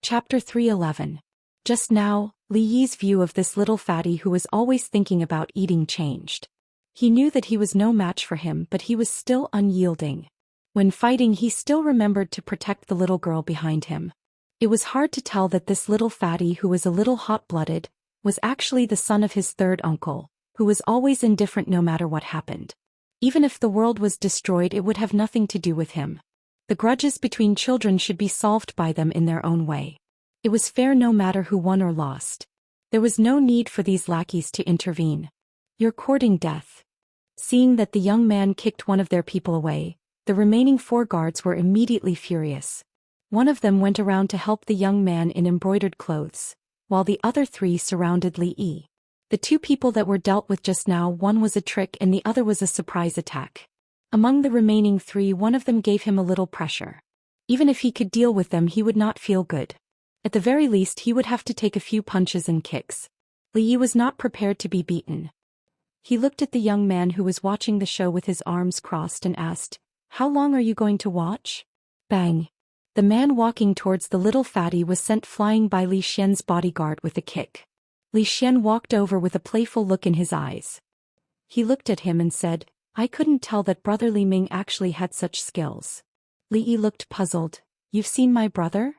Chapter 311. Just now, Li Yi's view of this little fatty who was always thinking about eating changed. He knew that he was no match for him, but he was still unyielding. When fighting, he still remembered to protect the little girl behind him. It was hard to tell that this little fatty who was a little hot-blooded was actually the son of his third uncle, who was always indifferent no matter what happened. Even if the world was destroyed, it would have nothing to do with him. The grudges between children should be solved by them in their own way. It was fair no matter who won or lost. There was no need for these lackeys to intervene. "You're courting death." Seeing that the young man kicked one of their people away, the remaining 4 guards were immediately furious. One of them went around to help the young man in embroidered clothes, while the other 3 surrounded Li Yi. The 2 people that were dealt with just now, one was a trick and the other was a surprise attack. Among the remaining 3, one of them gave him a little pressure. Even if he could deal with them, he would not feel good. At the very least, he would have to take a few punches and kicks. Li Yi was not prepared to be beaten. He looked at the young man who was watching the show with his arms crossed and asked, "How long are you going to watch?" Bang! The man walking towards the little fatty was sent flying by Li Xian's bodyguard with a kick. Li Xian walked over with a playful look in his eyes. He looked at him and said, "I couldn't tell that brother Li Ming actually had such skills." Li Yi looked puzzled. "You've seen my brother?"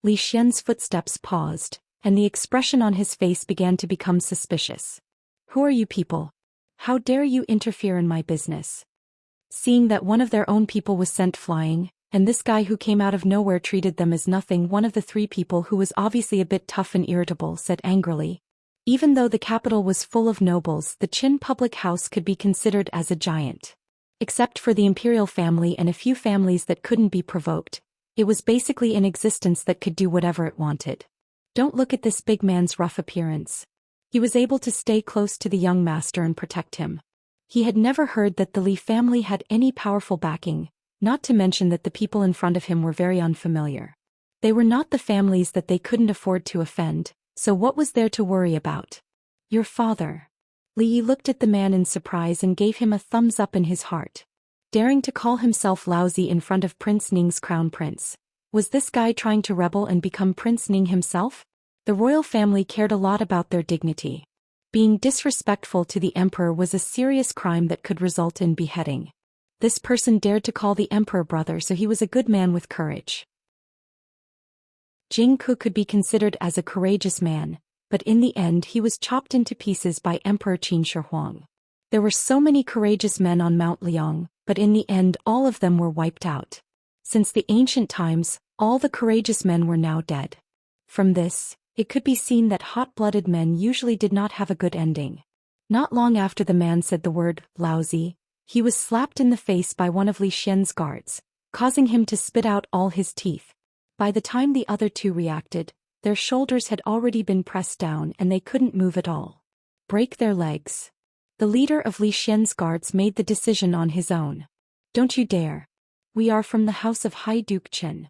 Li Xian's footsteps paused, and the expression on his face began to become suspicious. "Who are you people? How dare you interfere in my business?" Seeing that one of their own people was sent flying, and this guy who came out of nowhere treated them as nothing, one of the 3 people, who was obviously a bit tough and irritable, said angrily, "Even though the capital was full of nobles, the Qin public house could be considered as a giant. Except for the imperial family and a few families that couldn't be provoked, it was basically an existence that could do whatever it wanted. Don't look at this big man's rough appearance." He was able to stay close to the young master and protect him. He had never heard that the Li family had any powerful backing, not to mention that the people in front of him were very unfamiliar. They were not the families that they couldn't afford to offend, so what was there to worry about? "Your father." Li Yi looked at the man in surprise and gave him a thumbs up in his heart. Daring to call himself lousy in front of Prince Ning's crown prince. Was this guy trying to rebel and become Prince Ning himself? The royal family cared a lot about their dignity. Being disrespectful to the emperor was a serious crime that could result in beheading. This person dared to call the emperor brother, so he was a good man with courage. Jing Ku could be considered as a courageous man, but in the end he was chopped into pieces by Emperor Qin Shi Huang. There were so many courageous men on Mount Liang, but in the end all of them were wiped out. Since the ancient times, all the courageous men were now dead. From this, it could be seen that hot-blooded men usually did not have a good ending. Not long after the man said the word "lousy," he was slapped in the face by one of Li Xian's guards, causing him to spit out all his teeth. By the time the other 2 reacted, their shoulders had already been pressed down and they couldn't move at all. Break their legs. The leader of Li Xian's guards made the decision on his own. "Don't you dare. We are from the house of High Duke Chen."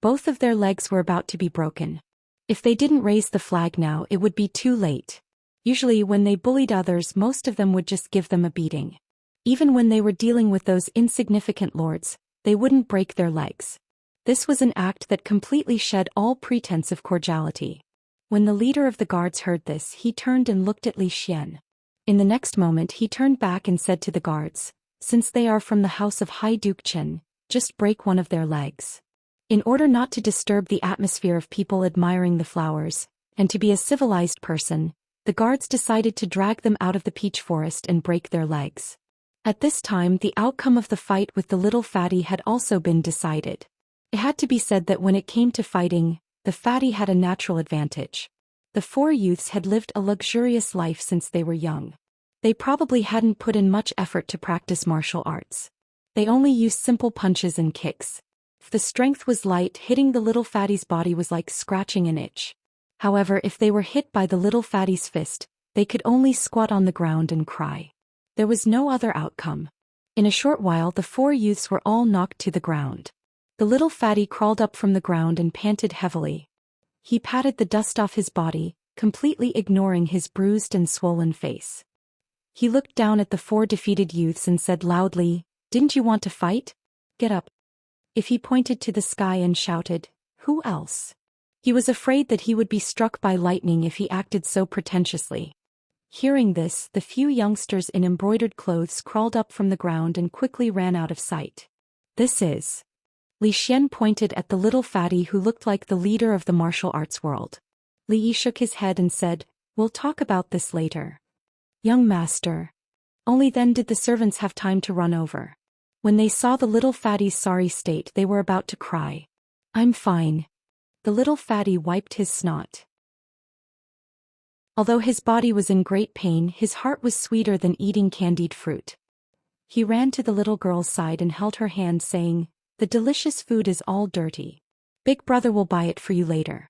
Both of their legs were about to be broken. If they didn't raise the flag now, it would be too late. Usually when they bullied others, most of them would just give them a beating. Even when they were dealing with those insignificant lords, they wouldn't break their legs. This was an act that completely shed all pretense of cordiality. When the leader of the guards heard this, he turned and looked at Li Xian. In the next moment he turned back and said to the guards, "Since they are from the house of High Duke Chen, just break one of their legs." In order not to disturb the atmosphere of people admiring the flowers, and to be a civilized person, the guards decided to drag them out of the peach forest and break their legs. At this time the outcome of the fight with the little fatty had also been decided. It had to be said that when it came to fighting, the fatty had a natural advantage. The 4 youths had lived a luxurious life since they were young. They probably hadn't put in much effort to practice martial arts. They only used simple punches and kicks. If the strength was light, hitting the little fatty's body was like scratching an itch. However, if they were hit by the little fatty's fist, they could only squat on the ground and cry. There was no other outcome. In a short while the 4 youths were all knocked to the ground. The little fatty crawled up from the ground and panted heavily. He patted the dust off his body, completely ignoring his bruised and swollen face. He looked down at the 4 defeated youths and said loudly, "Didn't you want to fight? Get up." If he pointed to the sky and shouted, "Who else?" He was afraid that he would be struck by lightning if he acted so pretentiously. Hearing this, the few youngsters in embroidered clothes crawled up from the ground and quickly ran out of sight. This is. Li Xian pointed at the little fatty who looked like the leader of the martial arts world. Li Yi shook his head and said, "We'll talk about this later." Young master. Only then did the servants have time to run over. When they saw the little fatty's sorry state, they were about to cry. "I'm fine." The little fatty wiped his snot. Although his body was in great pain, his heart was sweeter than eating candied fruit. He ran to the little girl's side and held her hand, saying, "The delicious food is all dirty. Big brother will buy it for you later."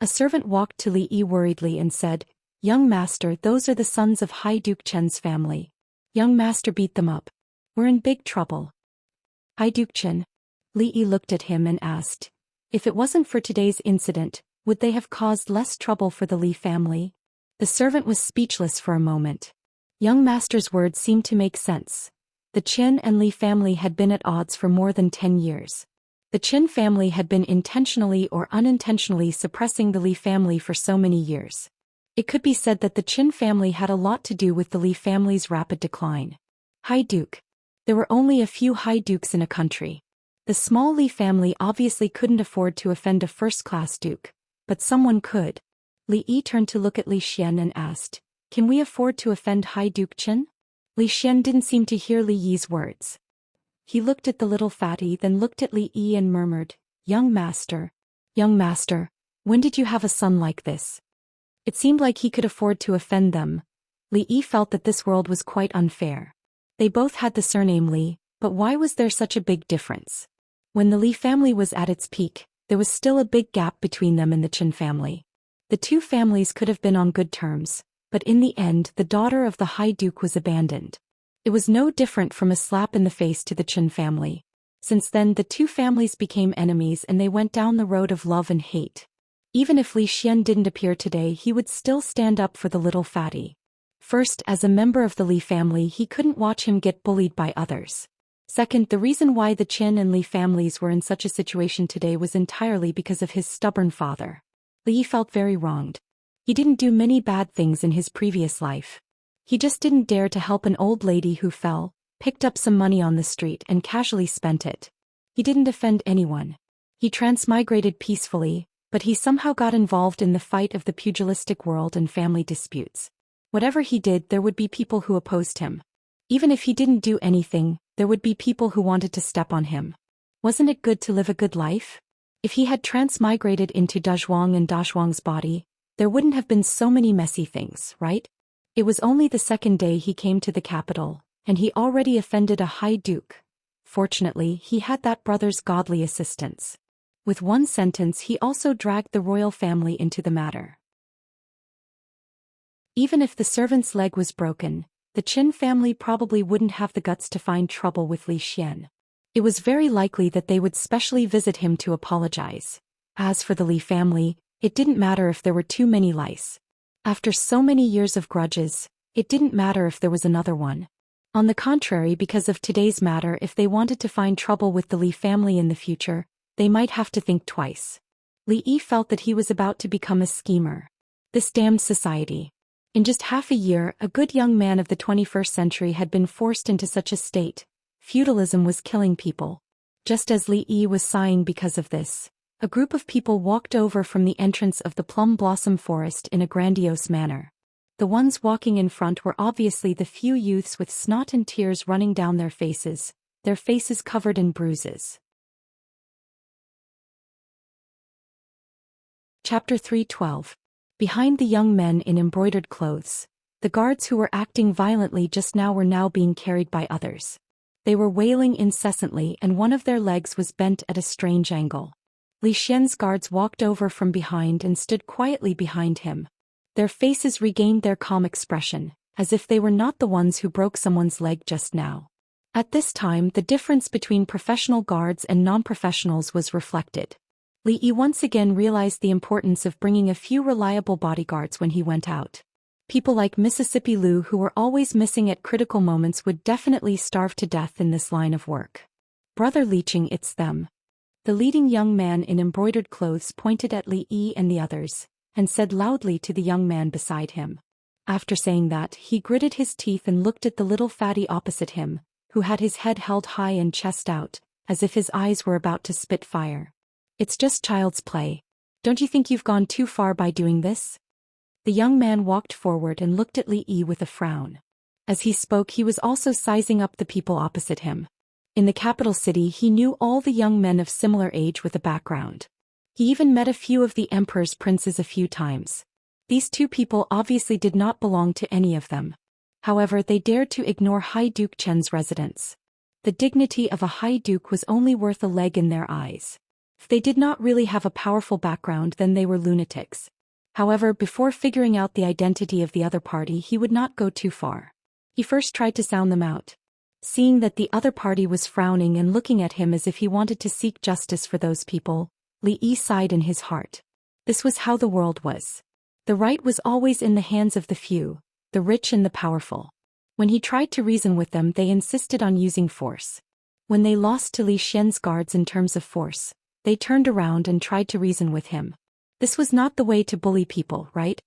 A servant walked to Li Yi worriedly and said, "Young master, those are the sons of High Duke Chen's family. Young master beat them up. We're in big trouble." High Duke Chen. Li Yi looked at him and asked, "If it wasn't for today's incident, would they have caused less trouble for the Li family?" The servant was speechless for a moment. Young master's words seemed to make sense. The Chen and Li family had been at odds for more than 10 years. The Chen family had been intentionally or unintentionally suppressing the Li family for so many years. It could be said that the Chen family had a lot to do with the Li family's rapid decline. High Duke. There were only a few High Dukes in a country. The small Li family obviously couldn't afford to offend a first-class duke, but someone could. Li Yi turned to look at Li Xian and asked, "Can we afford to offend High Duke Chen?" Li Xian didn't seem to hear Li Yi's words. He looked at the little fatty, then looked at Li Yi and murmured, Young master, when did you have a son like this?" It seemed like he could afford to offend them. Li Yi felt that this world was quite unfair. They both had the surname Li, but why was there such a big difference? When the Li family was at its peak, there was still a big gap between them and the Chen family. The two families could have been on good terms, but in the end the daughter of the High Duke was abandoned. It was no different from a slap in the face to the Chen family. Since then the two families became enemies and they went down the road of love and hate. Even if Li Xian didn't appear today, he would still stand up for the little fatty. First, as a member of the Li family, he couldn't watch him get bullied by others. Second, the reason why the Chen and Li families were in such a situation today was entirely because of his stubborn father. Li felt very wronged. He didn't do many bad things in his previous life. He just didn't dare to help an old lady who fell, picked up some money on the street and casually spent it. He didn't offend anyone. He transmigrated peacefully, but he somehow got involved in the fight of the pugilistic world and family disputes. Whatever he did, there would be people who opposed him. Even if he didn't do anything, there would be people who wanted to step on him. Wasn't it good to live a good life? If he had transmigrated into Dazhuang and Dazhuang's body, there wouldn't have been so many messy things, right? It was only the second day he came to the capital, and he already offended a High Duke. Fortunately, he had that brother's godly assistance. With one sentence he also dragged the royal family into the matter. Even if the servant's leg was broken, the Qin family probably wouldn't have the guts to find trouble with Li Xian. It was very likely that they would specially visit him to apologize. As for the Li family, it didn't matter if there were too many lice. After so many years of grudges, it didn't matter if there was another one. On the contrary, because of today's matter, if they wanted to find trouble with the Li family in the future, they might have to think twice. Li Yi felt that he was about to become a schemer. This damned society. In just half a year, a good young man of the 21st century had been forced into such a state. Feudalism was killing people. Just as Li Yi was sighing because of this, a group of people walked over from the entrance of the plum blossom forest in a grandiose manner. The ones walking in front were obviously the few youths with snot and tears running down their faces covered in bruises. Chapter 3:12. Behind the young men in embroidered clothes, the guards who were acting violently just now were now being carried by others. They were wailing incessantly and one of their legs was bent at a strange angle. Li Xian's guards walked over from behind and stood quietly behind him. Their faces regained their calm expression, as if they were not the ones who broke someone's leg just now. At this time, the difference between professional guards and non-professionals was reflected. Li Yi once again realized the importance of bringing a few reliable bodyguards when he went out. People like Mississippi Liu who were always missing at critical moments would definitely starve to death in this line of work. Brother Li Qing, it's them. The leading young man in embroidered clothes pointed at Li Yi and the others, and said loudly to the young man beside him. After saying that, he gritted his teeth and looked at the little fatty opposite him, who had his head held high and chest out, as if his eyes were about to spit fire. It's just child's play. Don't you think you've gone too far by doing this? The young man walked forward and looked at Li Yi with a frown. As he spoke, he was also sizing up the people opposite him. In the capital city, he knew all the young men of similar age with a background. He even met a few of the emperor's princes a few times. These two people obviously did not belong to any of them. However, they dared to ignore High Duke Chen's residence. The dignity of a High Duke was only worth a leg in their eyes. If they did not really have a powerful background, then they were lunatics. However, before figuring out the identity of the other party, he would not go too far. He first tried to sound them out. Seeing that the other party was frowning and looking at him as if he wanted to seek justice for those people, Li Yi sighed in his heart. This was how the world was. The right was always in the hands of the few, the rich and the powerful. When he tried to reason with them, they insisted on using force. When they lost to Li Xian's guards in terms of force, they turned around and tried to reason with him. This was not the way to bully people, right?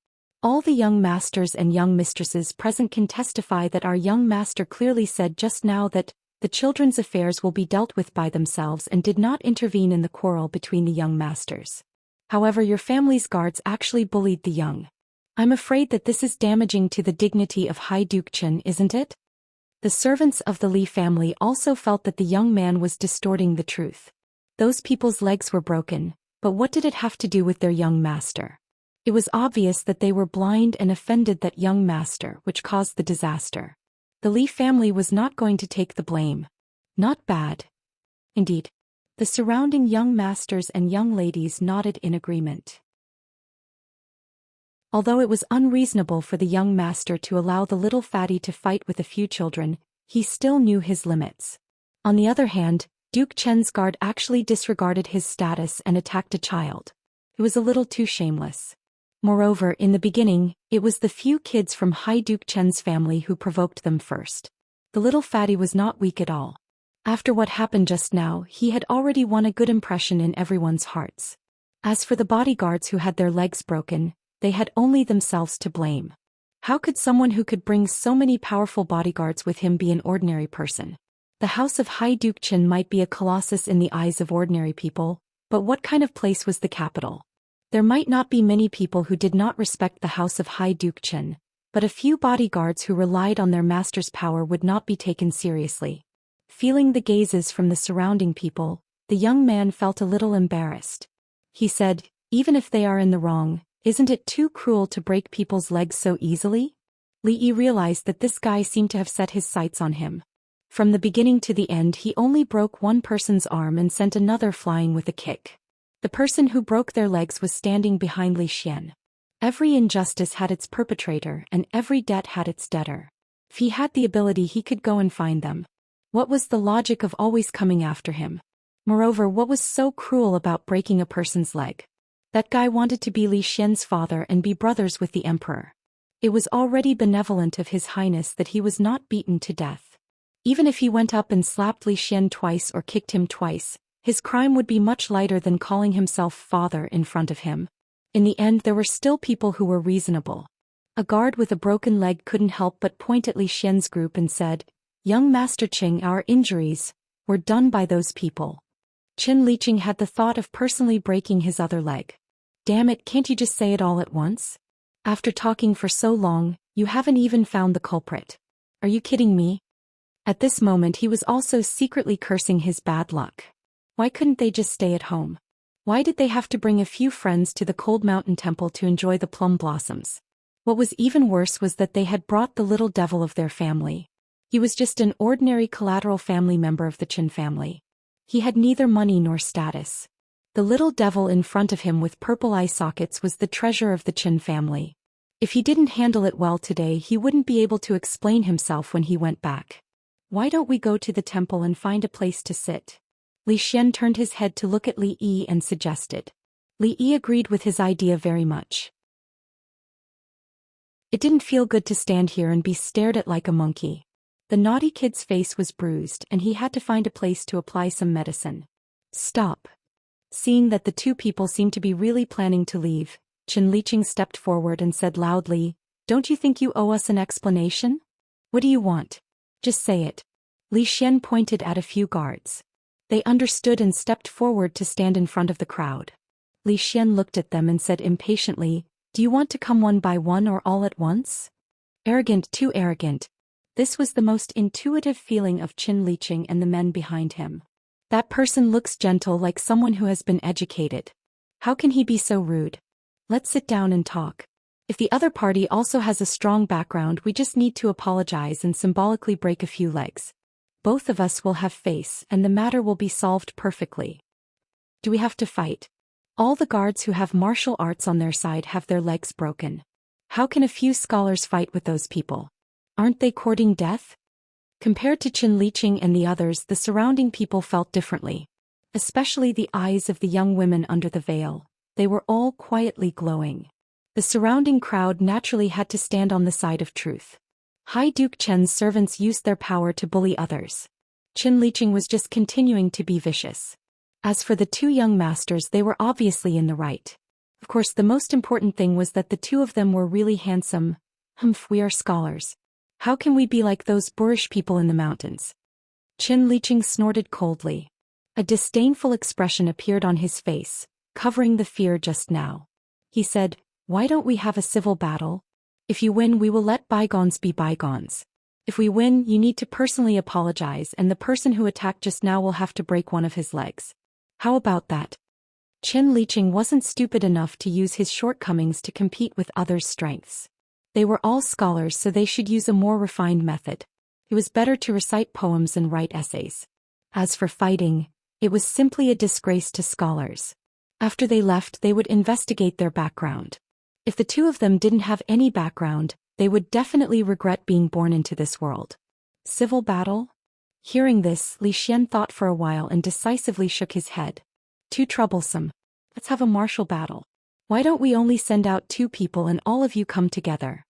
All the young masters and young mistresses present can testify that our young master clearly said just now that the children's affairs will be dealt with by themselves and did not intervene in the quarrel between the young masters. However, your family's guards actually bullied the young. I'm afraid that this is damaging to the dignity of High Duke Chen, isn't it? The servants of the Li family also felt that the young man was distorting the truth. Those people's legs were broken, but what did it have to do with their young master? It was obvious that they were blind and offended that young master, which caused the disaster. The Li family was not going to take the blame. Not bad. Indeed. The surrounding young masters and young ladies nodded in agreement. Although it was unreasonable for the young master to allow the little fatty to fight with a few children, he still knew his limits. On the other hand, Duke Chen's guard actually disregarded his status and attacked a child. It was a little too shameless. Moreover, in the beginning, it was the few kids from High Duke Chen's family who provoked them first. The little fatty was not weak at all. After what happened just now, he had already won a good impression in everyone's hearts. As for the bodyguards who had their legs broken, they had only themselves to blame. How could someone who could bring so many powerful bodyguards with him be an ordinary person? The house of High Duke Chen might be a colossus in the eyes of ordinary people, but what kind of place was the capital? There might not be many people who did not respect the house of High Duke Chen, but a few bodyguards who relied on their master's power would not be taken seriously. Feeling the gazes from the surrounding people, the young man felt a little embarrassed. He said, "Even if they are in the wrong, isn't it too cruel to break people's legs so easily?" Li Yi realized that this guy seemed to have set his sights on him. From the beginning to the end, he only broke one person's arm and sent another flying with a kick. The person who broke their legs was standing behind Li Xian. Every injustice had its perpetrator and every debt had its debtor. If he had the ability, he could go and find them. What was the logic of always coming after him? Moreover, what was so cruel about breaking a person's leg? That guy wanted to be Li Xian's father and be brothers with the emperor. It was already benevolent of His Highness that he was not beaten to death. Even if he went up and slapped Li Xian twice or kicked him twice, his crime would be much lighter than calling himself father in front of him. In the end, there were still people who were reasonable. A guard with a broken leg couldn't help but point at Li Xian's group and said, "Young Master Qing, our injuries were done by those people." Qin Liqing had the thought of personally breaking his other leg. Damn it, can't you just say it all at once? After talking for so long, you haven't even found the culprit. Are you kidding me? At this moment, he was also secretly cursing his bad luck. Why couldn't they just stay at home? Why did they have to bring a few friends to the cold mountain temple to enjoy the plum blossoms? What was even worse was that they had brought the little devil of their family. He was just an ordinary collateral family member of the Qin family. He had neither money nor status. The little devil in front of him with purple eye sockets was the treasure of the Qin family. If he didn't handle it well today, he wouldn't be able to explain himself when he went back. Why don't we go to the temple and find a place to sit? Li Xian turned his head to look at Li Yi and suggested. Li Yi agreed with his idea very much. It didn't feel good to stand here and be stared at like a monkey. The naughty kid's face was bruised and he had to find a place to apply some medicine. "Stop. Seeing that the two people seemed to be really planning to leave, Chen Liqing stepped forward and said loudly, "Don't you think you owe us an explanation? What do you want? Just say it." Li Xian pointed at a few guards. They understood and stepped forward to stand in front of the crowd. Li Xian looked at them and said impatiently, "Do you want to come one by one or all at once?" Arrogant, too arrogant. This was the most intuitive feeling of Chen Liqing and the men behind him. That person looks gentle, like someone who has been educated. How can he be so rude? Let's sit down and talk. If the other party also has a strong background, we just need to apologize and symbolically break a few legs. Both of us will have face and the matter will be solved perfectly. Do we have to fight? All the guards who have martial arts on their side have their legs broken. How can a few scholars fight with those people? Aren't they courting death? Compared to Chen Liqing and the others, the surrounding people felt differently. Especially the eyes of the young women under the veil. They were all quietly glowing. The surrounding crowd naturally had to stand on the side of truth. High Duke Chen's servants used their power to bully others. Chen Liqing was just continuing to be vicious. As for the two young masters, they were obviously in the right. Of course, the most important thing was that the two of them were really handsome. Humph, we are scholars. How can we be like those boorish people in the mountains? Chen Liqing snorted coldly. A disdainful expression appeared on his face, covering the fear just now. He said, "Why don't we have a civil battle? If you win, we will let bygones be bygones. If we win, you need to personally apologize and the person who attacked just now will have to break one of his legs. How about that?" Chen Liqing wasn't stupid enough to use his shortcomings to compete with others' strengths. They were all scholars, so they should use a more refined method. It was better to recite poems and write essays. As for fighting, it was simply a disgrace to scholars. After they left, they would investigate their background. If the two of them didn't have any background, they would definitely regret being born into this world. Civil battle? Hearing this, Li Xian thought for a while and decisively shook his head. Too troublesome. Let's have a martial battle. Why don't we only send out 2 people and all of you come together?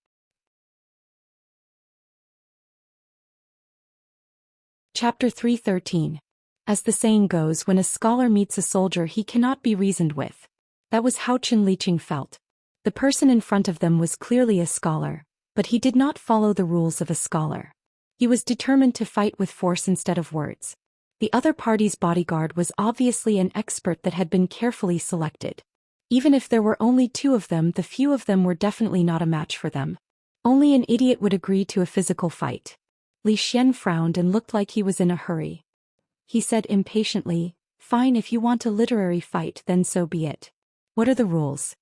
Chapter 313. As the saying goes, when a scholar meets a soldier, he cannot be reasoned with. That was how Chen Liqing felt. The person in front of them was clearly a scholar, but he did not follow the rules of a scholar. He was determined to fight with force instead of words. The other party's bodyguard was obviously an expert that had been carefully selected. Even if there were only 2 of them, the few of them were definitely not a match for them. Only an idiot would agree to a physical fight. Li Xian frowned and looked like he was in a hurry. He said impatiently, "Fine, if you want a literary fight, then so be it. What are the rules?"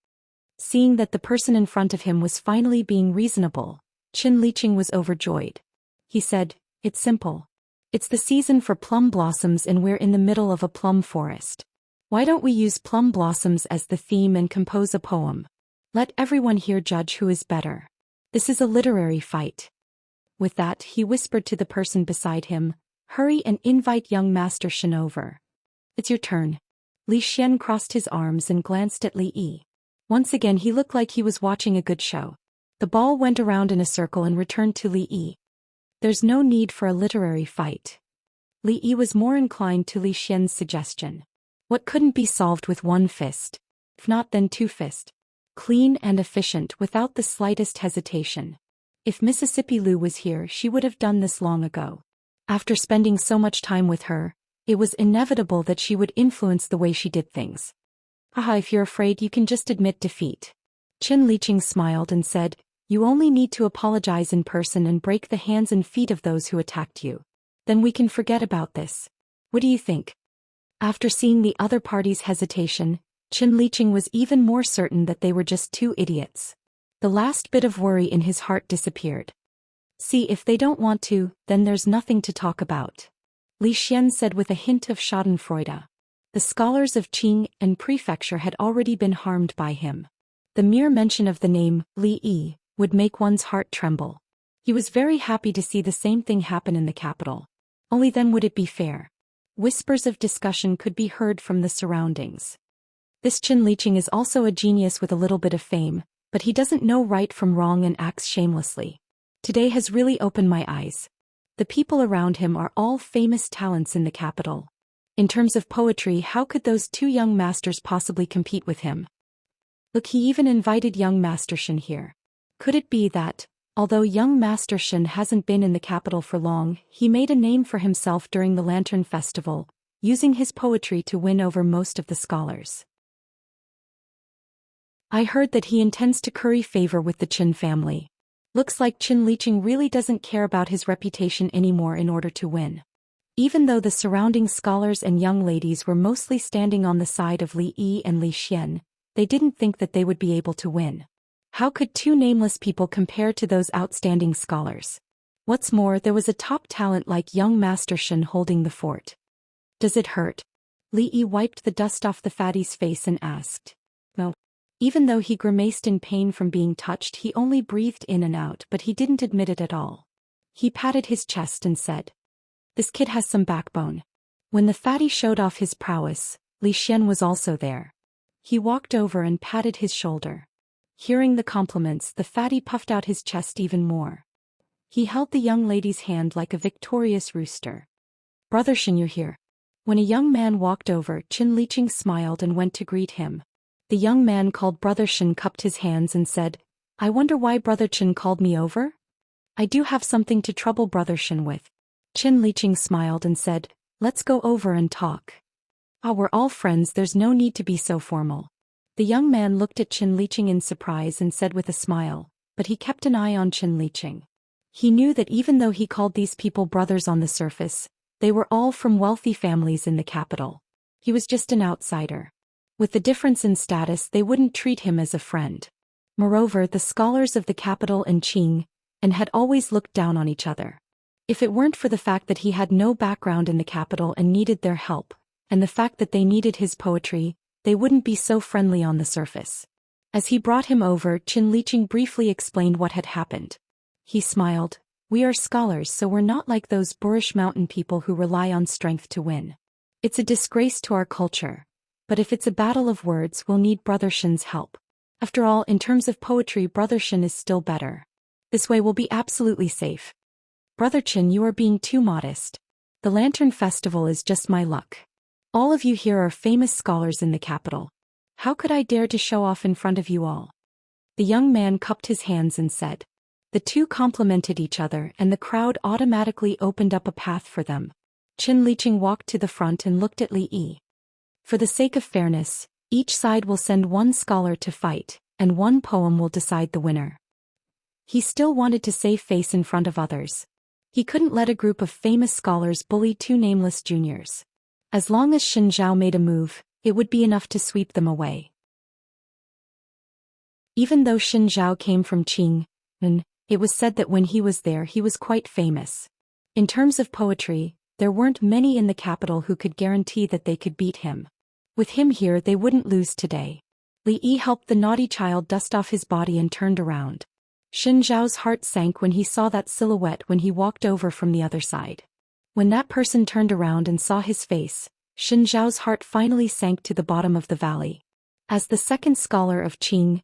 Seeing that the person in front of him was finally being reasonable, Chen Liqing was overjoyed. He said, "It's simple. It's the season for plum blossoms and we're in the middle of a plum forest. Why don't we use plum blossoms as the theme and compose a poem? Let everyone here judge who is better. This is a literary fight." With that, he whispered to the person beside him, "Hurry and invite young Master Shen over. It's your turn." Li Xian crossed his arms and glanced at Li Yi. Once again he looked like he was watching a good show. The ball went around in a circle and returned to Li Yi. "There's no need for a literary fight." Li Yi was more inclined to Li Xian's suggestion. What couldn't be solved with 1 fist? If not, then 2 fists. Clean and efficient without the slightest hesitation. If Mississippi Lu was here, she would have done this long ago. After spending so much time with her, it was inevitable that she would influence the way she did things. "Haha, if you're afraid, you can just admit defeat." Chen Liqing smiled and said, "You only need to apologize in person and break the hands and feet of those who attacked you. Then we can forget about this. What do you think?" After seeing the other party's hesitation, Chen Liqing was even more certain that they were just 2 idiots. The last bit of worry in his heart disappeared. "See, if they don't want to, then there's nothing to talk about," Li Xian said with a hint of schadenfreude. The scholars of Qing and Prefecture had already been harmed by him. The mere mention of the name, Li Yi, would make one's heart tremble. He was very happy to see the same thing happen in the capital. Only then would it be fair. Whispers of discussion could be heard from the surroundings. This Chen Liqing is also a genius with a little bit of fame, but he doesn't know right from wrong and acts shamelessly. Today has really opened my eyes. The people around him are all famous talents in the capital. In terms of poetry, how could those two young masters possibly compete with him? Look, he even invited young Master Xian here. Could it be that, although young Master Xian hasn't been in the capital for long, he made a name for himself during the Lantern Festival, using his poetry to win over most of the scholars? I heard that he intends to curry favor with the Qin family. Looks like Qin Liqing really doesn't care about his reputation anymore in order to win. Even though the surrounding scholars and young ladies were mostly standing on the side of Li Yi and Li Xian, they didn't think that they would be able to win. How could two nameless people compare to those outstanding scholars? What's more, there was a top talent like young Master Xian holding the fort. Does it hurt? Li Yi wiped the dust off the fatty's face and asked. No. Even though he grimaced in pain from being touched, he only breathed in and out, but he didn't admit it at all. He patted his chest and said, "This kid has some backbone." When the fatty showed off his prowess, Li Xian was also there. He walked over and patted his shoulder. Hearing the compliments, the fatty puffed out his chest even more. He held the young lady's hand like a victorious rooster. "Brother Xian, you're here." When a young man walked over, Qin Liqing smiled and went to greet him. The young man called Brother Xian cupped his hands and said, "I wonder why Brother Qin called me over? I do have something to trouble Brother Xian with." Qin Liqing smiled and said, "Let's go over and talk." "Ah, we're all friends, there's no need to be so formal." The young man looked at Qin Liqing in surprise and said with a smile, but he kept an eye on Qin Liqing. He knew that even though he called these people brothers on the surface, they were all from wealthy families in the capital. He was just an outsider. With the difference in status, they wouldn't treat him as a friend. Moreover, the scholars of the capital and Qing had always looked down on each other. If it weren't for the fact that he had no background in the capital and needed their help, and the fact that they needed his poetry, they wouldn't be so friendly on the surface. As he brought him over, Qin Liqing briefly explained what had happened. He smiled. "We are scholars, so we're not like those boorish mountain people who rely on strength to win. It's a disgrace to our culture. But if it's a battle of words, we'll need Brother Xian's help. After all, in terms of poetry, Brother Xian is still better. This way we'll be absolutely safe." "Brother Qian, you are being too modest. The Lantern Festival is just my luck. All of you here are famous scholars in the capital. How could I dare to show off in front of you all?" The young man cupped his hands and said. The two complimented each other and the crowd automatically opened up a path for them. Qin Liqing walked to the front and looked at Li Yi. "For the sake of fairness, each side will send one scholar to fight, and one poem will decide the winner." He still wanted to save face in front of others. He couldn't let a group of famous scholars bully two nameless juniors. As long as Xianxia made a move, it would be enough to sweep them away. Even though Xianxia came from Qing, it was said that when he was there he was quite famous. In terms of poetry, there weren't many in the capital who could guarantee that they could beat him. With him here, they wouldn't lose today. Li Yi helped the naughty child dust off his body and turned around. Xianxiao's heart sank when he saw that silhouette when he walked over from the other side. When that person turned around and saw his face, Xianxiao's heart finally sank to the bottom of the valley. As the second scholar of Qing,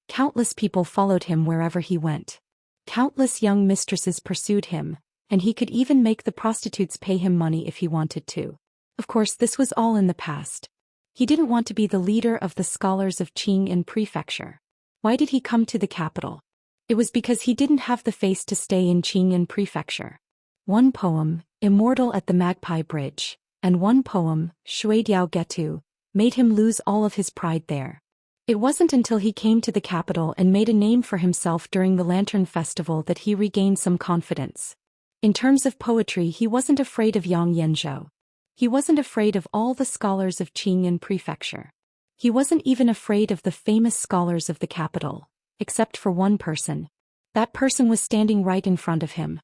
countless people followed him wherever he went. Countless young mistresses pursued him, and he could even make the prostitutes pay him money if he wanted to. Of course, this was all in the past. He didn't want to be the leader of the scholars of Qing in prefecture. Why did he come to the capital? It was because he didn't have the face to stay in Qing in prefecture. One poem, Immortal at the Magpie Bridge, and one poem, Shui Diao Getu, made him lose all of his pride there. It wasn't until he came to the capital and made a name for himself during the Lantern Festival that he regained some confidence. In terms of poetry, he wasn't afraid of Yang Yanzhou. He wasn't afraid of all the scholars of Qing in prefecture. He wasn't even afraid of the famous scholars of the capital, except for one person. That person was standing right in front of him.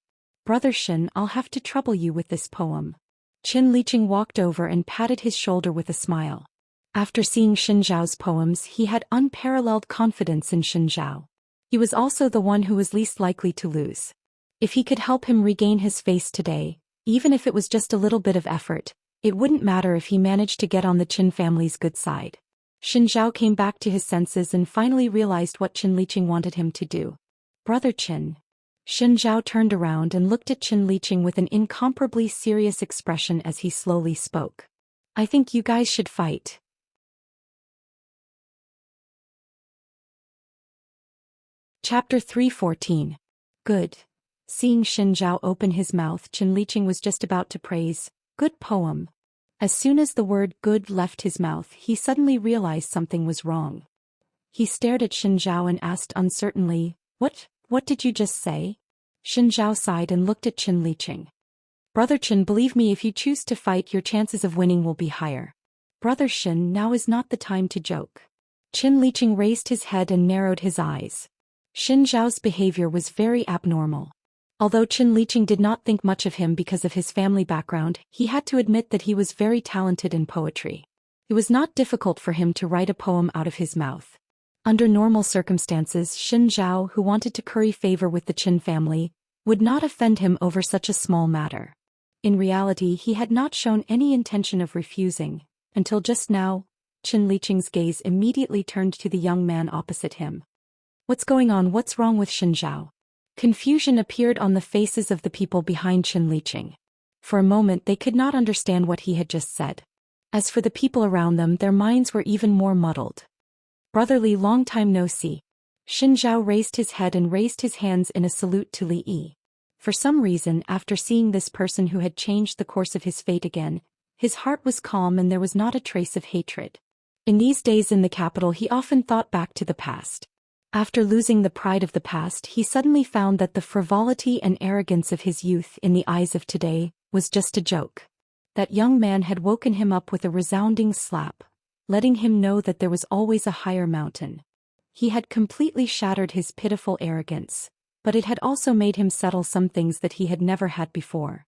"Brother Xian, I'll have to trouble you with this poem." Qin Liqing walked over and patted his shoulder with a smile. After seeing Xianxiao's poems, he had unparalleled confidence in Xianxiao. He was also the one who was least likely to lose. If he could help him regain his face today, even if it was just a little bit of effort, it wouldn't matter if he managed to get on the Qin family's good side. Xianxiao came back to his senses and finally realized what Qin Liqing wanted him to do. "Brother Qin." Xin Zhao turned around and looked at Qin Liqing with an incomparably serious expression as he slowly spoke. I think you guys should fight. Chapter 314. Good. Seeing Xin Zhao open his mouth, Qin Liqing was just about to praise, "Good poem." As soon as the word good left his mouth, he suddenly realized something was wrong. He stared at Xin Zhao and asked uncertainly, What did you just say?" Xin Zhao sighed and looked at Qin Liqing. "Brother Qin, believe me, if you choose to fight, your chances of winning will be higher." "Brother Xin, now is not the time to joke." Qin Liqing raised his head and narrowed his eyes. Xin Zhao's behavior was very abnormal. Although Qin Liqing did not think much of him because of his family background, he had to admit that he was very talented in poetry. It was not difficult for him to write a poem out of his mouth. Under normal circumstances, Xin Zhao, who wanted to curry favor with the Qin family, would not offend him over such a small matter. In reality, he had not shown any intention of refusing, until just now. Qin Liqing's gaze immediately turned to the young man opposite him. "What's going on? What's wrong with Xin Zhao?" Confusion appeared on the faces of the people behind Qin Liqing. For a moment they could not understand what he had just said. As for the people around them, their minds were even more muddled. "Brotherly, long time no see." Xin Zhao raised his head and raised his hands in a salute to Li Yi. For some reason, after seeing this person who had changed the course of his fate again, his heart was calm and there was not a trace of hatred. In these days in the capital, he often thought back to the past. After losing the pride of the past, he suddenly found that the frivolity and arrogance of his youth in the eyes of today was just a joke. That young man had woken him up with a resounding slap, letting him know that there was always a higher mountain. He had completely shattered his pitiful arrogance, but it had also made him settle some things that he had never had before.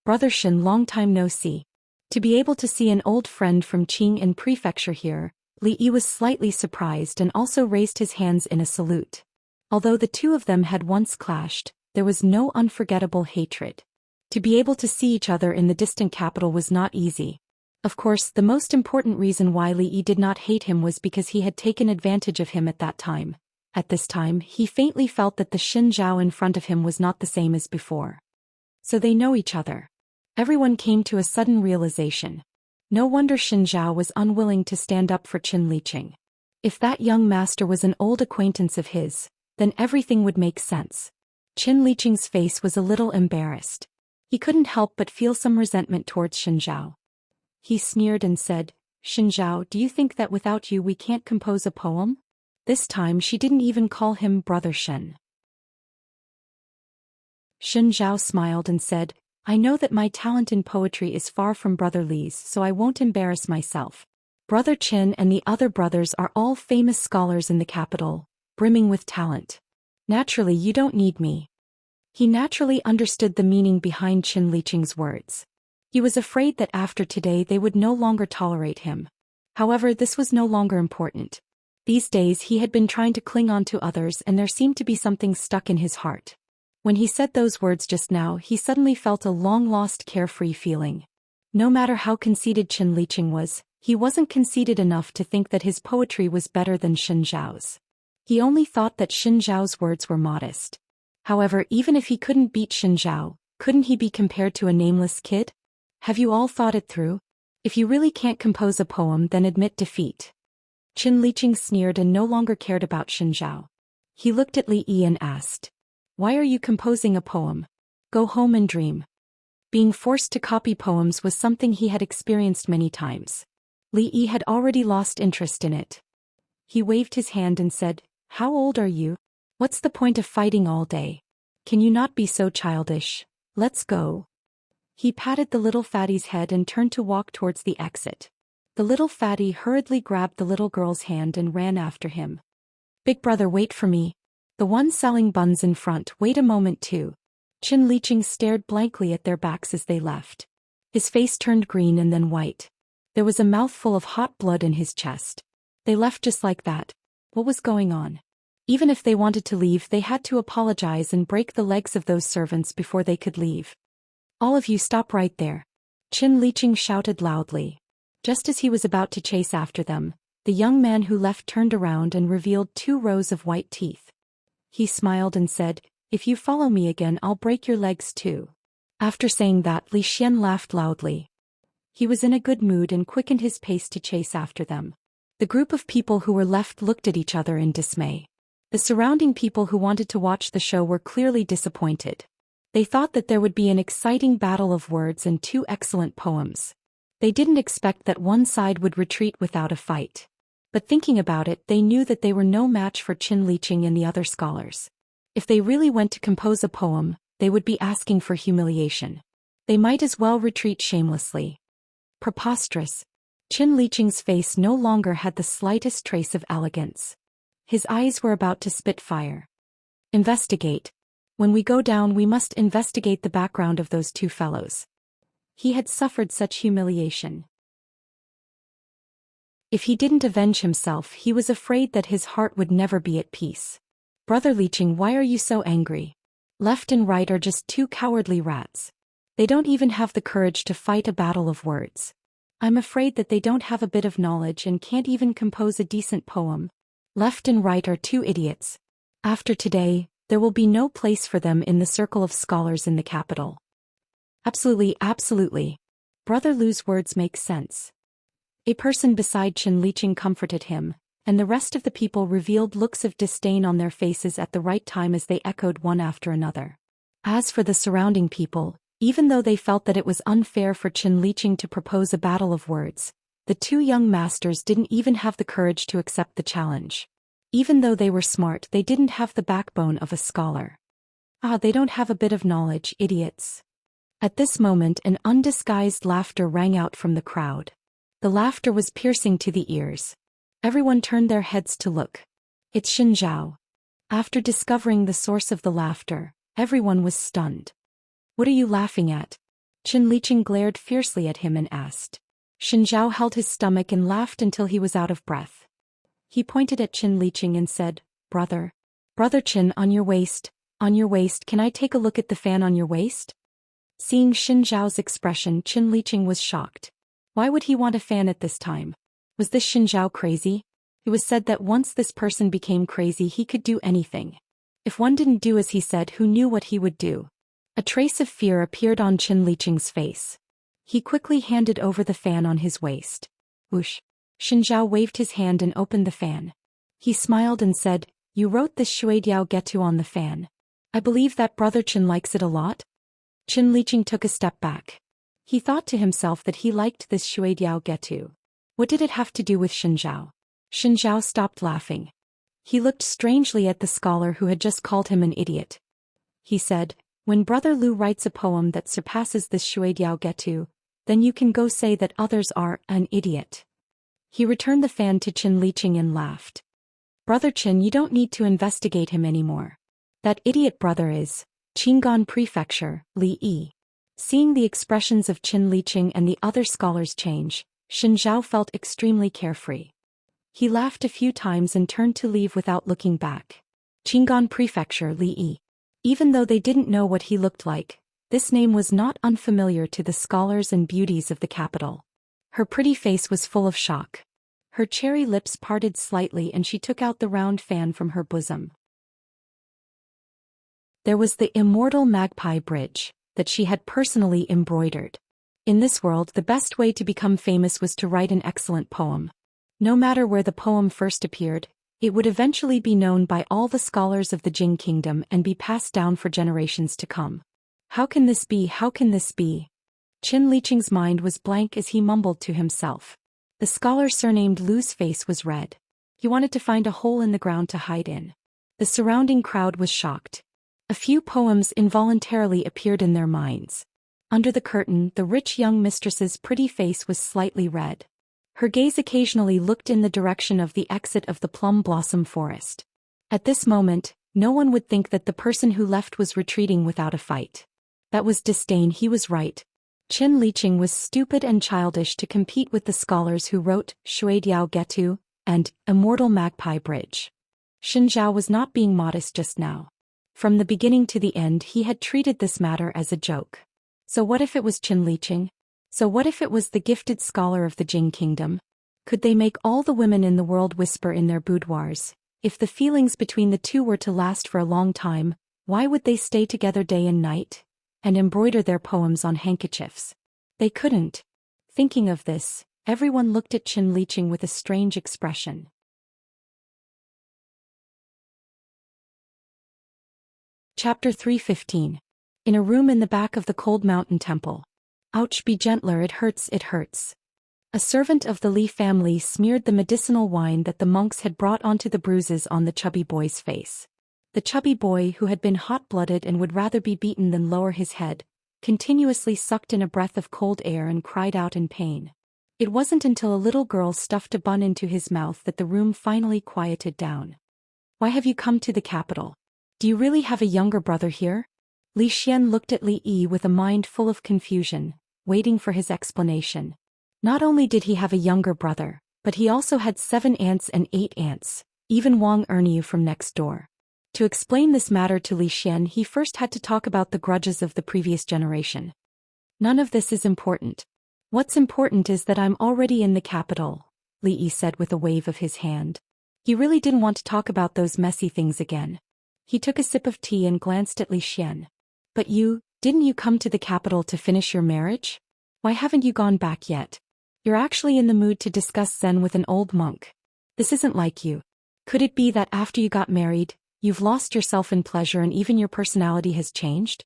"Brother Xin, long time no see." To be able to see an old friend from Qing in prefecture here, Li Yi was slightly surprised and also raised his hands in a salute. Although the two of them had once clashed, there was no unforgettable hatred. To be able to see each other in the distant capital was not easy. Of course, the most important reason why Li Yi did not hate him was because he had taken advantage of him at that time. At this time, he faintly felt that the Xin Zhao in front of him was not the same as before. So they know each other. Everyone came to a sudden realization. No wonder Xin Zhao was unwilling to stand up for Qin Liqing. If that young master was an old acquaintance of his, then everything would make sense. Qin Liqing's face was a little embarrassed. He couldn't help but feel some resentment towards Xin Zhao. He sneered and said, "Xin Zhao, do you think that without you we can't compose a poem?" This time she didn't even call him Brother Xin. Xin Zhao smiled and said, "I know that my talent in poetry is far from Brother Li's, so I won't embarrass myself. Brother Qin and the other brothers are all famous scholars in the capital, brimming with talent. Naturally, you don't need me." He naturally understood the meaning behind Qin Liqing's words. He was afraid that after today they would no longer tolerate him. However, this was no longer important. These days he had been trying to cling on to others and there seemed to be something stuck in his heart. When he said those words just now, he suddenly felt a long-lost carefree feeling. No matter how conceited Qin Liqing was, he wasn't conceited enough to think that his poetry was better than Xin Zhao's. He only thought that Xin Zhao's words were modest. However, even if he couldn't beat Xin Zhao, couldn't he be compared to a nameless kid? Have you all thought it through? If you really can't compose a poem, then admit defeat. Qin Liqing sneered and no longer cared about Xin Zhao. He looked at Li Yi and asked, "Why are you composing a poem? Go home and dream." Being forced to copy poems was something he had experienced many times. Li Yi had already lost interest in it. He waved his hand and said, "How old are you? What's the point of fighting all day? Can you not be so childish? Let's go." He patted the little fatty's head and turned to walk towards the exit. The little fatty hurriedly grabbed the little girl's hand and ran after him. "Big brother, wait for me. The one selling buns in front, wait a moment too." Qin Liqing stared blankly at their backs as they left. His face turned green and then white. There was a mouthful of hot blood in his chest. They left just like that. What was going on? Even if they wanted to leave, they had to apologize and break the legs of those servants before they could leave. "All of you stop right there." Qin Liqing shouted loudly. Just as he was about to chase after them, the young man who left turned around and revealed 2 rows of white teeth. He smiled and said, If you follow me again, I'll break your legs too. After saying that, Zhou Xian laughed loudly. He was in a good mood and quickened his pace to chase after them. The group of people who were left looked at each other in dismay. The surrounding people who wanted to watch the show were clearly disappointed. They thought that there would be an exciting battle of words and two excellent poems. They didn't expect that one side would retreat without a fight. But thinking about it, they knew that they were no match for Qin Liqing and the other scholars. If they really went to compose a poem, they would be asking for humiliation. They might as well retreat shamelessly. Preposterous. Qin Liqing's face no longer had the slightest trace of elegance. His eyes were about to spit fire. Investigate. When we go down, we must investigate the background of those two fellows. He had suffered such humiliation. If he didn't avenge himself, he was afraid that his heart would never be at peace. Brother Liqing, why are you so angry? Left and right are just two cowardly rats. They don't even have the courage to fight a battle of words. I'm afraid that they don't have a bit of knowledge and can't even compose a decent poem. Left and right are two idiots. After today, there will be no place for them in the circle of scholars in the capital. Absolutely, absolutely. Brother Lu's words make sense. A person beside Qin Liqing comforted him, and the rest of the people revealed looks of disdain on their faces at the right time as they echoed one after another. As for the surrounding people, even though they felt that it was unfair for Qin Liqing to propose a battle of words, the two young masters didn't even have the courage to accept the challenge. Even though they were smart, they didn't have the backbone of a scholar. They don't have a bit of knowledge, idiots. At this moment, an undisguised laughter rang out from the crowd. The laughter was piercing to the ears. Everyone turned their heads to look. It's Xin Zhao. After discovering the source of the laughter, everyone was stunned. What are you laughing at? Qin Liqing glared fiercely at him and asked. Xin Zhao held his stomach and laughed until he was out of breath. He pointed at Qin Liqing and said, Brother Qin, on your waist, can I take a look at the fan on your waist? Seeing Xin Zhao's expression, Qin Liqing was shocked. Why would he want a fan at this time? Was this Xin Zhao crazy? It was said that once this person became crazy, he could do anything. If one didn't do as he said, who knew what he would do? A trace of fear appeared on Qin Liqing's face. He quickly handed over the fan on his waist. Whoosh. Xin Zhao waved his hand and opened the fan. He smiled and said, You wrote this Shuidiao Getu on the fan. I believe that Brother Qin likes it a lot. Qin Liqing took a step back. He thought to himself that he liked this Shuidiao Getu. What did it have to do with Xin Zhao? Xin Zhao stopped laughing. He looked strangely at the scholar who had just called him an idiot. He said, When Brother Lu writes a poem that surpasses this Shuidiao Getu, then you can go say that others are an idiot. He returned the fan to Qin Liqing and laughed. Brother Qin, you don't need to investigate him anymore. That idiot brother is Qingan Prefecture, Li Yi. Seeing the expressions of Qin Liqing and the other scholars change, Xin Zhao felt extremely carefree. He laughed a few times and turned to leave without looking back. Qingan Prefecture, Li Yi. Even though they didn't know what he looked like, this name was not unfamiliar to the scholars and beauties of the capital. Her pretty face was full of shock. Her cherry lips parted slightly and she took out the round fan from her bosom. There was the immortal magpie bridge that she had personally embroidered. In this world, the best way to become famous was to write an excellent poem. No matter where the poem first appeared, it would eventually be known by all the scholars of the Jing Kingdom and be passed down for generations to come. How can this be? How can this be? Qin Liqing's mind was blank as he mumbled to himself. The scholar surnamed Lu's face was red. He wanted to find a hole in the ground to hide in. The surrounding crowd was shocked. A few poems involuntarily appeared in their minds. Under the curtain, the rich young mistress's pretty face was slightly red. Her gaze occasionally looked in the direction of the exit of the plum blossom forest. At this moment, no one would think that the person who left was retreating without a fight. That was disdain. He was right. Qin Liqing was stupid and childish to compete with the scholars who wrote Shuidiao Getu and Immortal Magpie Bridge. Xin Zhao was not being modest just now. From the beginning to the end, he had treated this matter as a joke. So what if it was Qin Liqing? So what if it was the gifted scholar of the Jing Kingdom? Could they make all the women in the world whisper in their boudoirs? If the feelings between the two were to last for a long time, Why would they stay together day and night and embroider their poems on handkerchiefs? They couldn't. Thinking of this, everyone looked at Chen Liqing with a strange expression. Chapter 315. In a room in the back of the cold mountain temple. Ouch, be gentler, it hurts, it hurts. A servant of the Li family smeared the medicinal wine that the monks had brought onto the bruises on the chubby boy's face. The chubby boy, who had been hot-blooded and would rather be beaten than lower his head, continuously sucked in a breath of cold air and cried out in pain. It wasn't until a little girl stuffed a bun into his mouth that the room finally quieted down. Why have you come to the capital? Do you really have a younger brother here? Li Xian looked at Li Yi with a mind full of confusion, waiting for his explanation. Not only did he have a younger brother, but he also had 7 aunts and 8 aunts, even Wang Erniu from next door. To explain this matter to Li Xian, he first had to talk about the grudges of the previous generation. None of this is important. What's important is that I'm already in the capital, Li Yi said with a wave of his hand. He really didn't want to talk about those messy things again. He took a sip of tea and glanced at Li Xian. But didn't you come to the capital to finish your marriage? Why haven't you gone back yet? You're actually in the mood to discuss Zen with an old monk. This isn't like you. Could it be that after you got married, you've lost yourself in pleasure and even your personality has changed?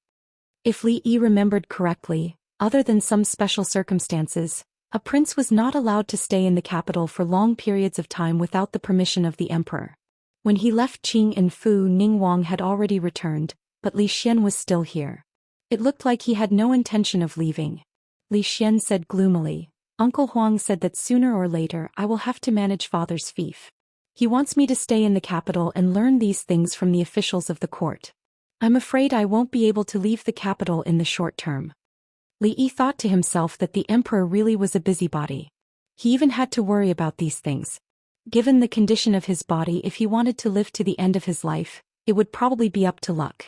If Li Yi remembered correctly, other than some special circumstances, a prince was not allowed to stay in the capital for long periods of time without the permission of the emperor. When he left Qing and Fu, Ningguang had already returned, but Li Xian was still here. It looked like he had no intention of leaving. Li Xian said gloomily, Uncle Huang said that sooner or later I will have to manage father's fief. He wants me to stay in the capital and learn these things from the officials of the court. I'm afraid I won't be able to leave the capital in the short term. Li Yi thought to himself that the emperor really was a busybody. He even had to worry about these things. Given the condition of his body, if he wanted to live to the end of his life, it would probably be up to luck.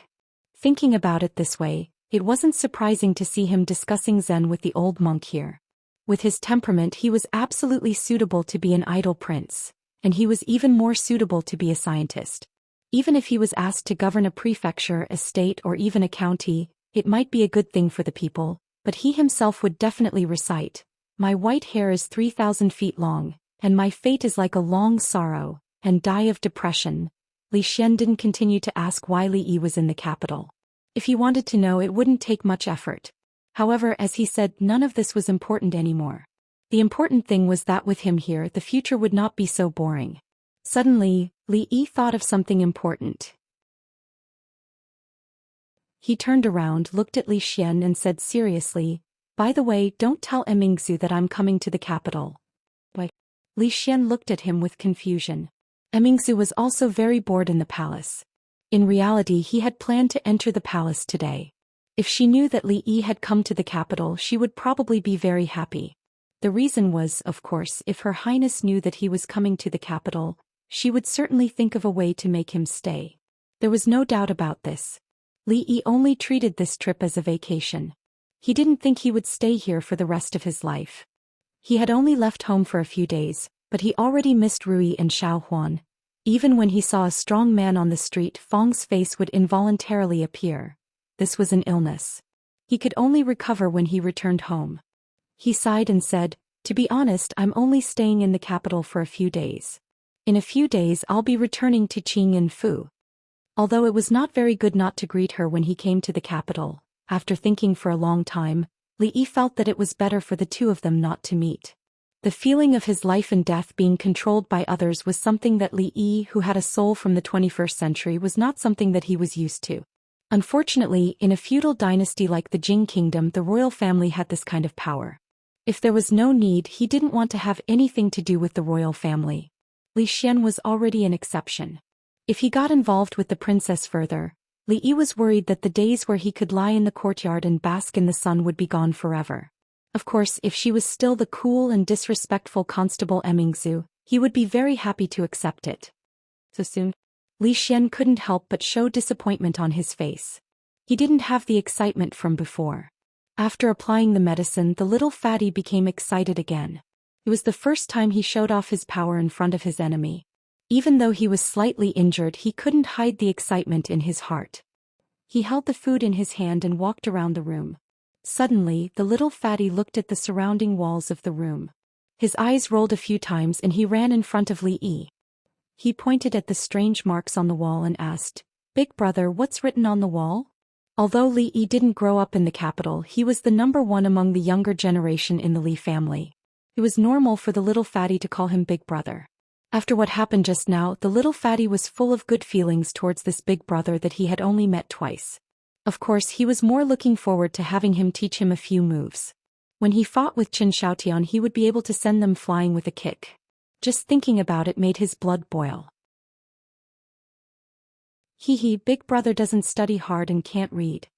Thinking about it this way, it wasn't surprising to see him discussing Zen with the old monk here. With his temperament, he was absolutely suitable to be an idle prince, and he was even more suitable to be a scientist. Even if he was asked to govern a prefecture, a state, or even a county, it might be a good thing for the people, but he himself would definitely recite, "My white hair is 3,000 feet long, and my fate is like a long sorrow," and die of depression. Li Xian didn't continue to ask why Li Yi was in the capital. If he wanted to know, it wouldn't take much effort. However, as he said, none of this was important anymore. The important thing was that with him here, the future would not be so boring. Suddenly, Li Yi thought of something important. He turned around, looked at Li Xian and said seriously, "By the way, don't tell Emingzu that I'm coming to the capital." Why? Li Xian looked at him with confusion. Emingzu was also very bored in the palace. In reality, he had planned to enter the palace today. If she knew that Li Yi had come to the capital, she would probably be very happy. The reason was, of course, if Her Highness knew that he was coming to the capital, she would certainly think of a way to make him stay. There was no doubt about this. Li Yi only treated this trip as a vacation. He didn't think he would stay here for the rest of his life. He had only left home for a few days, but he already missed Rui and Xiao Huan. Even when he saw a strong man on the street, Fang's face would involuntarily appear. This was an illness. He could only recover when he returned home. He sighed and said, "To be honest, I'm only staying in the capital for a few days. In a few days I'll be returning to Qing and Fu." Although it was not very good not to greet her when he came to the capital, after thinking for a long time, Li Yi felt that it was better for the two of them not to meet. The feeling of his life and death being controlled by others was something that Li Yi, who had a soul from the 21st century, was not something that he was used to. Unfortunately, in a feudal dynasty like the Jing kingdom, the royal family had this kind of power. If there was no need, he didn't want to have anything to do with the royal family. Li Xian was already an exception. If he got involved with the princess further, Li Yi was worried that the days where he could lie in the courtyard and bask in the sun would be gone forever. Of course, if she was still the cool and disrespectful Constable Emingzu, he would be very happy to accept it. So soon? Li Xian couldn't help but show disappointment on his face. He didn't have the excitement from before. After applying the medicine, the little fatty became excited again. It was the first time he showed off his power in front of his enemy. Even though he was slightly injured, he couldn't hide the excitement in his heart. He held the food in his hand and walked around the room. Suddenly, the little fatty looked at the surrounding walls of the room. His eyes rolled a few times and he ran in front of Li Yi. He pointed at the strange marks on the wall and asked, "Big brother, what's written on the wall?" Although Li Yi didn't grow up in the capital, he was the number one among the younger generation in the Li family. It was normal for the little fatty to call him Big Brother. After what happened just now, the little fatty was full of good feelings towards this big brother that he had only met twice. Of course, he was more looking forward to having him teach him a few moves. When he fought with Xianxia, he would be able to send them flying with a kick. Just thinking about it made his blood boil. Hee, Big brother doesn't study hard and can't read.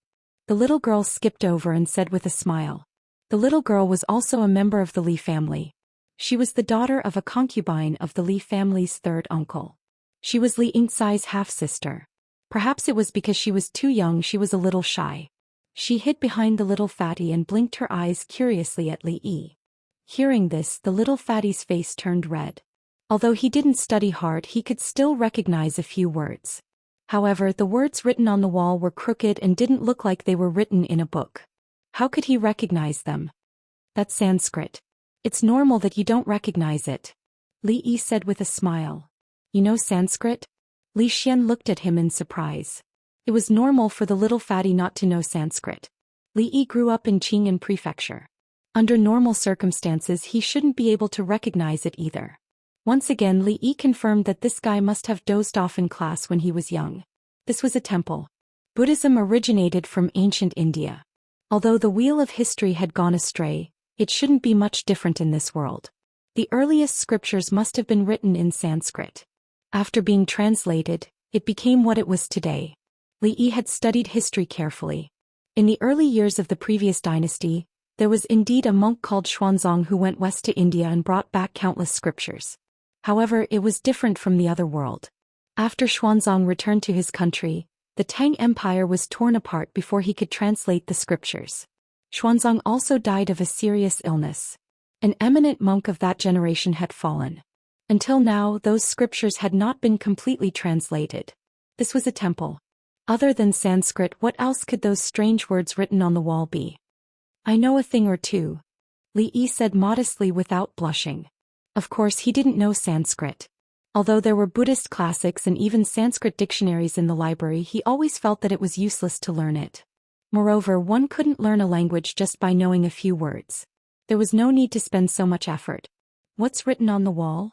The little girl skipped over and said with a smile. The little girl was also a member of the Li family. She was the daughter of a concubine of the Li family's third uncle. She was Li Yingzai's half-sister. Perhaps it was because she was too young, she was a little shy. She hid behind the little fatty and blinked her eyes curiously at Li Yi. Hearing this, the little fatty's face turned red. Although he didn't study hard, he could still recognize a few words. However, the words written on the wall were crooked and didn't look like they were written in a book. How could he recognize them? That's Sanskrit. It's normal that you don't recognize it, Li Yi said with a smile. You know Sanskrit? Li Xian looked at him in surprise. It was normal for the little fatty not to know Sanskrit. Li Yi grew up in Qing'an Prefecture. Under normal circumstances, he shouldn't be able to recognize it either. Once again, Li Yi confirmed that this guy must have dozed off in class when he was young. This was a temple. Buddhism originated from ancient India. Although the wheel of history had gone astray, it shouldn't be much different in this world. The earliest scriptures must have been written in Sanskrit. After being translated, it became what it was today. Li Yi had studied history carefully. In the early years of the previous dynasty, there was indeed a monk called Xuanzang who went west to India and brought back countless scriptures. However, it was different from the other world. After Xuanzang returned to his country, the Tang Empire was torn apart before he could translate the scriptures. Xuanzang also died of a serious illness. An eminent monk of that generation had fallen. Until now, those scriptures had not been completely translated. This was a temple. Other than Sanskrit, what else could those strange words written on the wall be? I know a thing or two, Li Yi said modestly without blushing. Of course, he didn't know Sanskrit. Although there were Buddhist classics and even Sanskrit dictionaries in the library, he always felt that it was useless to learn it. Moreover, one couldn't learn a language just by knowing a few words. There was no need to spend so much effort. What's written on the wall?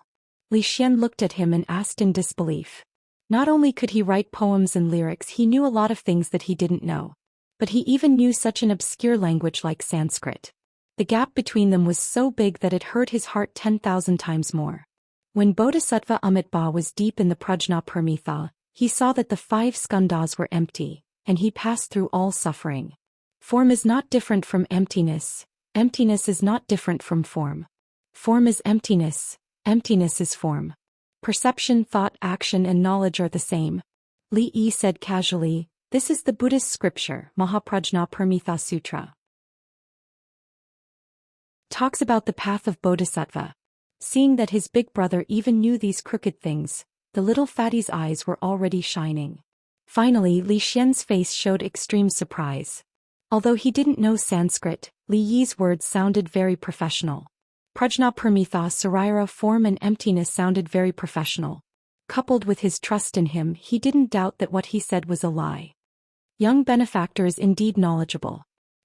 Li Xian looked at him and asked in disbelief. Not only could he write poems and lyrics, he knew a lot of things that he didn't know. But he even knew such an obscure language like Sanskrit. The gap between them was so big that it hurt his heart 10,000 times more. When Bodhisattva Amitabha was deep in the Prajnaparamita, he saw that the 5 skandhas were empty, and he passed through all suffering. Form is not different from emptiness. Emptiness is not different from form. Form is emptiness. Emptiness is form. Perception, thought, action, and knowledge are the same. Li Yi said casually, this is the Buddhist scripture, Mahaprajnaparamita Sutra. Talks about the path of Bodhisattva. Seeing that his big brother even knew these crooked things, the little fatty's eyes were already shining. Finally, Li Xian's face showed extreme surprise. Although he didn't know Sanskrit, Li Yi's words sounded very professional. Prajnaparamita Sarira, form and emptiness, sounded very professional. Coupled with his trust in him, he didn't doubt that what he said was a lie. Young benefactor is indeed knowledgeable.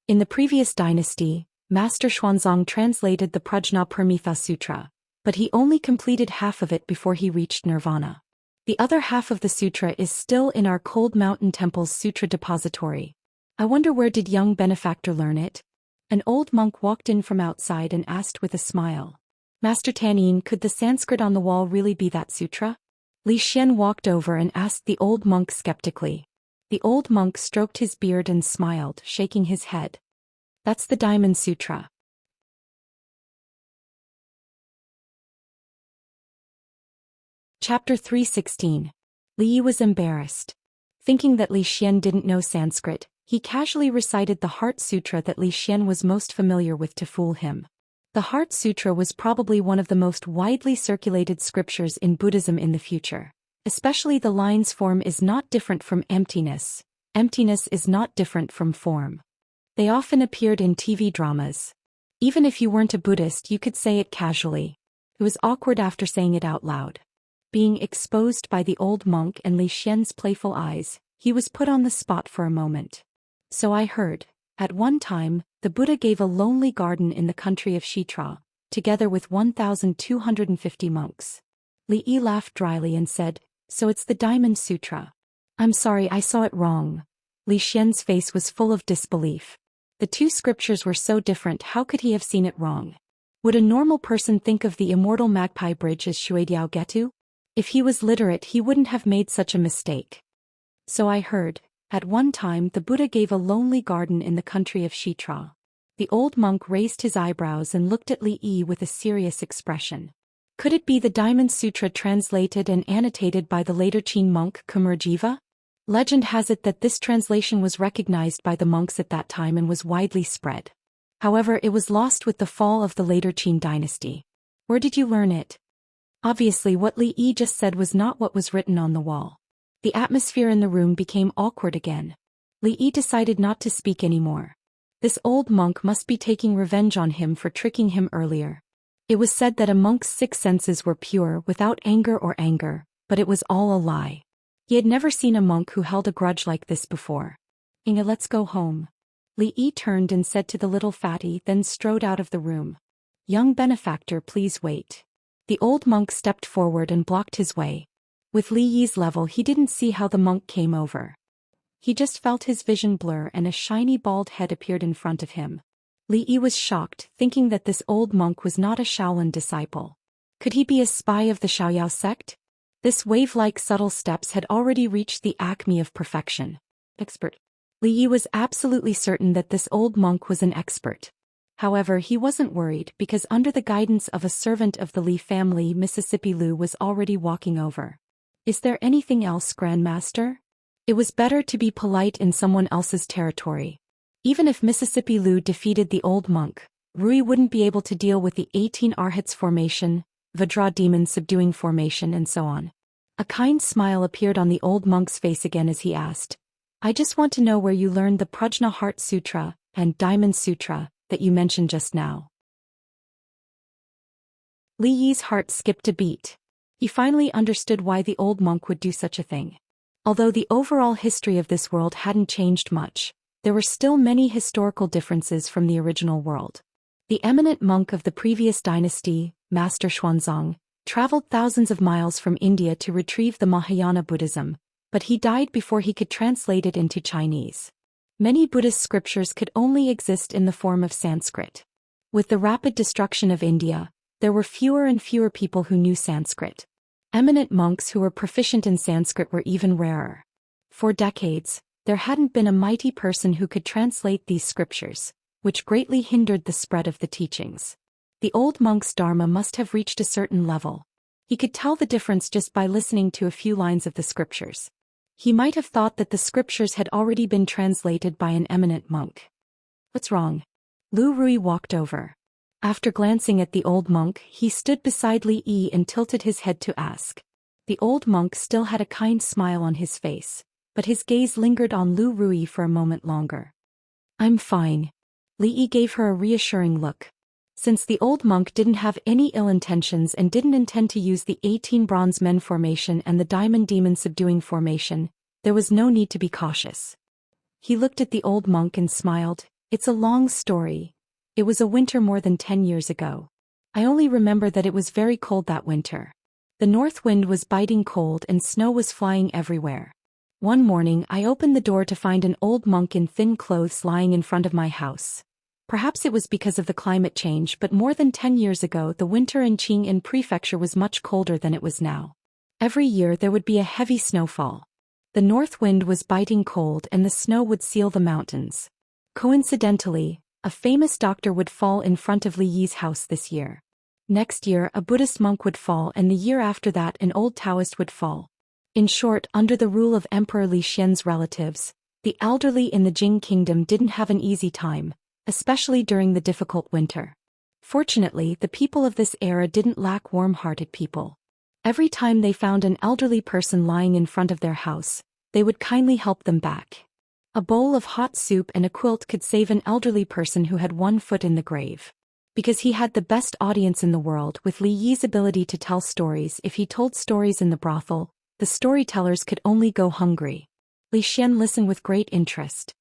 In the previous dynasty, Master Xuanzang translated the Prajnaparamita Sutra, but he only completed half of it before he reached nirvana. The other half of the sutra is still in our Cold Mountain Temple's sutra depository. I wonder where did young benefactor learn it? An old monk walked in from outside and asked with a smile. Master Tanin, could the Sanskrit on the wall really be that sutra? Li Xian walked over and asked the old monk skeptically. The old monk stroked his beard and smiled, shaking his head. That's the Diamond Sutra. Chapter 316. Li Yi was embarrassed. Thinking that Li Xian didn't know Sanskrit, he casually recited the Heart Sutra that Li Xian was most familiar with to fool him. The Heart Sutra was probably one of the most widely circulated scriptures in Buddhism in the future. Especially the lines form is not different from emptiness. emptiness is not different from form. They often appeared in TV dramas. Even if you weren't a Buddhist, you could say it casually. It was awkward after saying it out loud. Being exposed by the old monk and Li Xian's playful eyes, he was put on the spot for a moment. So I heard. At one time, the Buddha gave a lonely garden in the country of Shitra, together with 1,250 monks. Li Yi laughed dryly and said, "So it's the Diamond Sutra." "I'm sorry, I saw it wrong." Li Xian's face was full of disbelief. The two scriptures were so different, how could he have seen it wrong? Would a normal person think of the immortal Magpie Bridge as Shuidiao Getu? If he was literate, he wouldn't have made such a mistake. So I heard. At one time the Buddha gave a lonely garden in the country of Shitra. The old monk raised his eyebrows and looked at Li Yi with a serious expression. Could it be the Diamond Sutra translated and annotated by the later Qin monk Kumarajiva? Legend has it that this translation was recognized by the monks at that time and was widely spread. However, it was lost with the fall of the later Qin dynasty. Where did you learn it? Obviously, what Li Yi just said was not what was written on the wall. The atmosphere in the room became awkward again. Li Yi decided not to speak anymore. This old monk must be taking revenge on him for tricking him earlier. It was said that a monk's 6 senses were pure without anger, but it was all a lie. He had never seen a monk who held a grudge like this before. "Inga, let's go home." Li Yi turned and said to the little fatty, then strode out of the room. "Young benefactor, please wait." The old monk stepped forward and blocked his way. With Li Yi's level, he didn't see how the monk came over. He just felt his vision blur and a shiny bald head appeared in front of him. Li Yi was shocked, thinking that this old monk was not a Shaolin disciple. Could he be a spy of the Xiaoyao sect? This wave-like subtle steps had already reached the acme of perfection. Expert. Li Yi was absolutely certain that this old monk was an expert. However, he wasn't worried because under the guidance of a servant of the Li family, Mississippi Lu was already walking over. "Is there anything else, Grandmaster?" It was better to be polite in someone else's territory. Even if Mississippi Lu defeated the old monk, Rui wouldn't be able to deal with the 18 Arhats formation, Vajra demon subduing formation and so on. A kind smile appeared on the old monk's face again as he asked, "I just want to know where you learned the Prajna Heart Sutra and Diamond Sutra that you mentioned just now." Li Yi's heart skipped a beat. He finally understood why the old monk would do such a thing. Although the overall history of this world hadn't changed much, there were still many historical differences from the original world. The eminent monk of the previous dynasty, Master Xuanzang, traveled thousands of miles from India to retrieve the Mahayana Buddhism, but he died before he could translate it into Chinese. Many Buddhist scriptures could only exist in the form of Sanskrit. With the rapid destruction of India, there were fewer and fewer people who knew Sanskrit. Eminent monks who were proficient in Sanskrit were even rarer. For decades, there hadn't been a mighty person who could translate these scriptures, which greatly hindered the spread of the teachings. The old monk's dharma must have reached a certain level. He could tell the difference just by listening to a few lines of the scriptures. He might have thought that the scriptures had already been translated by an eminent monk. "What's wrong?" Lu Rui walked over. After glancing at the old monk, he stood beside Li Yi and tilted his head to ask. The old monk still had a kind smile on his face, but his gaze lingered on Lu Rui for a moment longer. "I'm fine." Li Yi gave her a reassuring look. Since the old monk didn't have any ill intentions and didn't intend to use the 18 Bronze Men formation and the Diamond Demon subduing formation, there was no need to be cautious. He looked at the old monk and smiled. "It's a long story. It was a winter more than 10 years ago. I only remember that it was very cold that winter. The north wind was biting cold and snow was flying everywhere. One morning I opened the door to find an old monk in thin clothes lying in front of my house. Perhaps it was because of the climate change, but more than 10 years ago the winter in Qing'an Prefecture was much colder than it was now. Every year there would be a heavy snowfall. The north wind was biting cold and the snow would seal the mountains. Coincidentally, a famous doctor would fall in front of Li Yi's house this year. Next year a Buddhist monk would fall and the year after that an old Taoist would fall. In short, under the rule of Emperor Li Xian's relatives, the elderly in the Jing kingdom didn't have an easy time, especially during the difficult winter. Fortunately, the people of this era didn't lack warm-hearted people. Every time they found an elderly person lying in front of their house, they would kindly help them back. A bowl of hot soup and a quilt could save an elderly person who had one foot in the grave. Because he had the best audience in the world with Li Yi's ability to tell stories. If he told stories in the brothel, the storytellers could only go hungry. Li Xian listened with great interest.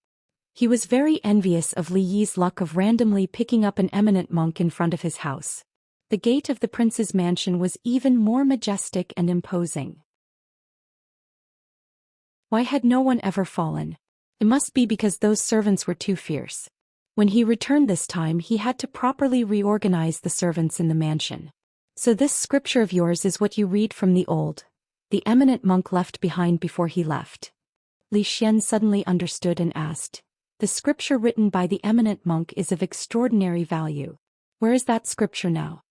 He was very envious of Li Yi's luck of randomly picking up an eminent monk in front of his house. The gate of the prince's mansion was even more majestic and imposing. Why had no one ever fallen? It must be because those servants were too fierce. When he returned this time, he had to properly reorganize the servants in the mansion. So this scripture of yours is what you read from the eminent monk left behind before he left. Li Xian suddenly understood and asked, the scripture written by the eminent monk is of extraordinary value. Where is that scripture now?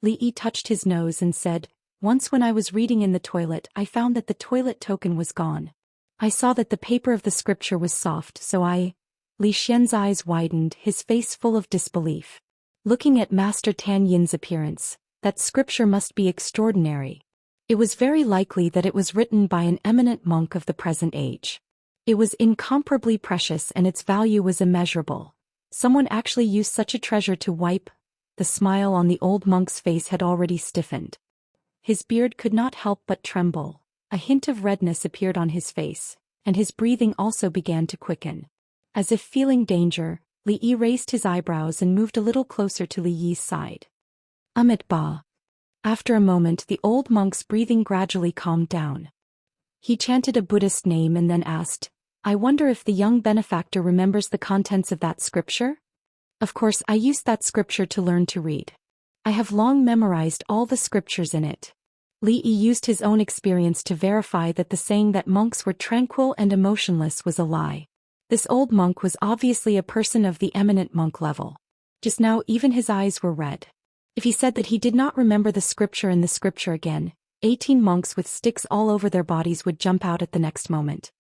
Li Yi touched his nose and said, once when I was reading in the toilet, I found that the toilet token was gone. I saw that the paper of the scripture was soft, so Li Xian's eyes widened, his face full of disbelief. Looking at Master Tan Yin's appearance, that scripture must be extraordinary. It was very likely that it was written by an eminent monk of the present age. It was incomparably precious and its value was immeasurable. Someone actually used such a treasure to wipe. The smile on the old monk's face had already stiffened. His beard could not help but tremble. A hint of redness appeared on his face, and his breathing also began to quicken. As if feeling danger, Li Yi raised his eyebrows and moved a little closer to Li Yi's side. Amit Ba. After a moment, the old monk's breathing gradually calmed down. He chanted a Buddhist name and then asked, I wonder if the young benefactor remembers the contents of that scripture? Of course, I used that scripture to learn to read. I have long memorized all the scriptures in it. Li Yi used his own experience to verify that the saying that monks were tranquil and emotionless was a lie. This old monk was obviously a person of the eminent monk level. Just now even his eyes were red. If he said that he did not remember the scripture in the scripture again, 18 monks with sticks all over their bodies would jump out at the next moment.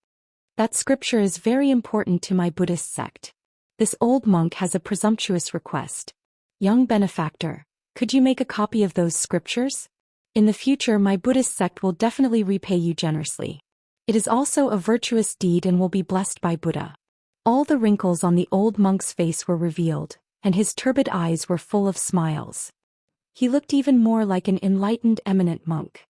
That scripture is very important to my Buddhist sect. This old monk has a presumptuous request. Young benefactor, could you make a copy of those scriptures? In the future, my Buddhist sect will definitely repay you generously. It is also a virtuous deed and will be blessed by Buddha. All the wrinkles on the old monk's face were revealed, and his turbid eyes were full of smiles. He looked even more like an enlightened eminent monk.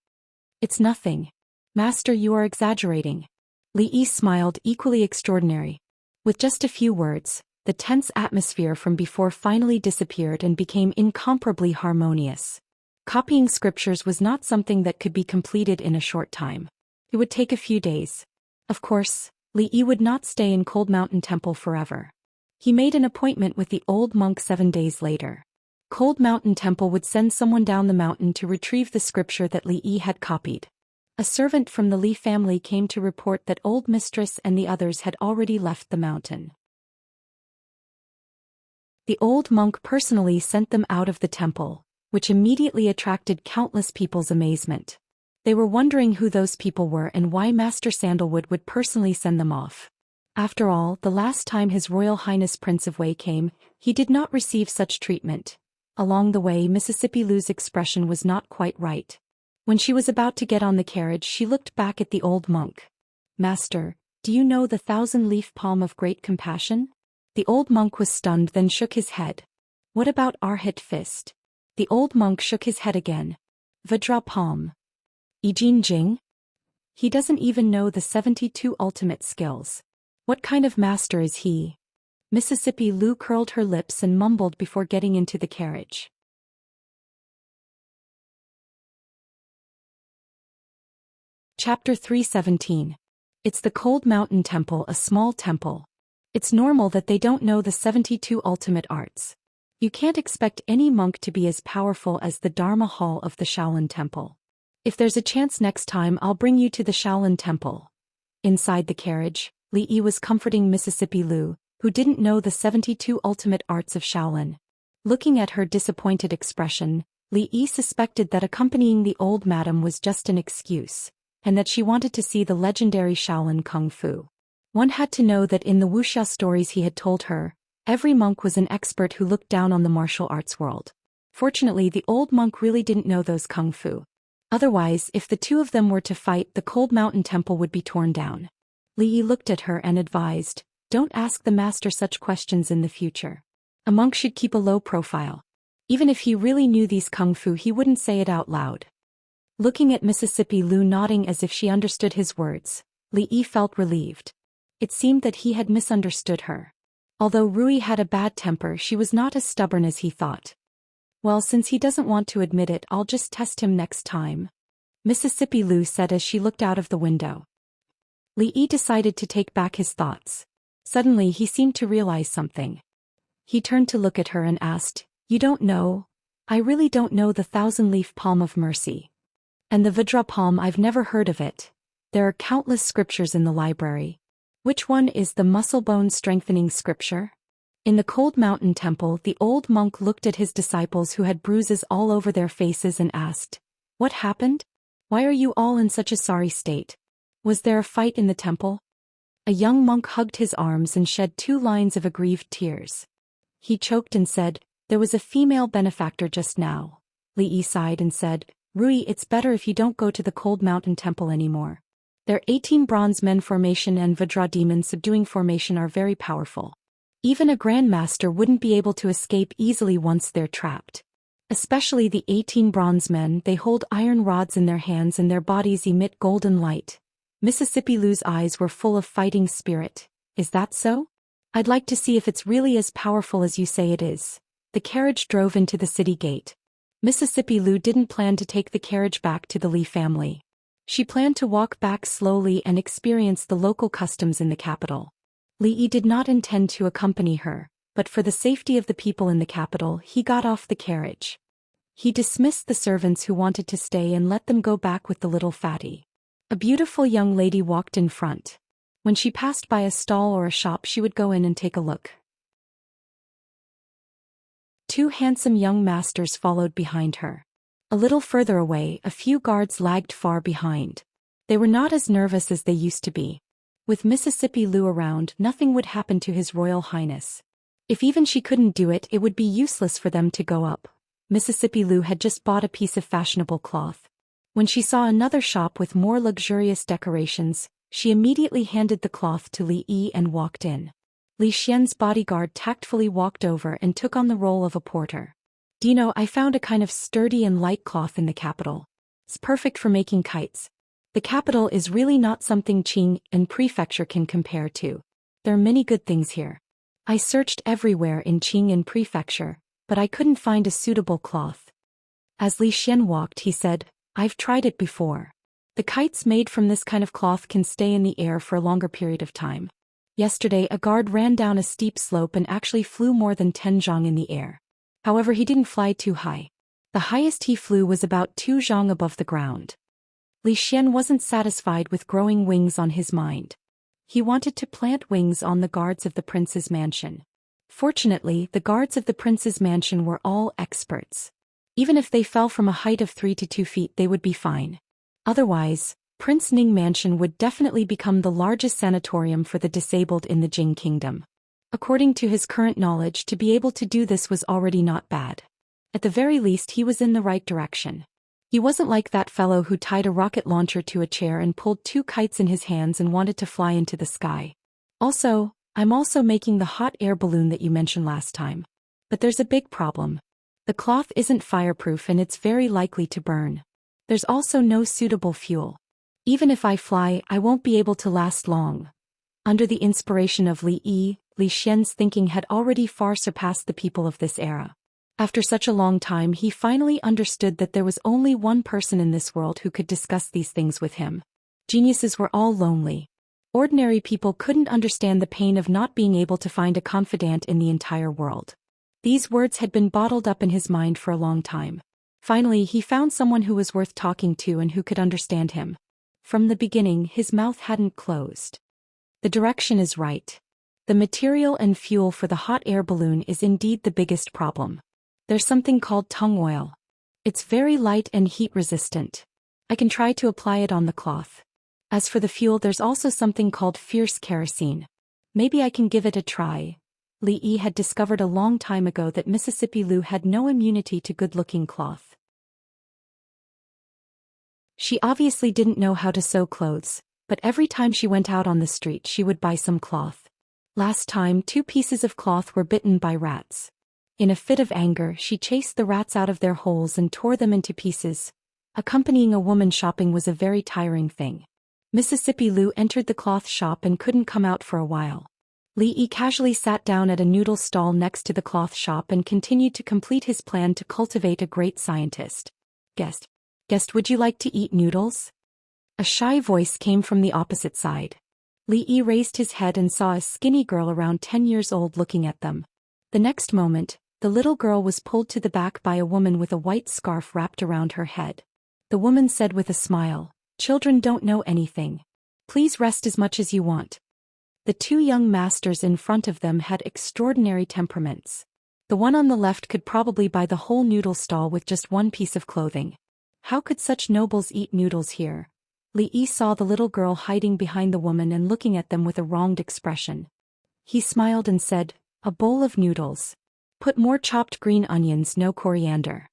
It's nothing. Master, you are exaggerating. Li Yi smiled, equally extraordinary. With just a few words, the tense atmosphere from before finally disappeared and became incomparably harmonious. Copying scriptures was not something that could be completed in a short time. It would take a few days. Of course, Li Yi would not stay in Cold Mountain Temple forever. He made an appointment with the old monk 7 days later. Cold Mountain Temple would send someone down the mountain to retrieve the scripture that Li Yi had copied. A servant from the Li family came to report that old mistress and the others had already left the mountain. The old monk personally sent them out of the temple, which immediately attracted countless people's amazement. They were wondering who those people were and why Master Sandalwood would personally send them off. After all, the last time His Royal Highness Prince of Wei came, he did not receive such treatment. Along the way, Mississippi Lu's expression was not quite right. When she was about to get on the carriage, she looked back at the old monk. Master, do you know the 1,000-leaf palm of great compassion? The old monk was stunned, then shook his head. What about Arhat fist? The old monk shook his head again. Vajra palm. Ijin Jing? He doesn't even know the 72 ultimate skills. What kind of master is he? Mississippi Lu curled her lips and mumbled before getting into the carriage. Chapter 317. It's the Cold Mountain Temple, a small temple. It's normal that they don't know the 72 ultimate arts. You can't expect any monk to be as powerful as the Dharma Hall of the Shaolin Temple. If there's a chance next time, I'll bring you to the Shaolin Temple. Inside the carriage, Li Yi was comforting Mississippi Lu, who didn't know the 72 ultimate arts of Shaolin. Looking at her disappointed expression, Li Yi suspected that accompanying the old madam was just an excuse, and that she wanted to see the legendary Shaolin Kung Fu. One had to know that in the Wuxia stories he had told her, every monk was an expert who looked down on the martial arts world. Fortunately, the old monk really didn't know those Kung Fu. Otherwise, if the two of them were to fight, the Cold Mountain Temple would be torn down. Li Yi looked at her and advised, Don't ask the master such questions in the future. A monk should keep a low profile. Even if he really knew these kung fu, he wouldn't say it out loud. Looking at Mississippi Lu nodding as if she understood his words, Li Yi felt relieved. It seemed that he had misunderstood her. Although Rui had a bad temper, she was not as stubborn as he thought. Well, since he doesn't want to admit it, I'll just test him next time, Mississippi Lu said as she looked out of the window. Li Yi decided to take back his thoughts. Suddenly he seemed to realize something. He turned to look at her and asked, "You don't know? I really don't know the 1,000-leaf palm of mercy. And the Vajra palm, I've never heard of it. There are countless scriptures in the library. Which one is the muscle-bone strengthening scripture?" In the cold mountain temple, the old monk looked at his disciples who had bruises all over their faces and asked, "What happened? Why are you all in such a sorry state? Was there a fight in the temple?" A young monk hugged his arms and shed 2 lines of aggrieved tears. He choked and said, "There was a female benefactor just now." Li Yi sighed and said, "Rui, it's better if you don't go to the cold mountain temple anymore. Their 18 bronze men formation and Vajra demon subduing formation are very powerful. Even a grandmaster wouldn't be able to escape easily once they're trapped. Especially the 18 bronze men, they hold iron rods in their hands and their bodies emit golden light." Mississippi Lu's eyes were full of fighting spirit. "Is that so? I'd like to see if it's really as powerful as you say it is." The carriage drove into the city gate. Mississippi Lu didn't plan to take the carriage back to the Li family. She planned to walk back slowly and experience the local customs in the capital. Li Yi did not intend to accompany her, but for the safety of the people in the capital, he got off the carriage. He dismissed the servants who wanted to stay and let them go back with the little fatty. A beautiful young lady walked in front. When she passed by a stall or a shop, she would go in and take a look. 2 handsome young masters followed behind her. A little further away, a few guards lagged far behind. They were not as nervous as they used to be. With Mississippi Lu around, nothing would happen to His Royal Highness. If even she couldn't do it, it would be useless for them to go up. Mississippi Lu had just bought a piece of fashionable cloth. When she saw another shop with more luxurious decorations, she immediately handed the cloth to Li Yi and walked in. Li Xian's bodyguard tactfully walked over and took on the role of a porter. "Do you know, I found a kind of sturdy and light cloth in the capital. It's perfect for making kites. The capital is really not something Qing and prefecture can compare to. There are many good things here. I searched everywhere in Qing and prefecture, but I couldn't find a suitable cloth." As Li Xian walked, he said, "I've tried it before. The kites made from this kind of cloth can stay in the air for a longer period of time. Yesterday, a guard ran down a steep slope and actually flew more than 10 zhang in the air. However, he didn't fly too high. The highest he flew was about 2 zhang above the ground." Li Xian wasn't satisfied with growing wings on his mind. He wanted to plant wings on the guards of the prince's mansion. Fortunately, the guards of the prince's mansion were all experts. Even if they fell from a height of 3 to 2 feet, they would be fine. Otherwise, Prince Ning Mansion would definitely become the largest sanatorium for the disabled in the Jing Kingdom. According to his current knowledge, to be able to do this was already not bad. At the very least, he was in the right direction. He wasn't like that fellow who tied a rocket launcher to a chair and pulled 2 kites in his hands and wanted to fly into the sky. "Also, I'm also making the hot air balloon that you mentioned last time. But there's a big problem. The cloth isn't fireproof and it's very likely to burn. There's also no suitable fuel. Even if I fly, I won't be able to last long." Under the inspiration of Li Yi, Li Xian's thinking had already far surpassed the people of this era. After such a long time, he finally understood that there was only one person in this world who could discuss these things with him. Geniuses were all lonely. Ordinary people couldn't understand the pain of not being able to find a confidant in the entire world. These words had been bottled up in his mind for a long time. Finally, he found someone who was worth talking to and who could understand him. From the beginning, his mouth hadn't closed. The direction is right. The material and fuel for the hot air balloon is indeed the biggest problem. There's something called tung oil. It's very light and heat resistant. I can try to apply it on the cloth. As for the fuel, there's also something called fierce kerosene. Maybe I can give it a try. Li Yi had discovered a long time ago that Mississippi Lu had no immunity to good-looking cloth. She obviously didn't know how to sew clothes, but every time she went out on the street she would buy some cloth. Last time 2 pieces of cloth were bitten by rats. In a fit of anger, she chased the rats out of their holes and tore them into pieces. Accompanying a woman shopping was a very tiring thing. Mississippi Lou entered the cloth shop and couldn't come out for a while. Li Yi casually sat down at a noodle stall next to the cloth shop and continued to complete his plan to cultivate a great scientist. Guest, would you like to eat noodles? A shy voice came from the opposite side. Li Yi raised his head and saw a skinny girl around 10 years old looking at them. The next moment, the little girl was pulled to the back by a woman with a white scarf wrapped around her head. The woman said with a smile, "Children don't know anything. Please rest as much as you want." The 2 young masters in front of them had extraordinary temperaments. The one on the left could probably buy the whole noodle stall with just 1 piece of clothing. How could such nobles eat noodles here? Li Yi saw the little girl hiding behind the woman and looking at them with a wronged expression. He smiled and said, "A bowl of noodles. Put more chopped green onions, no coriander."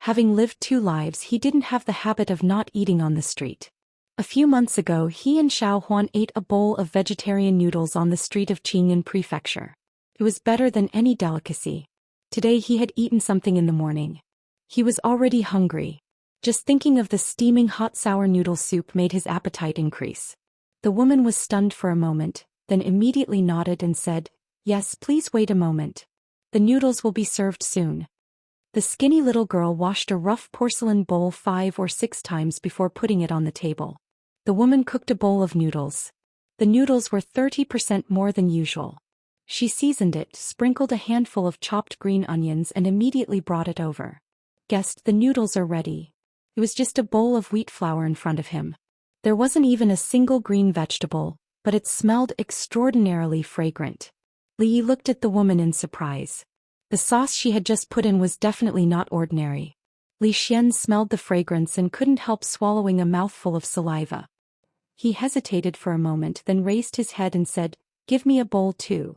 Having lived 2 lives, he didn't have the habit of not eating on the street. A few months ago, he and Xiao Huan ate a bowl of vegetarian noodles on the street of Qingyan Prefecture. It was better than any delicacy. Today he had eaten something in the morning. He was already hungry. Just thinking of the steaming hot sour noodle soup made his appetite increase. The woman was stunned for a moment, then immediately nodded and said, "Yes, please wait a moment. The noodles will be served soon." The skinny little girl washed a rough porcelain bowl 5 or 6 times before putting it on the table. The woman cooked a bowl of noodles. The noodles were 30% more than usual. She seasoned it, sprinkled a handful of chopped green onions and immediately brought it over. "Guest, the noodles are ready." It was just a bowl of wheat flour in front of him. There wasn't even a single green vegetable, but it smelled extraordinarily fragrant. Li Yi looked at the woman in surprise. The sauce she had just put in was definitely not ordinary. Li Xian smelled the fragrance and couldn't help swallowing a mouthful of saliva. He hesitated for a moment, then raised his head and said, "Give me a bowl too."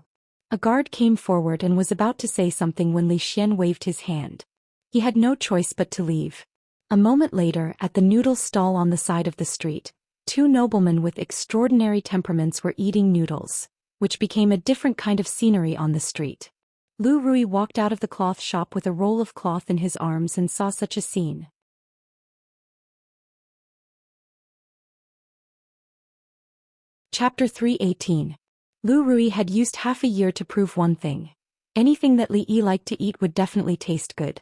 A guard came forward and was about to say something when Li Xian waved his hand. He had no choice but to leave. A moment later, at the noodle stall on the side of the street, 2 noblemen with extraordinary temperaments were eating noodles, which became a different kind of scenery on the street. Lu Rui walked out of the cloth shop with a roll of cloth in his arms and saw such a scene. Chapter 318. Lu Rui had used half a year to prove one thing. Anything that Li Yi liked to eat would definitely taste good.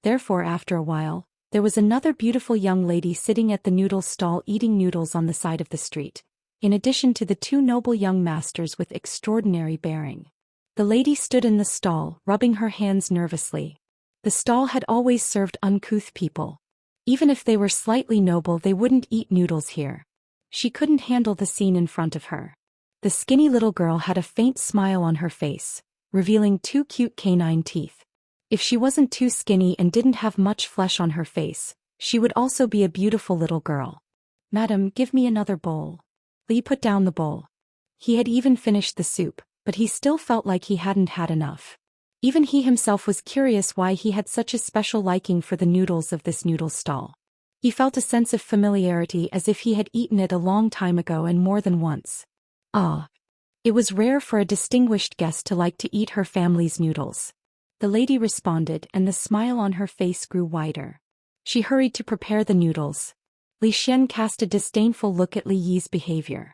Therefore, after a while, there was another beautiful young lady sitting at the noodle stall eating noodles on the side of the street, in addition to the 2 noble young masters with extraordinary bearing. The lady stood in the stall, rubbing her hands nervously. The stall had always served uncouth people. Even if they were slightly noble, they wouldn't eat noodles here. She couldn't handle the scene in front of her. The skinny little girl had a faint smile on her face, revealing 2 cute canine teeth. If she wasn't too skinny and didn't have much flesh on her face, she would also be a beautiful little girl. "Madam, give me another bowl." Li put down the bowl. He had even finished the soup, but he still felt like he hadn't had enough. Even he himself was curious why he had such a special liking for the noodles of this noodle stall. He felt a sense of familiarity as if he had eaten it a long time ago and more than once. It was rare for a distinguished guest to like to eat her family's noodles. The lady responded, and the smile on her face grew wider. She hurried to prepare the noodles. Li Xian cast a disdainful look at Li Yi's behavior.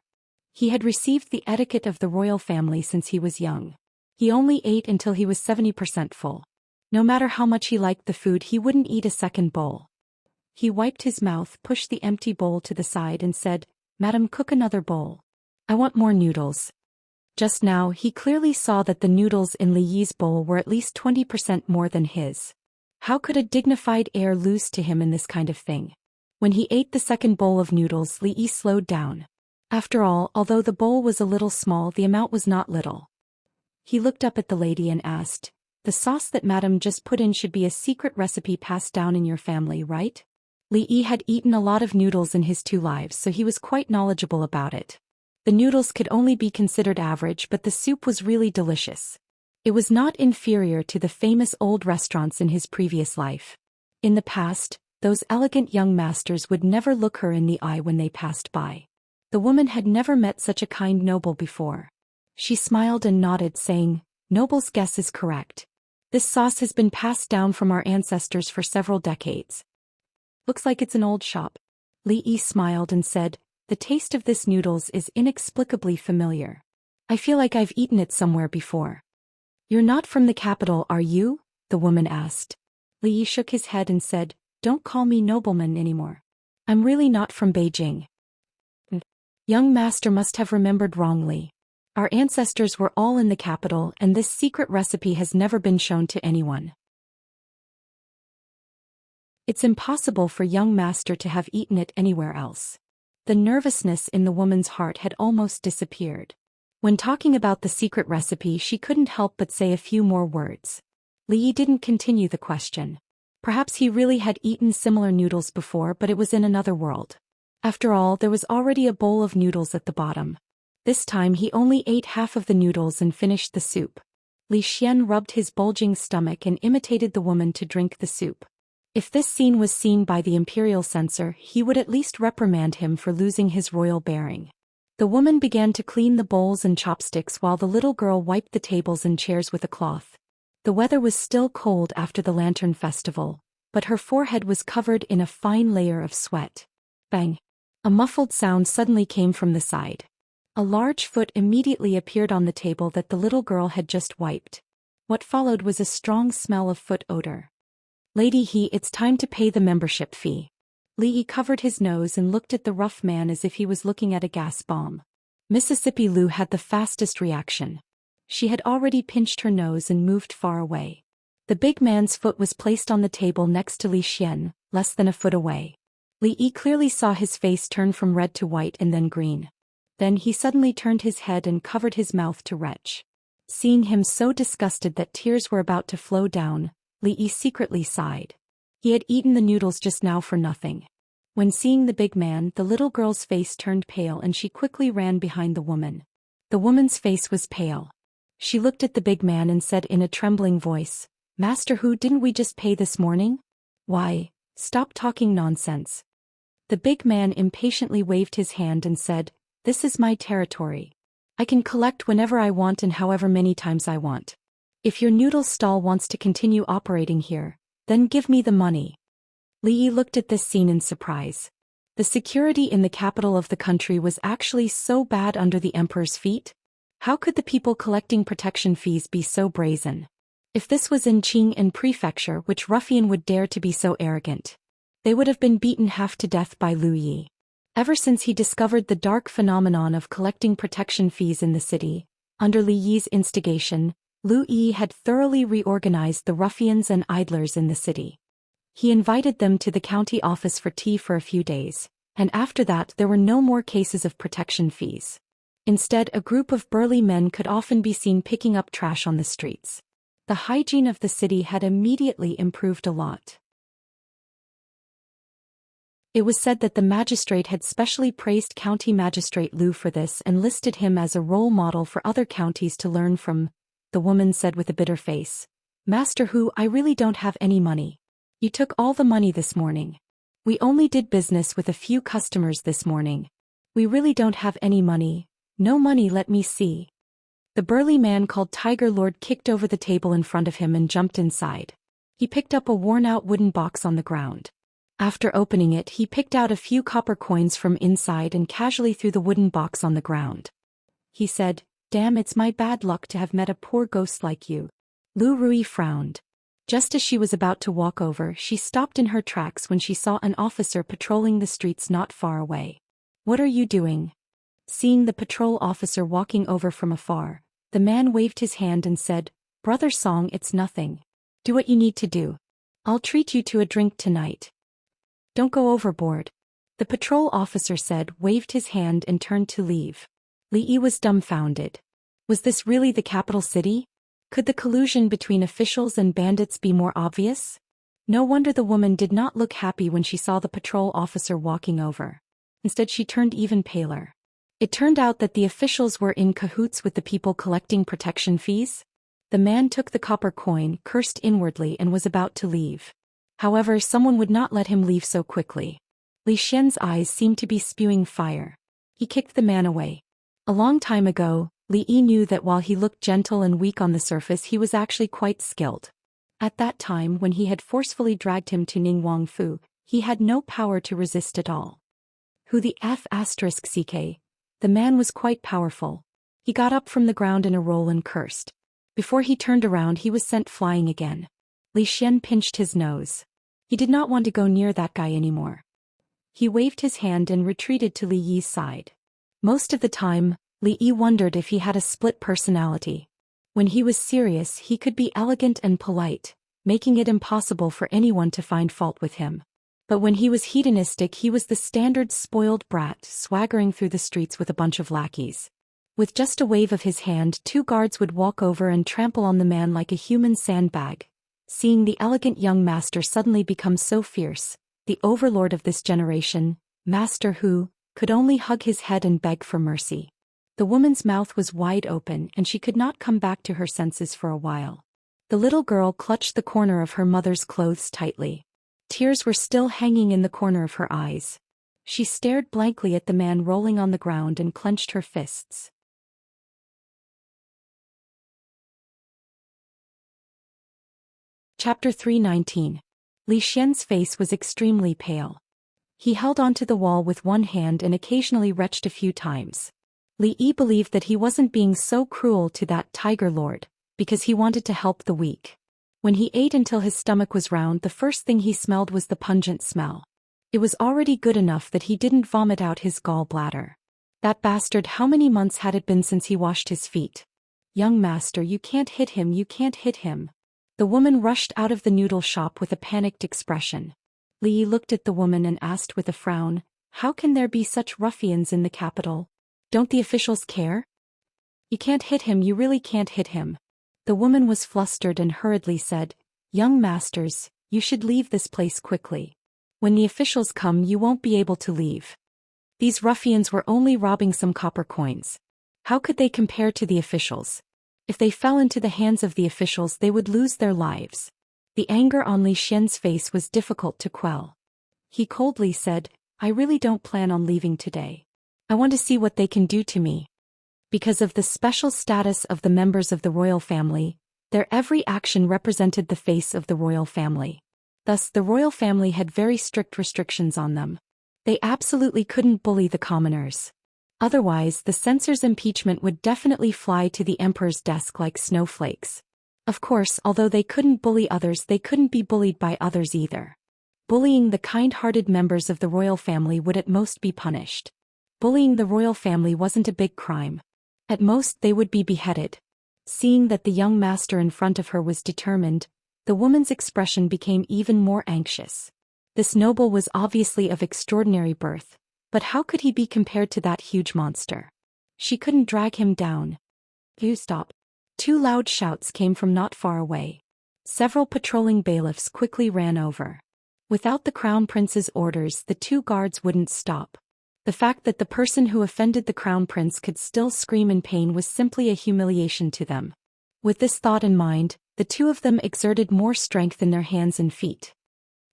He had received the etiquette of the royal family since he was young. He only ate until he was 70% full. No matter how much he liked the food, he wouldn't eat a second bowl. He wiped his mouth, pushed the empty bowl to the side and said, "Madam, cook another bowl. I want more noodles." Just now, he clearly saw that the noodles in Li Yi's bowl were at least 20% more than his. How could a dignified heir lose to him in this kind of thing? When he ate the second bowl of noodles, Li Yi slowed down. After all, although the bowl was a little small, the amount was not little. He looked up at the lady and asked, "The sauce that Madam just put in should be a secret recipe passed down in your family, right?" Li Yi had eaten a lot of noodles in his 2 lives, so he was quite knowledgeable about it. The noodles could only be considered average, but the soup was really delicious. It was not inferior to the famous old restaurants in his previous life. In the past, those elegant young masters would never look her in the eye when they passed by. The woman had never met such a kind noble before. She smiled and nodded, saying, "Noble's guess is correct. This sauce has been passed down from our ancestors for several decades." "Looks like it's an old shop." Li Yi smiled and said, "The taste of this noodles is inexplicably familiar. I feel like I've eaten it somewhere before." "You're not from the capital, are you?" the woman asked. Li Yi shook his head and said, "Don't call me nobleman anymore. I'm really not from Beijing." Young master must have remembered wrongly. Our ancestors were all in the capital, and this secret recipe has never been shown to anyone. It's impossible for young master to have eaten it anywhere else. The nervousness in the woman's heart had almost disappeared. When talking about the secret recipe, she couldn't help but say a few more words. Li Yi didn't continue the question. Perhaps he really had eaten similar noodles before, but it was in another world. After all, there was already a bowl of noodles at the bottom. This time he only ate half of the noodles and finished the soup. Zhou Xian rubbed his bulging stomach and imitated the woman to drink the soup. If this scene was seen by the imperial censor, he would at least reprimand him for losing his royal bearing. The woman began to clean the bowls and chopsticks while the little girl wiped the tables and chairs with a cloth. The weather was still cold after the lantern festival, but her forehead was covered in a fine layer of sweat. Bang! A muffled sound suddenly came from the side. A large foot immediately appeared on the table that the little girl had just wiped. What followed was a strong smell of foot odor. "Lady He, it's time to pay the membership fee." Li Yi covered his nose and looked at the rough man as if he was looking at a gas bomb. Mississippi Lu had the fastest reaction. She had already pinched her nose and moved far away. The big man's foot was placed on the table next to Li Xian, less than a foot away. Li Yi clearly saw his face turn from red to white and then green. Then he suddenly turned his head and covered his mouth to retch. Seeing him so disgusted that tears were about to flow down, Li Yi secretly sighed. He had eaten the noodles just now for nothing. When seeing the big man, the little girl's face turned pale and she quickly ran behind the woman. The woman's face was pale. She looked at the big man and said in a trembling voice, "Master Hu, didn't we just pay this morning? Why, stop talking nonsense." The big man impatiently waved his hand and said, "This is my territory. I can collect whenever I want and however many times I want. If your noodle stall wants to continue operating here, then give me the money." Li Yi looked at this scene in surprise. The security in the capital of the country was actually so bad under the emperor's feet? How could the people collecting protection fees be so brazen? If this was in Qing'an Prefecture, which ruffian would dare to be so arrogant? They would have been beaten half to death by Lu Yi. Ever since he discovered the dark phenomenon of collecting protection fees in the city, under Li Yi's instigation, Lu Yi had thoroughly reorganized the ruffians and idlers in the city. He invited them to the county office for tea for a few days, and after that there were no more cases of protection fees. Instead, a group of burly men could often be seen picking up trash on the streets. The hygiene of the city had immediately improved a lot. It was said that the magistrate had specially praised County Magistrate Lu for this and listed him as a role model for other counties to learn from. The woman said with a bitter face, "Master Hu, I really don't have any money. You took all the money this morning. We only did business with a few customers this morning. We really don't have any money. No money, let me see." The burly man called Tiger Lord kicked over the table in front of him and jumped inside. He picked up a worn-out wooden box on the ground. After opening it, he picked out a few copper coins from inside and casually threw the wooden box on the ground. He said, "Damn, it's my bad luck to have met a poor ghost like you." Lu Rui frowned. Just as she was about to walk over, she stopped in her tracks when she saw an officer patrolling the streets not far away. "What are you doing?" Seeing the patrol officer walking over from afar, the man waved his hand and said, "Brother Song, it's nothing. Do what you need to do. I'll treat you to a drink tonight. Don't go overboard." The patrol officer said, waved his hand and turned to leave. Li Yi was dumbfounded. Was this really the capital city? Could the collusion between officials and bandits be more obvious? No wonder the woman did not look happy when she saw the patrol officer walking over. Instead, she turned even paler. It turned out that the officials were in cahoots with the people collecting protection fees. The man took the copper coin, cursed inwardly, and was about to leave. However, someone would not let him leave so quickly. Li Xian's eyes seemed to be spewing fire. He kicked the man away. "A long time ago, Li Yi knew that while he looked gentle and weak on the surface, he was actually quite skilled. At that time, when he had forcefully dragged him to Ning Wangfu, he had no power to resist at all. Who the F***ck? The man was quite powerful. He got up from the ground in a roll and cursed. Before he turned around, he was sent flying again. Li Xian pinched his nose. He did not want to go near that guy anymore. He waved his hand and retreated to Li Yi's side. Most of the time, Li Yi wondered if he had a split personality. When he was serious, he could be elegant and polite, making it impossible for anyone to find fault with him. But when he was hedonistic, he was the standard spoiled brat swaggering through the streets with a bunch of lackeys. With just a wave of his hand, 2 guards would walk over and trample on the man like a human sandbag. Seeing the elegant young master suddenly become so fierce, the overlord of this generation, Master Hu, could only hug his head and beg for mercy. The woman's mouth was wide open and she could not come back to her senses for a while. The little girl clutched the corner of her mother's clothes tightly. Tears were still hanging in the corner of her eyes. She stared blankly at the man rolling on the ground and clenched her fists. Chapter 319. Li Xian's face was extremely pale. He held onto the wall with one hand and occasionally retched a few times. Li Yi believed that he wasn't being so cruel to that tiger lord, because he wanted to help the weak. When he ate until his stomach was round, the first thing he smelled was the pungent smell. It was already good enough that he didn't vomit out his gallbladder. That bastard, how many months had it been since he washed his feet? Young master, you can't hit him, you can't hit him. The woman rushed out of the noodle shop with a panicked expression. Li Yi looked at the woman and asked with a frown, how can there be such ruffians in the capital? Don't the officials care? You can't hit him, you really can't hit him. The woman was flustered and hurriedly said, young masters, you should leave this place quickly. When the officials come, you won't be able to leave. These ruffians were only robbing some copper coins. How could they compare to the officials? If they fell into the hands of the officials, they would lose their lives. The anger on Li Xian's face was difficult to quell. He coldly said, I really don't plan on leaving today. I want to see what they can do to me. Because of the special status of the members of the royal family, their every action represented the face of the royal family. Thus, the royal family had very strict restrictions on them. They absolutely couldn't bully the commoners. Otherwise, the censor's impeachment would definitely fly to the emperor's desk like snowflakes. Of course, although they couldn't bully others, they couldn't be bullied by others either. Bullying the kind-hearted members of the royal family would at most be punished. Bullying the royal family wasn't a big crime. At most, they would be beheaded. Seeing that the young master in front of her was determined, the woman's expression became even more anxious. This noble was obviously of extraordinary birth. But how could he be compared to that huge monster? She couldn't drag him down. You stop. 2 loud shouts came from not far away. Several patrolling bailiffs quickly ran over. Without the crown prince's orders, the 2 guards wouldn't stop. The fact that the person who offended the crown prince could still scream in pain was simply a humiliation to them. With this thought in mind, the 2 of them exerted more strength in their hands and feet.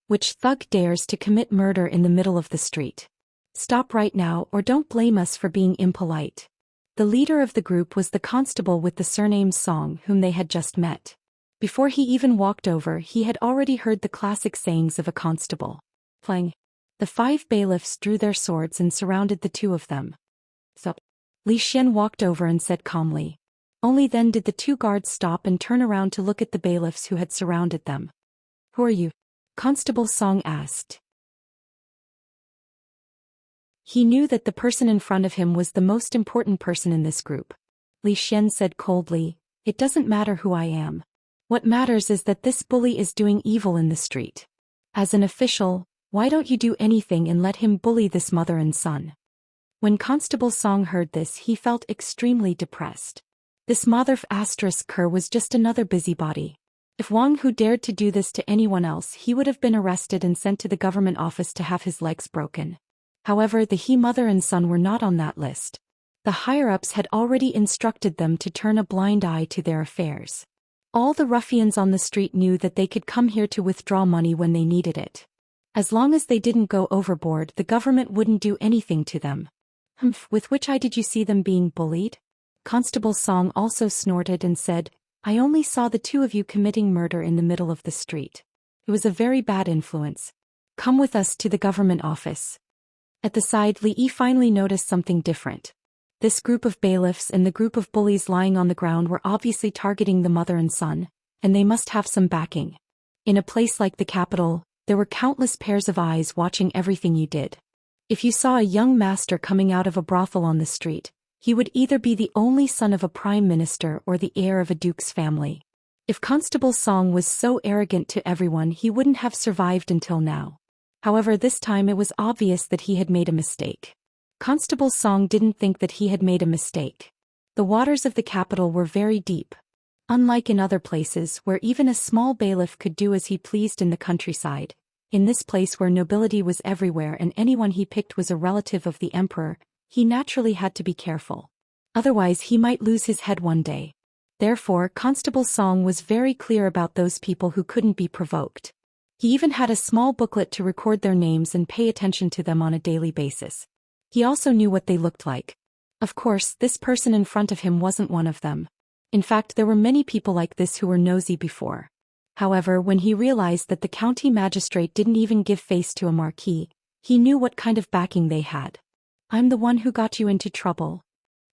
Which thug dares to commit murder in the middle of the street? Stop right now, or don't blame us for being impolite. The leader of the group was the constable with the surname Song, whom they had just met. Before he even walked over, he had already heard the classic sayings of a constable. Clang. The 5 bailiffs drew their swords and surrounded the 2 of them. Sup? Li Xian walked over and said calmly. Only then did the 2 guards stop and turn around to look at the bailiffs who had surrounded them. Who are you? Constable Song asked. He knew that the person in front of him was the most important person in this group. Li Xian said coldly, it doesn't matter who I am. What matters is that this bully is doing evil in the street. As an official, why don't you do anything and let him bully this mother and son? When Constable Song heard this, he felt extremely depressed. This mother***er was just another busybody. If Wang Hu dared to do this to anyone else, he would have been arrested and sent to the government office to have his legs broken. However, the he mother and son were not on that list. The higher-ups had already instructed them to turn a blind eye to their affairs. All the ruffians on the street knew that they could come here to withdraw money when they needed it. As long as they didn't go overboard, the government wouldn't do anything to them. With which eye did you see them being bullied? Constable Song also snorted and said, "I only saw the two of you committing murder in the middle of the street. It was a very bad influence. Come with us to the government office." At the side, Li Yi finally noticed something different. This group of bailiffs and the group of bullies lying on the ground were obviously targeting the mother and son, and they must have some backing. In a place like the capital, there were countless pairs of eyes watching everything you did. If you saw a young master coming out of a brothel on the street, he would either be the only son of a prime minister or the heir of a duke's family. If Constable Song was so arrogant to everyone, he wouldn't have survived until now. However, this time it was obvious that he had made a mistake. Constable Song didn't think that he had made a mistake. The waters of the capital were very deep. Unlike in other places where even a small bailiff could do as he pleased in the countryside, in this place where nobility was everywhere and anyone he picked was a relative of the emperor, he naturally had to be careful. Otherwise he might lose his head one day. Therefore, Constable Song was very clear about those people who couldn't be provoked. He even had a small booklet to record their names and pay attention to them on a daily basis. He also knew what they looked like. Of course, this person in front of him wasn't one of them. In fact, there were many people like this who were nosy before. However, when he realized that the county magistrate didn't even give face to a marquis, he knew what kind of backing they had. "I'm the one who got you into trouble."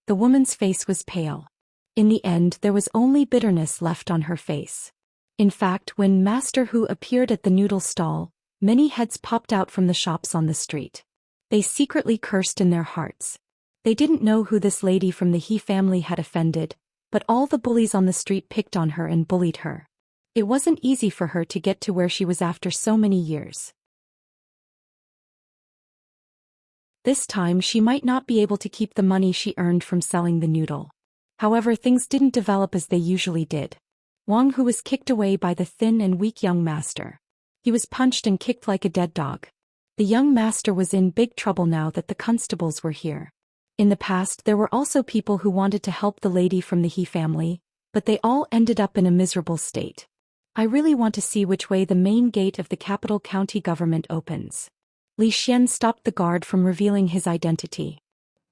The woman's face was pale. In the end, there was only bitterness left on her face. In fact, when Master Hu appeared at the noodle stall, many heads popped out from the shops on the street. They secretly cursed in their hearts. They didn't know who this lady from the He family had offended, but all the bullies on the street picked on her and bullied her. It wasn't easy for her to get to where she was after so many years. This time she might not be able to keep the money she earned from selling the noodle. However, things didn't develop as they usually did. Wang Hu was kicked away by the thin and weak young master. He was punched and kicked like a dead dog. The young master was in big trouble now that the constables were here. In the past, there were also people who wanted to help the lady from the He family, but they all ended up in a miserable state. I really want to see which way the main gate of the capital county government opens. Li Xian stopped the guard from revealing his identity.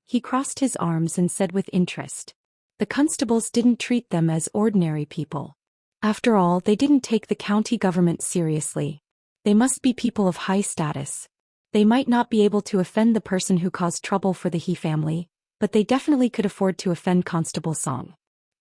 He crossed his arms and said with interest. The constables didn't treat them as ordinary people. After all, they didn't take the county government seriously. They must be people of high status. They might not be able to offend the person who caused trouble for the He family, but they definitely could afford to offend Constable Song.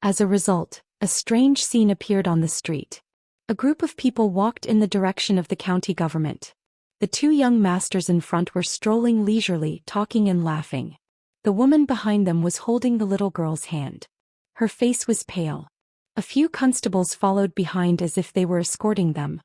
As a result, a strange scene appeared on the street. A group of people walked in the direction of the county government. The two young masters in front were strolling leisurely, talking and laughing. The woman behind them was holding the little girl's hand. Her face was pale. A few constables followed behind as if they were escorting them.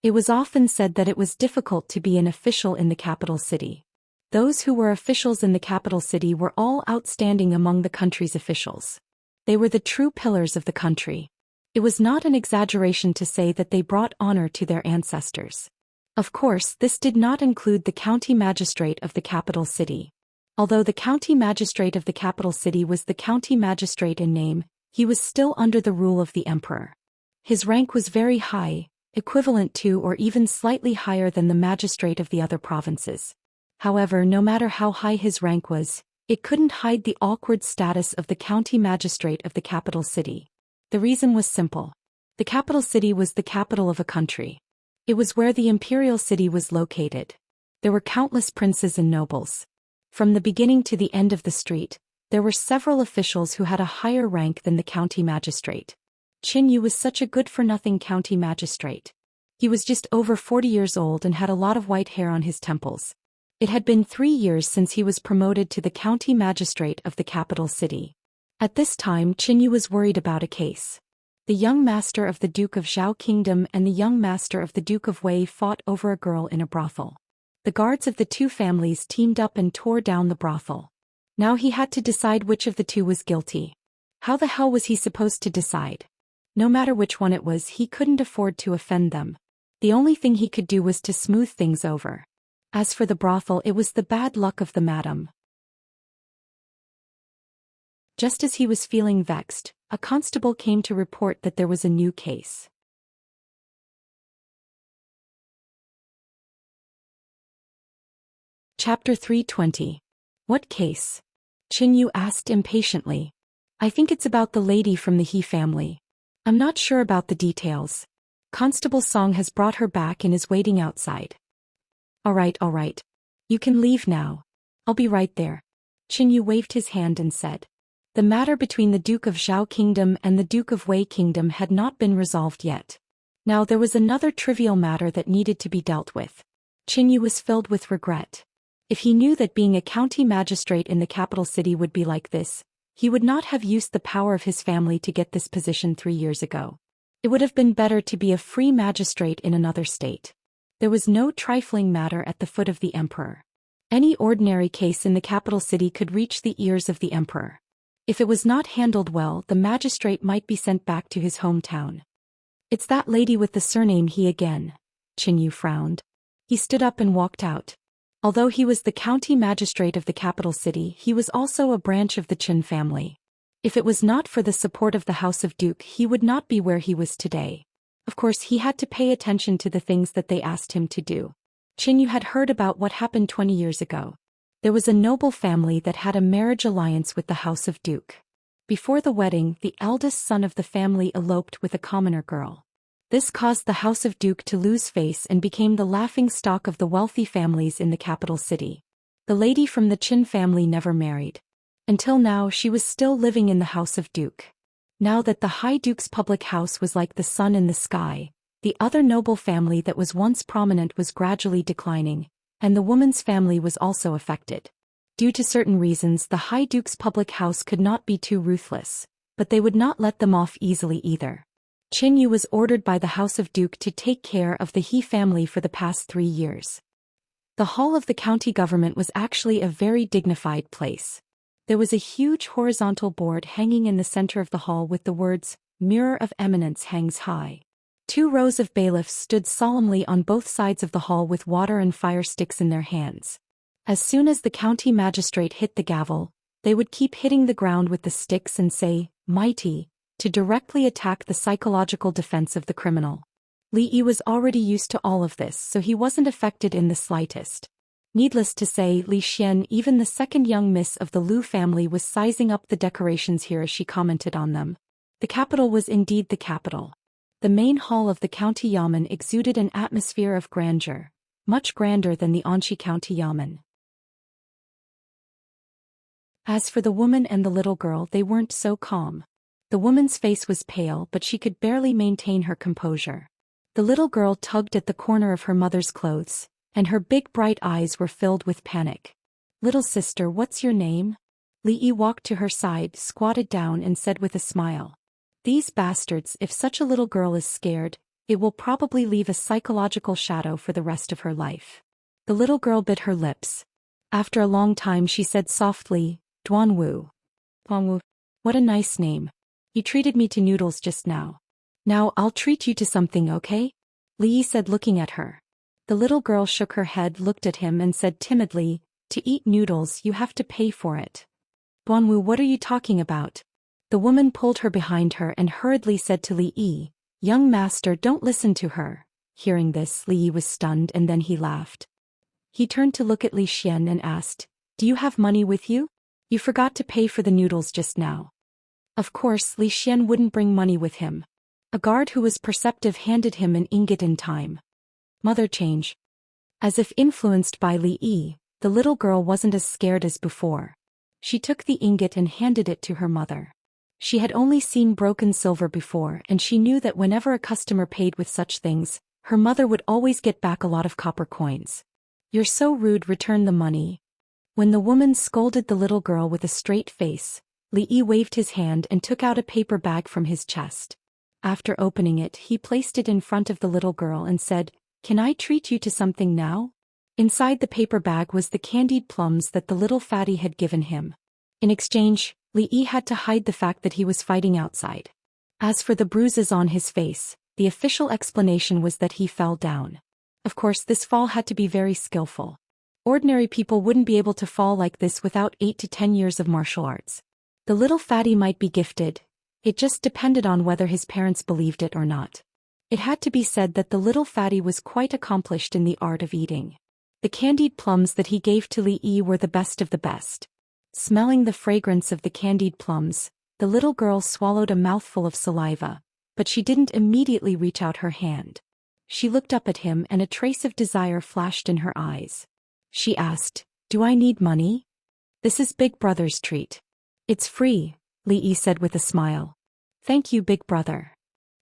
It was often said that it was difficult to be an official in the capital city. Those who were officials in the capital city were all outstanding among the country's officials. They were the true pillars of the country. It was not an exaggeration to say that they brought honor to their ancestors. Of course, this did not include the county magistrate of the capital city. Although the county magistrate of the capital city was the county magistrate in name, he was still under the rule of the emperor. His rank was very high, equivalent to or even slightly higher than the magistrate of the other provinces. However, no matter how high his rank was, it couldn't hide the awkward status of the county magistrate of the capital city. The reason was simple. The capital city was the capital of a country. It was where the imperial city was located. There were countless princes and nobles. From the beginning to the end of the street, there were several officials who had a higher rank than the county magistrate. Qin Yu was such a good-for-nothing county magistrate. He was just over 40 years old and had a lot of white hair on his temples. It had been 3 years since he was promoted to the county magistrate of the capital city. At this time, Qin Yu was worried about a case. The young master of the Duke of Zhou Kingdom and the young master of the Duke of Wei fought over a girl in a brothel. The guards of the two families teamed up and tore down the brothel. Now he had to decide which of the two was guilty. How the hell was he supposed to decide? No matter which one it was, he couldn't afford to offend them. The only thing he could do was to smooth things over. As for the brothel, it was the bad luck of the madam. Just as he was feeling vexed, a constable came to report that there was a new case. Chapter 320. What case? Qin Yu asked impatiently. I think it's about the lady from the He family. I'm not sure about the details. Constable Song has brought her back and is waiting outside. All right. You can leave now. I'll be right there. Qin Yu waved his hand and said. The matter between the Duke of Zhao Kingdom and the Duke of Wei Kingdom had not been resolved yet. Now there was another trivial matter that needed to be dealt with. Qin Yu was filled with regret. If he knew that being a county magistrate in the capital city would be like this, he would not have used the power of his family to get this position 3 years ago. It would have been better to be a free magistrate in another state. There was no trifling matter at the foot of the emperor. Any ordinary case in the capital city could reach the ears of the emperor. If it was not handled well, the magistrate might be sent back to his hometown. It's that lady with the surname He again. Qin Yu frowned. He stood up and walked out. Although he was the county magistrate of the capital city, he was also a branch of the Qin family. If it was not for the support of the House of Duke, he would not be where he was today. Of course, he had to pay attention to the things that they asked him to do. Qin Yu had heard about what happened 20 years ago. There was a noble family that had a marriage alliance with the House of Duke. Before the wedding, the eldest son of the family eloped with a commoner girl. This caused the House of Duke to lose face and became the laughingstock of the wealthy families in the capital city. The lady from the Qin family never married. Until now, she was still living in the House of Duke. Now that the High Duke's public house was like the sun in the sky, the other noble family that was once prominent was gradually declining, and the woman's family was also affected. Due to certain reasons, the High Duke's public house could not be too ruthless, but they would not let them off easily either. Qin Yu was ordered by the House of Duke to take care of the He family for the past 3 years. The hall of the county government was actually a very dignified place. There was a huge horizontal board hanging in the center of the hall with the words, "Mirror of Eminence hangs high." 2 rows of bailiffs stood solemnly on both sides of the hall with water and fire sticks in their hands. As soon as the county magistrate hit the gavel, they would keep hitting the ground with the sticks and say, "Mighty," to directly attack the psychological defense of the criminal. Li Yi was already used to all of this, so he wasn't affected in the slightest. Needless to say, Li Xian, even the second young miss of the Lu family, was sizing up the decorations here as she commented on them. The capital was indeed the capital. The main hall of the county yamen exuded an atmosphere of grandeur, much grander than the Anqi county yamen. As for the woman and the little girl, they weren't so calm. The woman's face was pale, but she could barely maintain her composure. The little girl tugged at the corner of her mother's clothes, and her big bright eyes were filled with panic. "Little sister, what's your name?" Li Yi walked to her side, squatted down and said with a smile. "These bastards, if such a little girl is scared, it will probably leave a psychological shadow for the rest of her life." The little girl bit her lips. After a long time she said softly, "Duanwu. Duanwu. What a nice name. You treated me to noodles just now. Now I'll treat you to something, okay?" Li Yi said, looking at her. The little girl shook her head, looked at him and said timidly, "To eat noodles you have to pay for it." "Duanwu, what are you talking about?" The woman pulled her behind her and hurriedly said to Li Yi, "Young master, don't listen to her." Hearing this, Li Yi was stunned and then he laughed. He turned to look at Li Xian and asked, "Do you have money with you? You forgot to pay for the noodles just now." Of course, Li Xian wouldn't bring money with him. A guard who was perceptive handed him an ingot in time. Mother change. As if influenced by Li Yi, the little girl wasn't as scared as before. She took the ingot and handed it to her mother. She had only seen broken silver before, and she knew that whenever a customer paid with such things, her mother would always get back a lot of copper coins. "You're so rude, return the money." When the woman scolded the little girl with a straight face, Li Yi waved his hand and took out a paper bag from his chest. After opening it, he placed it in front of the little girl and said, "Can I treat you to something now?" Inside the paper bag was the candied plums that the little fatty had given him. In exchange, Li Yi had to hide the fact that he was fighting outside. As for the bruises on his face, the official explanation was that he fell down. Of course, this fall had to be very skillful. Ordinary people wouldn't be able to fall like this without 8 to 10 years of martial arts. The little fatty might be gifted. It just depended on whether his parents believed it or not. It had to be said that the little fatty was quite accomplished in the art of eating. The candied plums that he gave to Li Yi were the best of the best. Smelling the fragrance of the candied plums, The little girl swallowed a mouthful of saliva, but she didn't immediately reach out her hand. She looked up at him and a trace of desire flashed in her eyes. She asked, "Do I need money?" "This is Big Brother's treat. It's free," Li Yi said with a smile. "Thank you, Big Brother."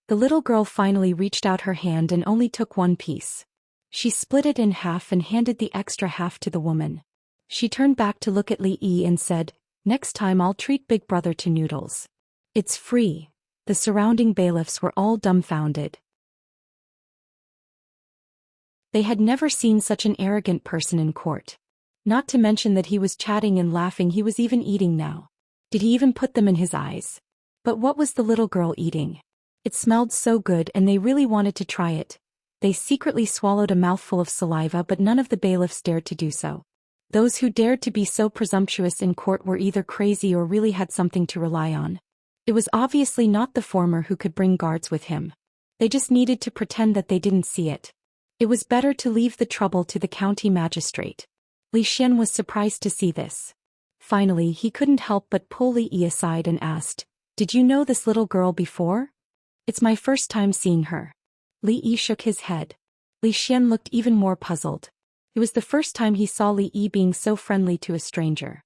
The little girl finally reached out her hand and only took one piece. She split it in half and handed the extra half to the woman. She turned back to look at Li Yi and said, "Next time I'll treat Big Brother to noodles." "It's free." The surrounding bailiffs were all dumbfounded. They had never seen such an arrogant person in court. Not to mention that he was chatting and laughing, he was even eating now. Did he even put them in his eyes? But what was the little girl eating? It smelled so good and they really wanted to try it. They secretly swallowed a mouthful of saliva, but none of the bailiffs dared to do so. Those who dared to be so presumptuous in court were either crazy or really had something to rely on. It was obviously not the former who could bring guards with him. They just needed to pretend that they didn't see it. It was better to leave the trouble to the county magistrate. Zhou Xian was surprised to see this. Finally, he couldn't help but pull Li Yi aside and asked, "Did you know this little girl before?" "It's my first time seeing her." Li Yi shook his head. Zhou Xian looked even more puzzled. It was the first time he saw Li Yi being so friendly to a stranger.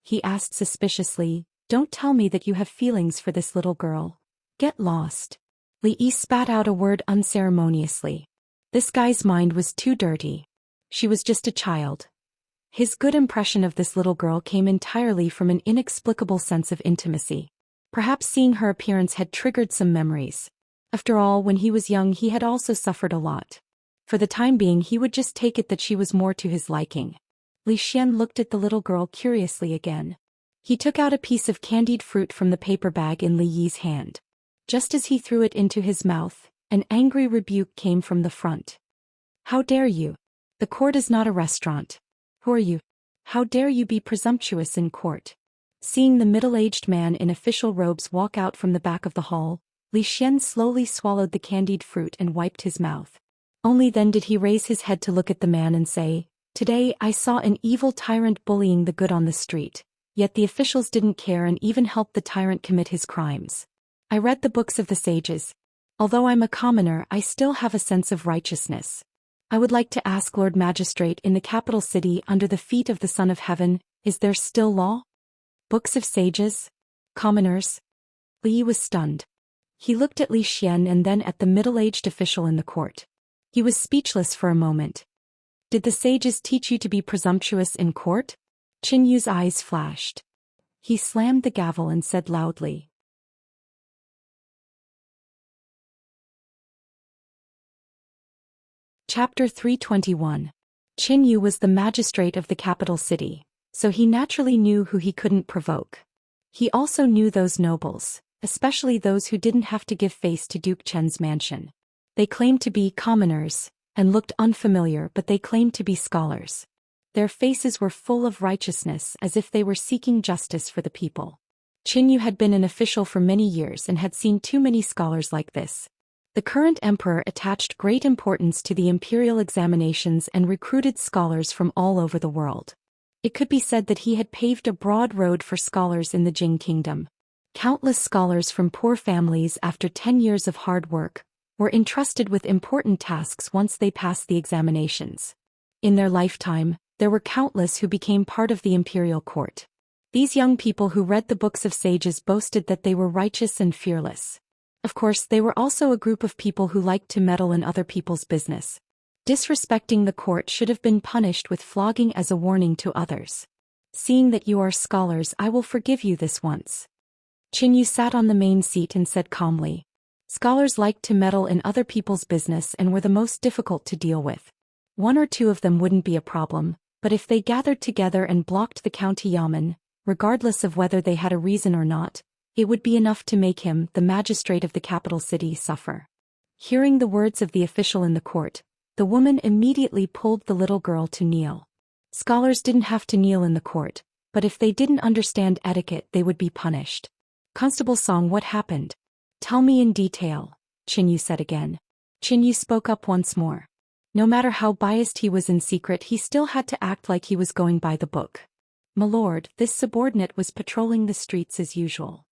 He asked suspiciously, "Don't tell me that you have feelings for this little girl. Get lost." Li Yi spat out a word unceremoniously. This guy's mind was too dirty. She was just a child. His good impression of this little girl came entirely from an inexplicable sense of intimacy. Perhaps seeing her appearance had triggered some memories. After all, when he was young he had also suffered a lot. For the time being he would just take it that she was more to his liking. Zhou Xian looked at the little girl curiously again. He took out a piece of candied fruit from the paper bag in Li Yi's hand. Just as he threw it into his mouth, an angry rebuke came from the front. "How dare you? The court is not a restaurant. Who are you? How dare you be presumptuous in court?" Seeing the middle-aged man in official robes walk out from the back of the hall, Zhou Xian slowly swallowed the candied fruit and wiped his mouth. Only then did he raise his head to look at the man and say, "Today I saw an evil tyrant bullying the good on the street, yet the officials didn't care and even helped the tyrant commit his crimes. I read the books of the sages. Although I'm a commoner, I still have a sense of righteousness. I would like to ask Lord Magistrate, in the capital city under the feet of the Son of Heaven, is there still law? Books of sages? Commoners?" Li Yi was stunned. He looked at Zhou Xian and then at the middle-aged official in the court. He was speechless for a moment. "Did the sages teach you to be presumptuous in court?" Qin Yu's eyes flashed. He slammed the gavel and said loudly, Chapter 321. Qin Yu was the magistrate of the capital city, so he naturally knew who he couldn't provoke. He also knew those nobles, especially those who didn't have to give face to Duke Chen's mansion. They claimed to be commoners, and looked unfamiliar, but they claimed to be scholars. Their faces were full of righteousness, as if they were seeking justice for the people. Qin Yu had been an official for many years and had seen too many scholars like this. The current emperor attached great importance to the imperial examinations and recruited scholars from all over the world. It could be said that he had paved a broad road for scholars in the Jing kingdom. Countless scholars from poor families, after 10 years of hard work, were entrusted with important tasks once they passed the examinations. In their lifetime, there were countless who became part of the imperial court. These young people who read the books of sages boasted that they were righteous and fearless. Of course, they were also a group of people who liked to meddle in other people's business. Disrespecting the court should have been punished with flogging as a warning to others. "Seeing that you are scholars, I will forgive you this once." Qin Yu sat on the main seat and said calmly, "Scholars liked to meddle in other people's business and were the most difficult to deal with. One or two of them wouldn't be a problem, but if they gathered together and blocked the county yamen, regardless of whether they had a reason or not, it would be enough to make him, the magistrate of the capital city, suffer." Hearing the words of the official in the court, the woman immediately pulled the little girl to kneel. Scholars didn't have to kneel in the court, but if they didn't understand etiquette they would be punished. "Constable Song, what happened? Tell me in detail," Qin Yu said again. Qin Yu spoke up once more. No matter how biased he was in secret, he still had to act like he was going by the book. "My lord, this subordinate was patrolling the streets as usual.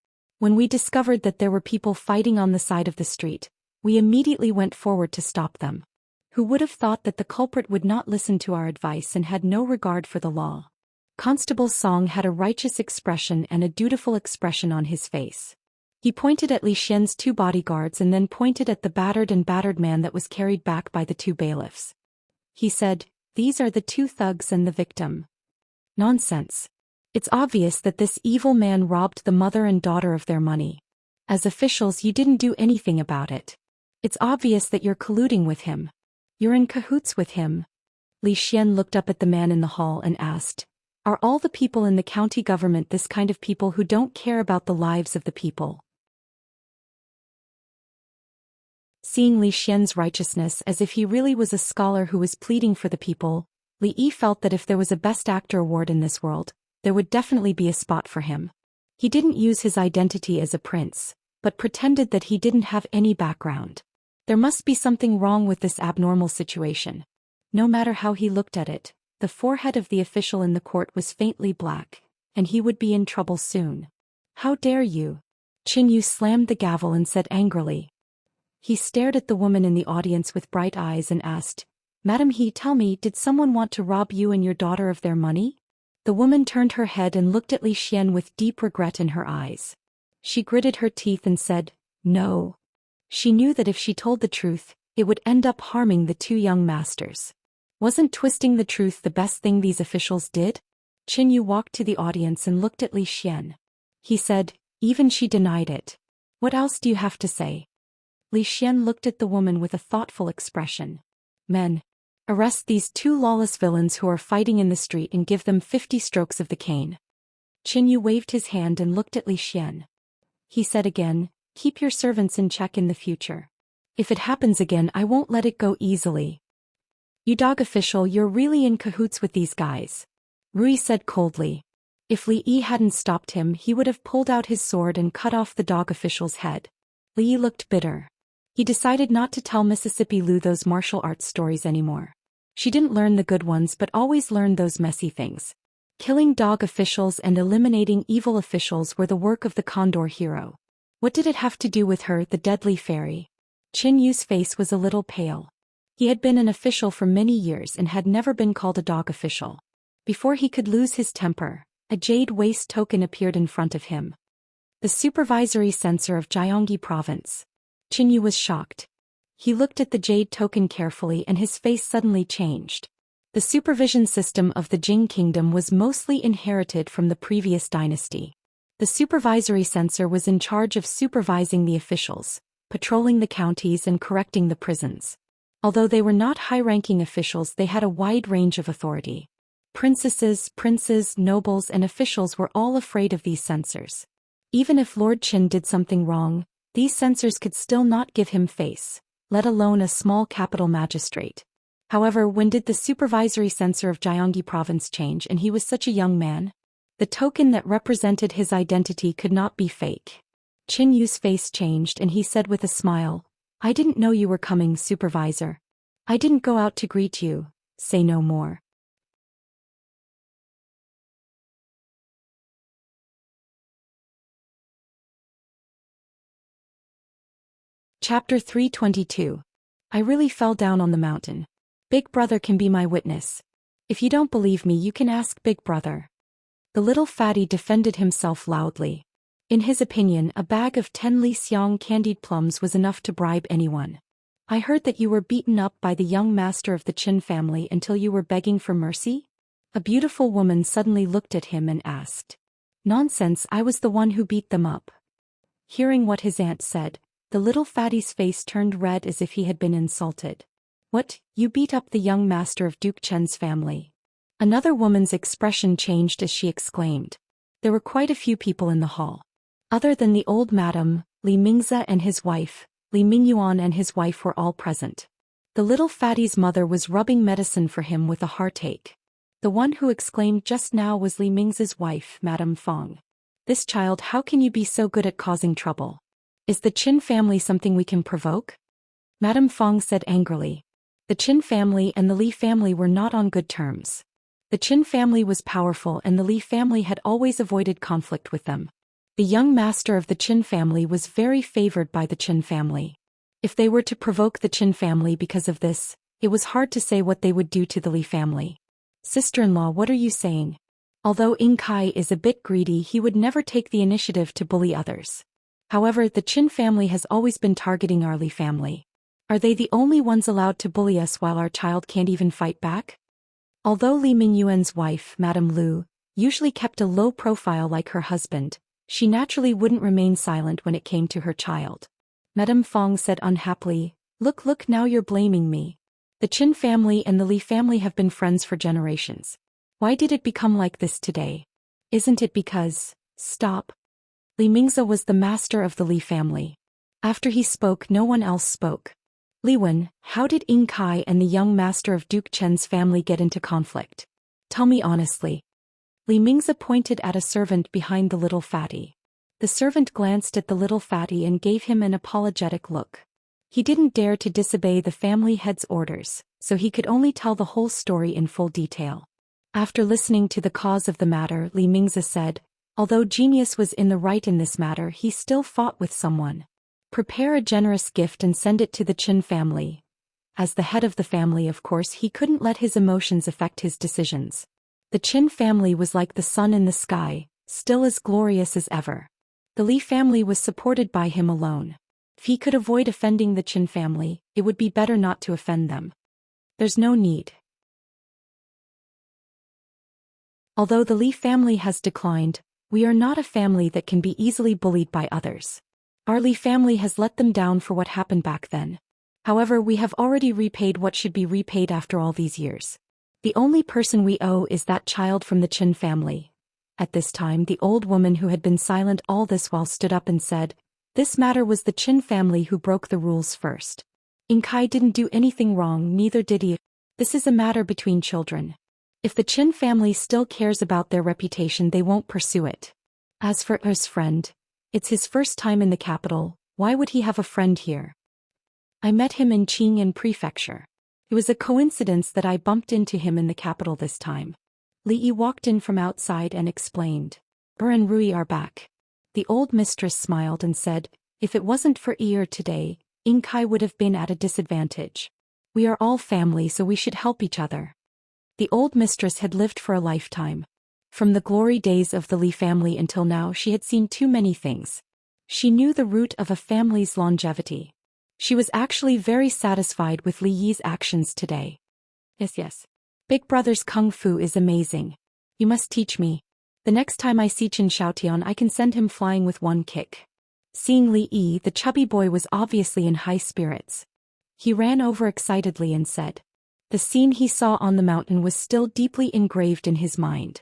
When we discovered that there were people fighting on the side of the street, we immediately went forward to stop them. Who would have thought that the culprit would not listen to our advice and had no regard for the law? Constable Song had a righteous expression and a dutiful expression on his face. He pointed at Li Xian's 2 bodyguards and then pointed at the battered man that was carried back by the 2 bailiffs. He said, "These are the 2 thugs and the victim." Nonsense. It's obvious that this evil man robbed the mother and daughter of their money. As officials, you didn't do anything about it. It's obvious that you're colluding with him. You're in cahoots with him. Li Xian looked up at the man in the hall and asked, "Are all the people in the county government this kind of people who don't care about the lives of the people?" Seeing Li Xian's righteousness as if he really was a scholar who was pleading for the people, Li Yi felt that if there was a Best Actor award in this world, there would definitely be a spot for him. He didn't use his identity as a prince, but pretended that he didn't have any background. There must be something wrong with this abnormal situation. No matter how he looked at it, the forehead of the official in the court was faintly black, and he would be in trouble soon. "How dare you?" Qin Yu slammed the gavel and said angrily. He stared at the woman in the audience with bright eyes and asked, "Madam He, tell me, did someone want to rob you and your daughter of their money?" The woman turned her head and looked at Li Xian with deep regret in her eyes. She gritted her teeth and said, "No." She knew that if she told the truth, it would end up harming the 2 young masters. Wasn't twisting the truth the best thing these officials did? Qin Yu walked to the audience and looked at Li Xian. He said, "Even she denied it. What else do you have to say?" Li Xian looked at the woman with a thoughtful expression. "Men, arrest these 2 lawless villains who are fighting in the street and give them 50 strokes of the cane." Qin Yu waved his hand and looked at Li Xian. He said again, "Keep your servants in check in the future. If it happens again, I won't let it go easily." "You dog official, you're really in cahoots with these guys," Rui said coldly. If Li Yi hadn't stopped him, he would have pulled out his sword and cut off the dog official's head. Li Yi looked bitter. He decided not to tell Mississippi Lu those martial arts stories anymore. She didn't learn the good ones but always learned those messy things. Killing dog officials and eliminating evil officials were the work of the Condor hero. What did it have to do with her, the deadly fairy? Qin Yu's face was a little pale. He had been an official for many years and had never been called a dog official. Before he could lose his temper, a jade waist token appeared in front of him. The supervisory censor of Jiangyi province. Qin Yu was shocked. He looked at the jade token carefully and his face suddenly changed. The supervision system of the Jing kingdom was mostly inherited from the previous dynasty. The supervisory censor was in charge of supervising the officials, patrolling the counties and correcting the prisons. Although they were not high-ranking officials, they had a wide range of authority. Princesses, princes, nobles and officials were all afraid of these censors. Even if Lord Qin did something wrong, these censors could still not give him face, let alone a small capital magistrate. However, when did the supervisory censor of Jiangyi province change and he was such a young man? The token that represented his identity could not be fake. Qin Yu's face changed and he said with a smile, "I didn't know you were coming, supervisor. I didn't go out to greet you, say no more." Chapter 322. I really fell down on the mountain. Big brother can be my witness. If you don't believe me, you can ask Big brother. The little fatty defended himself loudly. In his opinion, a bag of 10 Li Xiang candied plums was enough to bribe anyone. "I heard that you were beaten up by the young master of the Qin family until you were begging for mercy?" A beautiful woman suddenly looked at him and asked. "Nonsense, I was the one who beat them up." Hearing what his aunt said, the little fatty's face turned red as if he had been insulted. "What, you beat up the young master of Duke Chen's family?" Another woman's expression changed as she exclaimed. There were quite a few people in the hall. Other than the old madam, Li Mingze and his wife, Li Mingyuan and his wife were all present. The little fatty's mother was rubbing medicine for him with a heartache. The one who exclaimed just now was Li Mingze's wife, Madame Fong. "This child, how can you be so good at causing trouble? Is the Qin family something we can provoke?" Madame Fong said angrily. The Qin family and the Li family were not on good terms. The Qin family was powerful and the Li family had always avoided conflict with them. The young master of the Qin family was very favored by the Qin family. If they were to provoke the Qin family because of this, it was hard to say what they would do to the Li family. Sister-in-law, what are you saying? Although Ying Kai is a bit greedy, he would never take the initiative to bully others. However, the Qin family has always been targeting our Li family. Are they the only ones allowed to bully us while our child can't even fight back? Although Li Mingyuan's wife, Madame Lu, usually kept a low profile like her husband, she naturally wouldn't remain silent when it came to her child. Madame Fong said unhappily, Look, now you're blaming me. The Qin family and the Li family have been friends for generations. Why did it become like this today? Isn't it because— Stop. Li Mingzi was the master of the Li family. After he spoke, no one else spoke. Li Wen, how did Ying Kai and the young master of Duke Chen's family get into conflict? Tell me honestly. Li Mingzi pointed at a servant behind the little fatty. The servant glanced at the little fatty and gave him an apologetic look. He didn't dare to disobey the family head's orders, so he could only tell the whole story in full detail. After listening to the cause of the matter, Li Mingzi said, although Genius was in the right in this matter, he still fought with someone. Prepare a generous gift and send it to the Qin family. As the head of the family, of course, he couldn't let his emotions affect his decisions. The Qin family was like the sun in the sky, still as glorious as ever. The Li family was supported by him alone. If he could avoid offending the Qin family, it would be better not to offend them. There's no need. Although the Li family has declined, we are not a family that can be easily bullied by others. Our Li family has let them down for what happened back then. However, we have already repaid what should be repaid after all these years. The only person we owe is that child from the Qin family. At this time, the old woman who had been silent all this while stood up and said, this matter was the Qin family who broke the rules first. Ying Kai didn't do anything wrong, neither did he. This is a matter between children. If the Qin family still cares about their reputation, they won't pursue it. As for his friend, it's his first time in the capital, why would he have a friend here? I met him in Xianxia Prefecture. It was a coincidence that I bumped into him in the capital this time. Li Yi walked in from outside and explained. And Rui are back. The old mistress smiled and said, if it wasn't for Ear today, Ying Kai would have been at a disadvantage. We are all family, so we should help each other. The old mistress had lived for a lifetime. From the glory days of the Li family until now, she had seen too many things. She knew the root of a family's longevity. She was actually very satisfied with Li Yi's actions today. Yes. Big brother's kung fu is amazing. You must teach me. The next time I see Chen Xiaotian, I can send him flying with one kick. Seeing Li Yi, the chubby boy was obviously in high spirits. He ran over excitedly and said. The scene he saw on the mountain was still deeply engraved in his mind.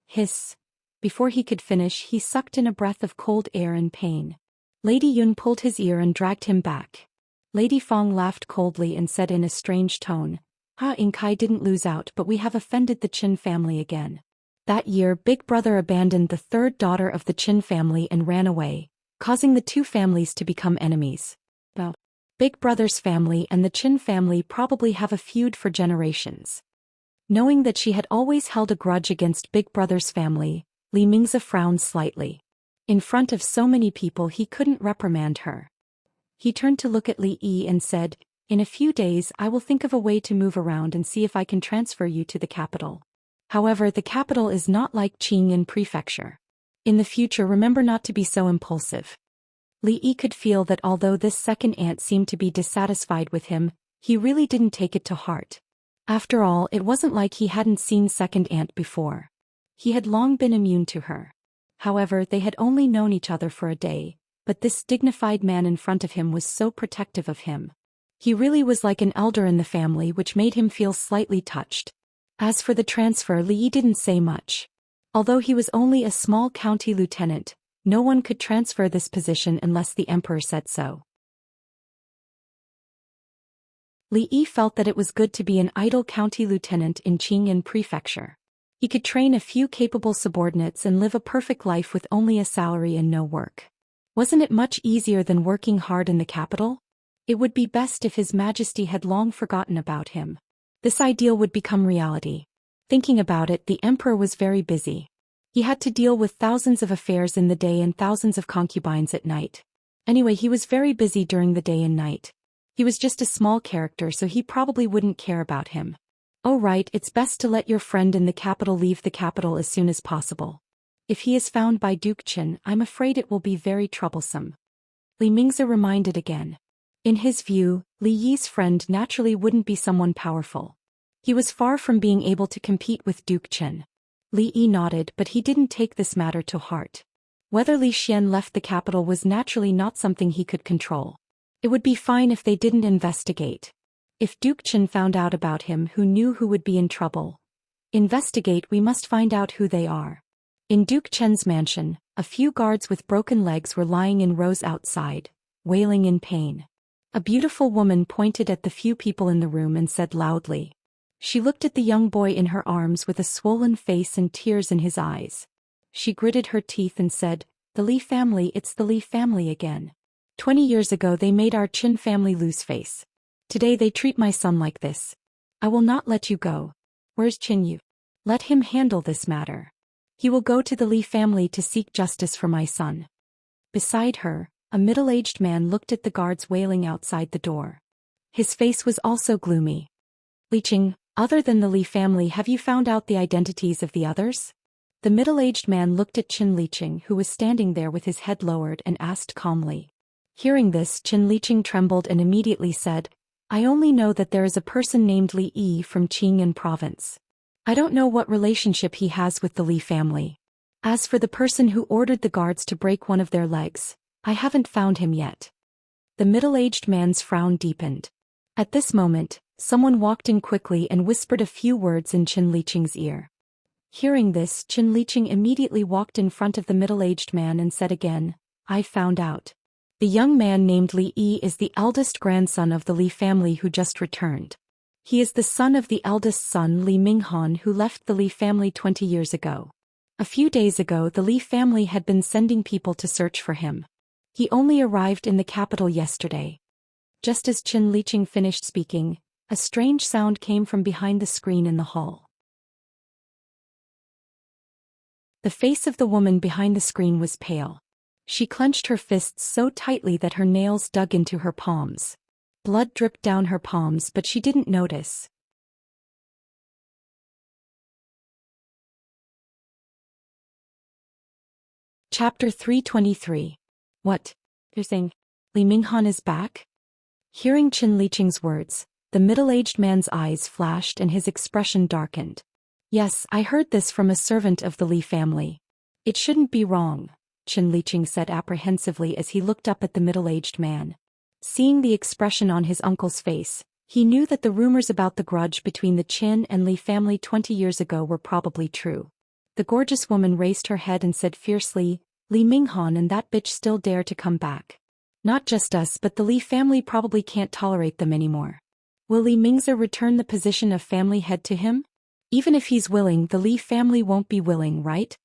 Hiss. Before he could finish, he sucked in a breath of cold air in pain. Lady Yun pulled his ear and dragged him back. Lady Fong laughed coldly and said in a strange tone, Ying Kai didn't lose out, but we have offended the Qin family again. That year, Big Brother abandoned the third daughter of the Qin family and ran away, causing the two families to become enemies. Well, Big Brother's family and the Qin family probably have a feud for generations. Knowing that she had always held a grudge against Big Brother's family, Li Mingzi frowned slightly. In front of so many people, he couldn't reprimand her. He turned to look at Li Yi and said, in a few days I will think of a way to move around and see if I can transfer you to the capital. However, the capital is not like Xianxia Prefecture. In the future, remember not to be so impulsive. Li Yi could feel that although this second aunt seemed to be dissatisfied with him, he really didn't take it to heart. After all, it wasn't like he hadn't seen second aunt before. He had long been immune to her. However, they had only known each other for a day, but this dignified man in front of him was so protective of him. He really was like an elder in the family, which made him feel slightly touched. As for the transfer, Li Yi didn't say much. Although he was only a small county lieutenant, no one could transfer this position unless the emperor said so. Li Yi felt that it was good to be an idle county lieutenant in Xianxia Prefecture. He could train a few capable subordinates and live a perfect life with only a salary and no work. Wasn't it much easier than working hard in the capital? It would be best if His Majesty had long forgotten about him. This ideal would become reality. Thinking about it, the emperor was very busy. He had to deal with thousands of affairs in the day and thousands of concubines at night. Anyway, he was very busy during the day and night. He was just a small character, so he probably wouldn't care about him. Oh right, it's best to let your friend in the capital leave the capital as soon as possible. If he is found by Duke Qin, I'm afraid it will be very troublesome. Li Mingzi reminded again. In his view, Li Yi's friend naturally wouldn't be someone powerful. He was far from being able to compete with Duke Qin. Li Yi nodded, but he didn't take this matter to heart. Whether Li Xian left the capital was naturally not something he could control. It would be fine if they didn't investigate. If Duke Qin found out about him, who knew who would be in trouble? Investigate, we must find out who they are. In Duke Chen's mansion, a few guards with broken legs were lying in rows outside, wailing in pain. A beautiful woman pointed at the few people in the room and said loudly. She looked at the young boy in her arms with a swollen face and tears in his eyes. She gritted her teeth and said, "The Li family, it's the Li family again. 20 years ago they made our Qin family lose face. Today they treat my son like this. I will not let you go. Where's Qin Yu? Let him handle this matter. He will go to the Li family to seek justice for my son." Beside her, a middle-aged man looked at the guards wailing outside the door. His face was also gloomy. "Li Qing, other than the Li family, have you found out the identities of the others?" The middle-aged man looked at Qin Liqing, who was standing there with his head lowered, and asked calmly. Hearing this, Qin Liqing trembled and immediately said, "I only know that there is a person named Li Yi from Qing'an province. I don't know what relationship he has with the Li family. As for the person who ordered the guards to break one of their legs, I haven't found him yet." The middle-aged man's frown deepened. At this moment, someone walked in quickly and whispered a few words in Qin Liqing's ear. Hearing this, Qin Liqing immediately walked in front of the middle-aged man and said again, "I found out. The young man named Li Yi is the eldest grandson of the Li family who just returned. He is the son of the eldest son Li Minghan, who left the Li family 20 years ago. A few days ago the Li family had been sending people to search for him. He only arrived in the capital yesterday." Just as Qin Liqing finished speaking, a strange sound came from behind the screen in the hall. The face of the woman behind the screen was pale. She clenched her fists so tightly that her nails dug into her palms. Blood dripped down her palms, but she didn't notice. Chapter 323. What? You're saying Li Minghan is back? Hearing Qin Liqing's words, the middle-aged man's eyes flashed and his expression darkened. "Yes, I heard this from a servant of the Li family. It shouldn't be wrong," Qin Liqing said apprehensively as he looked up at the middle-aged man. Seeing the expression on his uncle's face, he knew that the rumors about the grudge between the Qin and Li family 20 years ago were probably true. The gorgeous woman raised her head and said fiercely, "Li Minghan and that bitch still dare to come back. Not just us, but the Li family probably can't tolerate them anymore. Will Li Mingzi return the position of family head to him? Even if he's willing, the Li family won't be willing, right?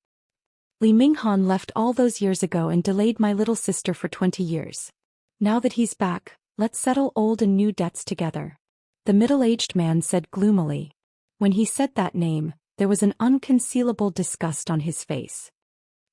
Li Minghan left all those years ago and delayed my little sister for 20 years. Now that he's back, let's settle old and new debts together," the middle-aged man said gloomily. When he said that name, there was an unconcealable disgust on his face.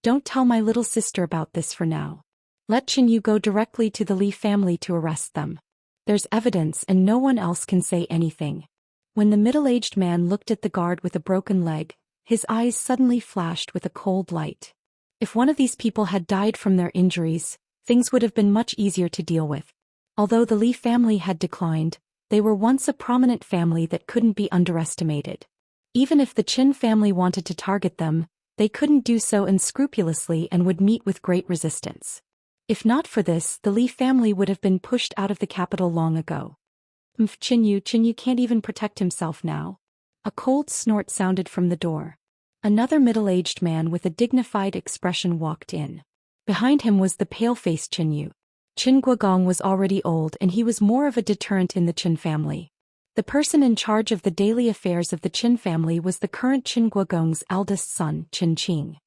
"Don't tell my little sister about this for now. Let Qin Yu go directly to the Li family to arrest them. There's evidence and no one else can say anything." When the middle-aged man looked at the guard with a broken leg, his eyes suddenly flashed with a cold light. If one of these people had died from their injuries, things would have been much easier to deal with. Although the Li family had declined, they were once a prominent family that couldn't be underestimated. Even if the Qin family wanted to target them, they couldn't do so unscrupulously and would meet with great resistance. If not for this, the Li family would have been pushed out of the capital long ago. Qin Yu can't even protect himself now." A cold snort sounded from the door. Another middle-aged man with a dignified expression walked in. Behind him was the pale-faced Qin Yu. Qin Guogong was already old and he was more of a deterrent in the Qin family. The person in charge of the daily affairs of the Qin family was the current Qin Guogong's eldest son, Qin Qing.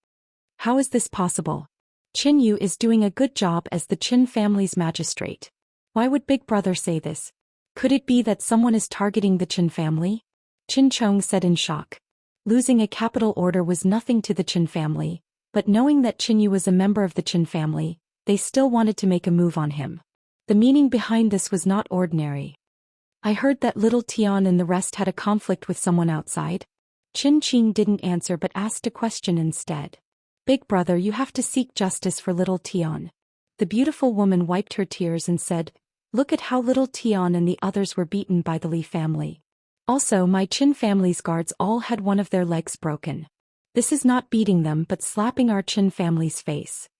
How is this possible? Qin Yu is doing a good job as the Qin family's magistrate. Why would Big Brother say this? Could it be that someone is targeting the Qin family? Qin Chong said in shock. Losing a capital order was nothing to the Qin family, but knowing that Qin Yu was a member of the Qin family, they still wanted to make a move on him. The meaning behind this was not ordinary. I heard that little Tian and the rest had a conflict with someone outside. Qin Qing didn't answer but asked a question instead. Big brother, you have to seek justice for little Tian. The beautiful woman wiped her tears and said, look at how little Tian and the others were beaten by the Li family. Also, my Qin family's guards all had one of their legs broken. This is not beating them but slapping our Qin family's face.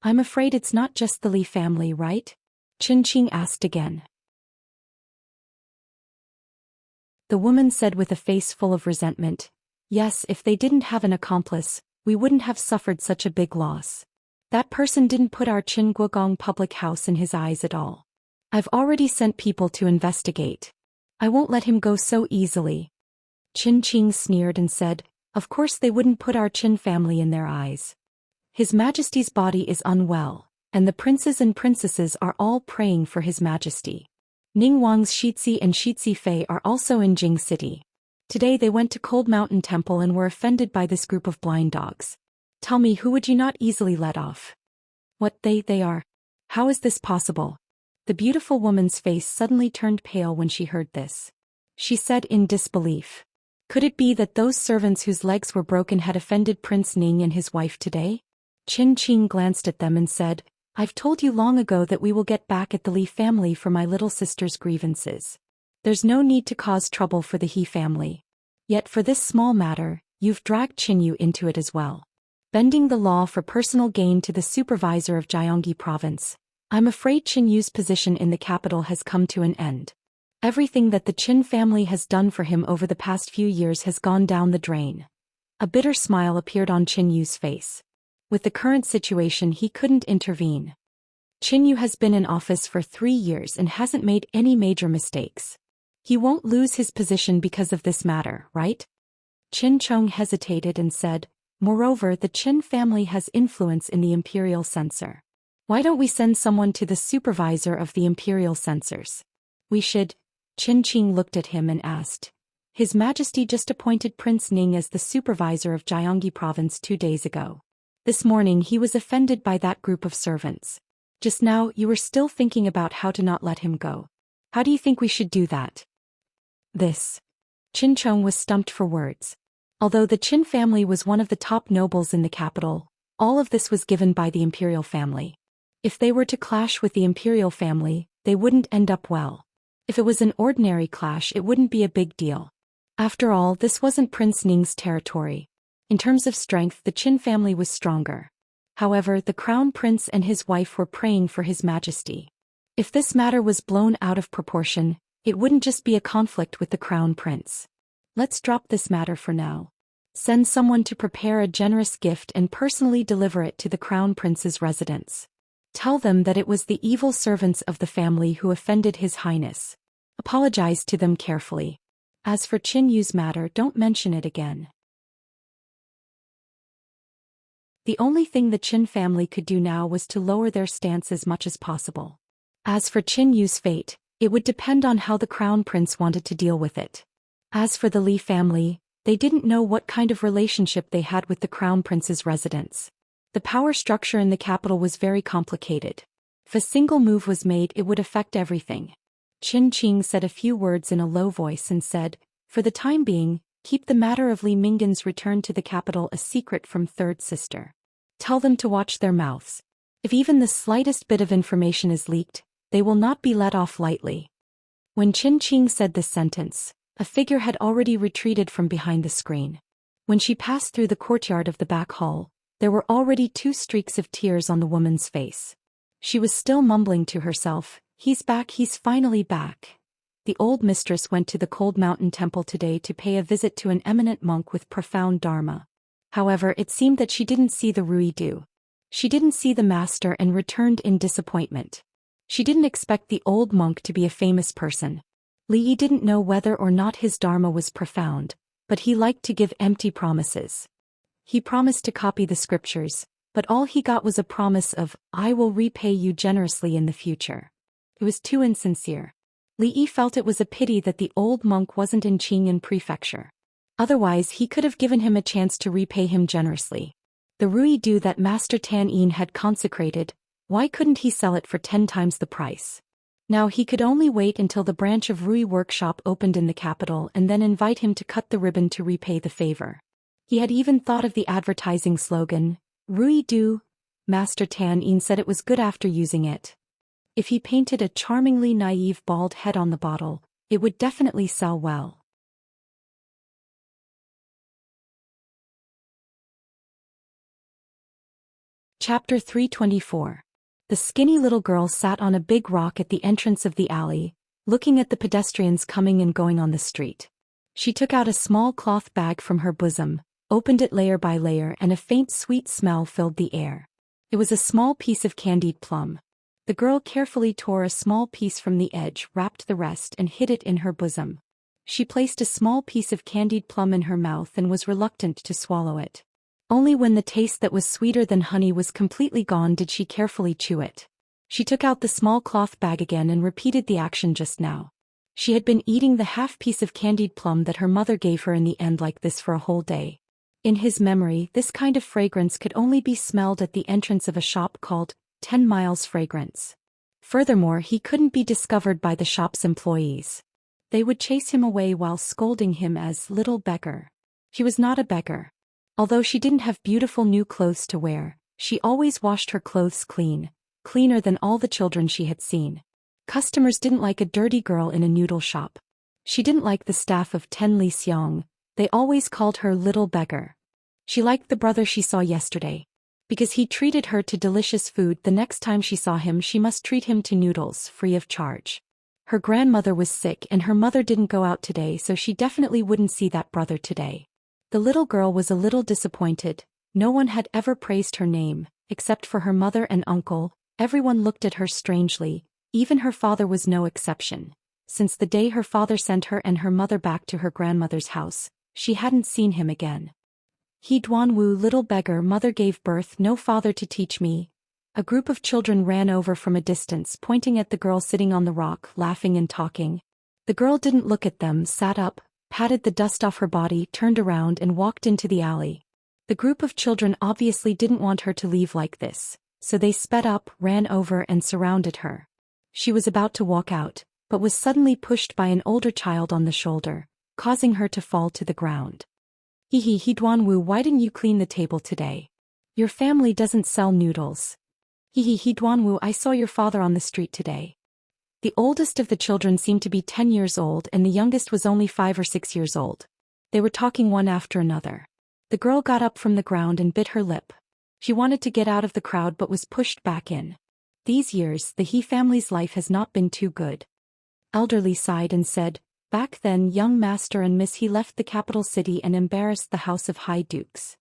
I'm afraid it's not just the Li family, right? Qin Qing asked again. The woman said with a face full of resentment, yes, if they didn't have an accomplice, we wouldn't have suffered such a big loss. That person didn't put our Qin Guogong public house in his eyes at all. I've already sent people to investigate. I won't let him go so easily. Qin Qing sneered and said, of course they wouldn't put our Qin family in their eyes. His Majesty's body is unwell, and the princes and princesses are all praying for His Majesty. Ning Wang's Shitzi and Shitzi Fei are also in Jing City. Today they went to Cold Mountain Temple and were offended by this group of blind dogs. Tell me, who would you not easily let off? What, they are? How is this possible? The beautiful woman's face suddenly turned pale when she heard this. She said in disbelief. Could it be that those servants whose legs were broken had offended Prince Ning and his wife today? Qin Qing glanced at them and said, I've told you long ago that we will get back at the Li family for my little sister's grievances. There's no need to cause trouble for the He family. Yet for this small matter, you've dragged Qin Yu into it as well. Bending the law for personal gain to the supervisor of Jiangxi province, I'm afraid Qin Yu's position in the capital has come to an end. Everything that the Qin family has done for him over the past few years has gone down the drain. A bitter smile appeared on Qin Yu's face. With the current situation, he couldn't intervene. Qin Yu has been in office for 3 years and hasn't made any major mistakes. He won't lose his position because of this matter, right? Qin Chong hesitated and said, moreover, the Qin family has influence in the imperial censor. Why don't we send someone to the supervisor of the imperial censors? We should. Qin Qing looked at him and asked. His Majesty just appointed Prince Ning as the supervisor of Jiangxi province 2 days ago. This morning he was offended by that group of servants. Just now you were still thinking about how to not let him go. How do you think we should do that? This. Qin Chong was stumped for words. Although the Qin family was one of the top nobles in the capital, all of this was given by the imperial family. If they were to clash with the imperial family, they wouldn't end up well. If it was an ordinary clash, it wouldn't be a big deal. After all, this wasn't Prince Ning's territory. In terms of strength, the Qin family was stronger. However, the crown prince and his wife were praying for His Majesty. If this matter was blown out of proportion, it wouldn't just be a conflict with the crown prince. Let's drop this matter for now. Send someone to prepare a generous gift and personally deliver it to the crown prince's residence. Tell them that it was the evil servants of the family who offended His Highness. Apologize to them carefully. As for Qin Yu's matter, don't mention it again. The only thing the Qin family could do now was to lower their stance as much as possible. As for Qin Yu's fate, it would depend on how the crown prince wanted to deal with it. As for the Li family, they didn't know what kind of relationship they had with the crown prince's residence. The power structure in the capital was very complicated. If a single move was made, it would affect everything. Qin Qing said a few words in a low voice and said, for the time being, keep the matter of Li Mingdan's return to the capital a secret from third sister. Tell them to watch their mouths. If even the slightest bit of information is leaked, they will not be let off lightly. When Qin Qing said this sentence, a figure had already retreated from behind the screen. When she passed through the courtyard of the back hall, there were already 2 streaks of tears on the woman's face. She was still mumbling to herself, he's back, he's finally back. The old mistress went to the Cold Mountain Temple today to pay a visit to an eminent monk with profound dharma. However, it seemed that she didn't see the Ruidu. She didn't see the master and returned in disappointment. She didn't expect the old monk to be a famous person. Li Yi didn't know whether or not his dharma was profound, but he liked to give empty promises. He promised to copy the scriptures, but all he got was a promise of, I will repay you generously in the future. It was too insincere. Li Yi felt it was a pity that the old monk wasn't in Qingyan Prefecture. Otherwise he could have given him a chance to repay him generously. The Rui Do that Master Tan Yin had consecrated, why couldn't he sell it for 10 times the price? Now he could only wait until the branch of Rui workshop opened in the capital and then invite him to cut the ribbon to repay the favor. He had even thought of the advertising slogan, Rui Do. Master Tan Yin said it was good after using it. If he painted a charmingly naive bald head on the bottle, it would definitely sell well. Chapter 324. The skinny little girl sat on a big rock at the entrance of the alley, looking at the pedestrians coming and going on the street. She took out a small cloth bag from her bosom, opened it layer by layer, and a faint sweet smell filled the air. It was a small piece of candied plum. The girl carefully tore a small piece from the edge, wrapped the rest, and hid it in her bosom. She placed a small piece of candied plum in her mouth and was reluctant to swallow it. Only when the taste that was sweeter than honey was completely gone did she carefully chew it. She took out the small cloth bag again and repeated the action just now. She had been eating the half piece of candied plum that her mother gave her in the end like this for a whole day. In his memory, this kind of fragrance could only be smelled at the entrance of a shop called 10 Miles Fragrance. Furthermore, he couldn't be discovered by the shop's employees. They would chase him away while scolding him as little beggar. She was not a beggar. Although she didn't have beautiful new clothes to wear, she always washed her clothes clean, cleaner than all the children she had seen. Customers didn't like a dirty girl in a noodle shop. She didn't like the staff of Ten Li Xiong. They always called her little beggar. She liked the brother she saw yesterday. Because he treated her to delicious food, the next time she saw him she must treat him to noodles, free of charge. Her grandmother was sick and her mother didn't go out today, so she definitely wouldn't see that brother today. The little girl was a little disappointed. No one had ever praised her name, except for her mother and uncle. Everyone looked at her strangely, even her father was no exception. Since the day her father sent her and her mother back to her grandmother's house, she hadn't seen him again. He Duanwu, little beggar, mother gave birth, no father to teach me. A group of children ran over from a distance, pointing at the girl sitting on the rock, laughing and talking. The girl didn't look at them, sat up, patted the dust off her body, turned around and walked into the alley. The group of children obviously didn't want her to leave like this, so they sped up, ran over and surrounded her. She was about to walk out, but was suddenly pushed by an older child on the shoulder, causing her to fall to the ground. He Duanwu, why didn't you clean the table today? Your family doesn't sell noodles. He Duanwu, I saw your father on the street today. The oldest of the children seemed to be 10 years old and the youngest was only 5 or 6 years old. They were talking one after another. The girl got up from the ground and bit her lip. She wanted to get out of the crowd but was pushed back in. These years, the He family's life has not been too good. Elderly sighed and said, back then young Master and Miss He left the capital city and embarrassed the house of High Dukes.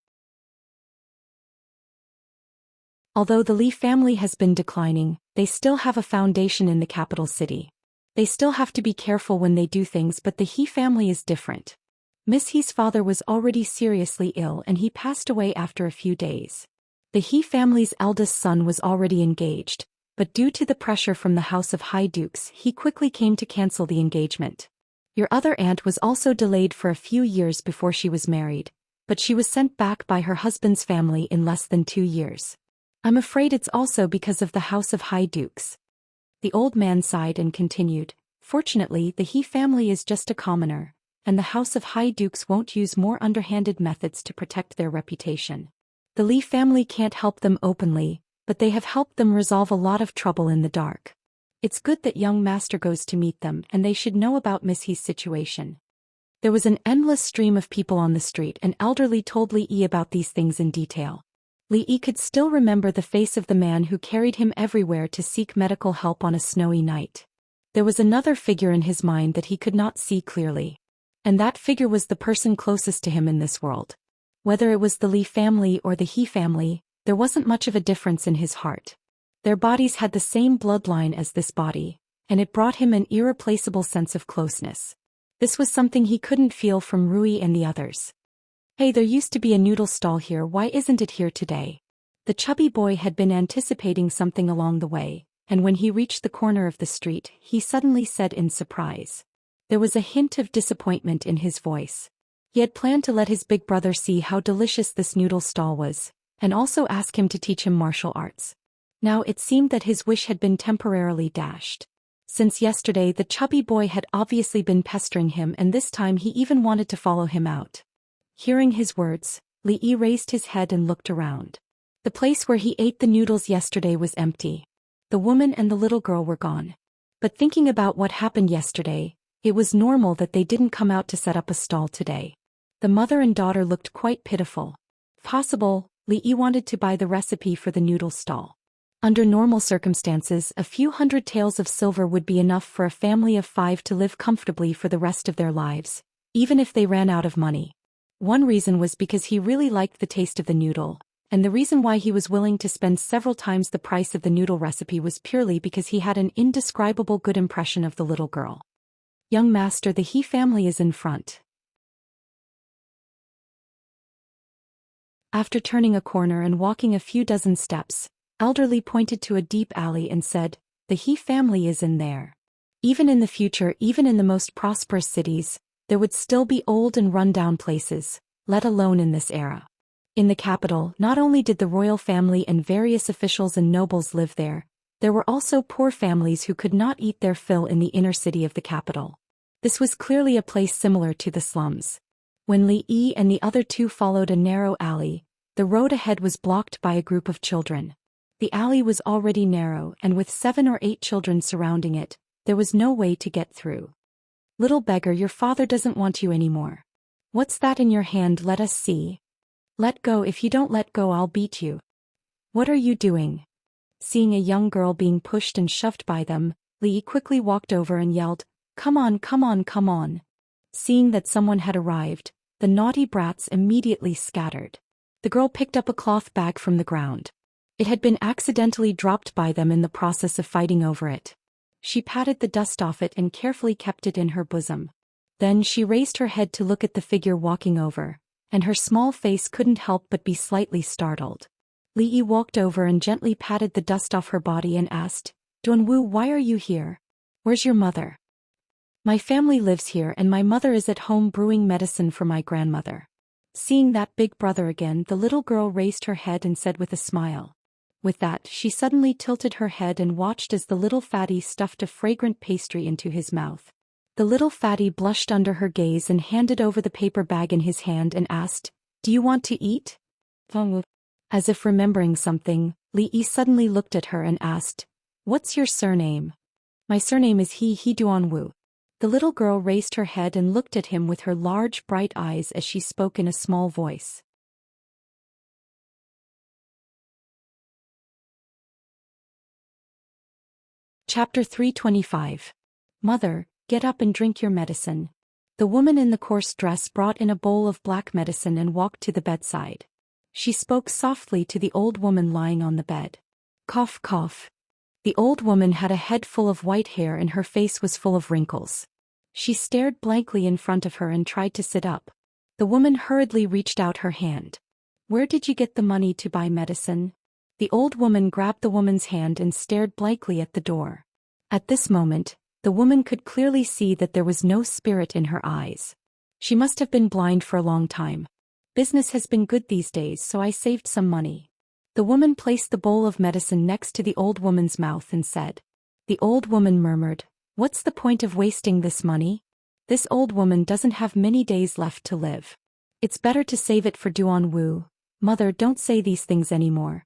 Although the Li family has been declining, they still have a foundation in the capital city. They still have to be careful when they do things, but the He family is different. Miss He's father was already seriously ill and he passed away after a few days. The He family's eldest son was already engaged, but due to the pressure from the house of High Dukes, he quickly came to cancel the engagement. Your other aunt was also delayed for a few years before she was married, but she was sent back by her husband's family in less than 2 years. I'm afraid it's also because of the house of High Dukes. The old man sighed and continued, fortunately the He family is just a commoner, and the house of High Dukes won't use more underhanded methods to protect their reputation. The Li family can't help them openly, but they have helped them resolve a lot of trouble in the dark. It's good that young Master goes to meet them and they should know about Miss He's situation. There was an endless stream of people on the street and elderly told Li Yi about these things in detail. Li Yi could still remember the face of the man who carried him everywhere to seek medical help on a snowy night. There was another figure in his mind that he could not see clearly. And that figure was the person closest to him in this world. Whether it was the Li family or the He family, there wasn't much of a difference in his heart. Their bodies had the same bloodline as this body, and it brought him an irreplaceable sense of closeness. This was something he couldn't feel from Rui and the others. Hey, there used to be a noodle stall here, why isn't it here today? The chubby boy had been anticipating something along the way, and when he reached the corner of the street, he suddenly said in surprise. There was a hint of disappointment in his voice. He had planned to let his big brother see how delicious this noodle stall was, and also ask him to teach him martial arts. Now it seemed that his wish had been temporarily dashed. Since yesterday the chubby boy had obviously been pestering him, and this time he even wanted to follow him out. Hearing his words, Li Yi raised his head and looked around. The place where he ate the noodles yesterday was empty. The woman and the little girl were gone. But thinking about what happened yesterday, it was normal that they didn't come out to set up a stall today. The mother and daughter looked quite pitiful. If possible, Li Yi wanted to buy the recipe for the noodle stall. Under normal circumstances, a few hundred taels of silver would be enough for a family of 5 to live comfortably for the rest of their lives, even if they ran out of money. One reason was because he really liked the taste of the noodle, and the reason why he was willing to spend several times the price of the noodle recipe was purely because he had an indescribable good impression of the little girl. Young master, the He family is in front. After turning a corner and walking a few dozen steps, Elderly pointed to a deep alley and said, "The He family is in there." Even in the future, even in the most prosperous cities, there would still be old and run-down places, let alone in this era. In the capital, not only did the royal family and various officials and nobles live there were also poor families who could not eat their fill in the inner city of the capital. This was clearly a place similar to the slums. When Li Yi and the other two followed a narrow alley, the road ahead was blocked by a group of children. The alley was already narrow, and with 7 or 8 children surrounding it, there was no way to get through. "Little beggar, your father doesn't want you anymore. What's that in your hand? Let us see. Let go. If you don't let go, I'll beat you. What are you doing?" Seeing a young girl being pushed and shoved by them, Li Yi quickly walked over and yelled, "Come on, come on, come on." Seeing that someone had arrived, the naughty brats immediately scattered. The girl picked up a cloth bag from the ground. It had been accidentally dropped by them in the process of fighting over it. She patted the dust off it and carefully kept it in her bosom. Then she raised her head to look at the figure walking over, and her small face couldn't help but be slightly startled. Li Yi walked over and gently patted the dust off her body and asked, "Duanwu, why are you here? Where's your mother?" "My family lives here and my mother is at home brewing medicine for my grandmother." Seeing that big brother again, the little girl raised her head and said with a smile. With that, she suddenly tilted her head and watched as the little fatty stuffed a fragrant pastry into his mouth. The little fatty blushed under her gaze and handed over the paper bag in his hand and asked, "Do you want to eat?" As if remembering something, Li Yi suddenly looked at her and asked, "What's your surname?" "My surname is He Duanwu." The little girl raised her head and looked at him with her large bright eyes as she spoke in a small voice. Chapter 325. Mother, get up and drink your medicine. The woman in the coarse dress brought in a bowl of black medicine and walked to the bedside. She spoke softly to the old woman lying on the bed. Cough, cough. The old woman had a head full of white hair and her face was full of wrinkles. She stared blankly in front of her and tried to sit up. The woman hurriedly reached out her hand. "Where did you get the money to buy medicine?" The old woman grabbed the woman's hand and stared blankly at the door. At this moment, the woman could clearly see that there was no spirit in her eyes. She must have been blind for a long time. "Business has been good these days, so I saved some money." The woman placed the bowl of medicine next to the old woman's mouth and said. The old woman murmured, "What's the point of wasting this money? This old woman doesn't have many days left to live. It's better to save it for Duanwu. Mother, don't say these things anymore.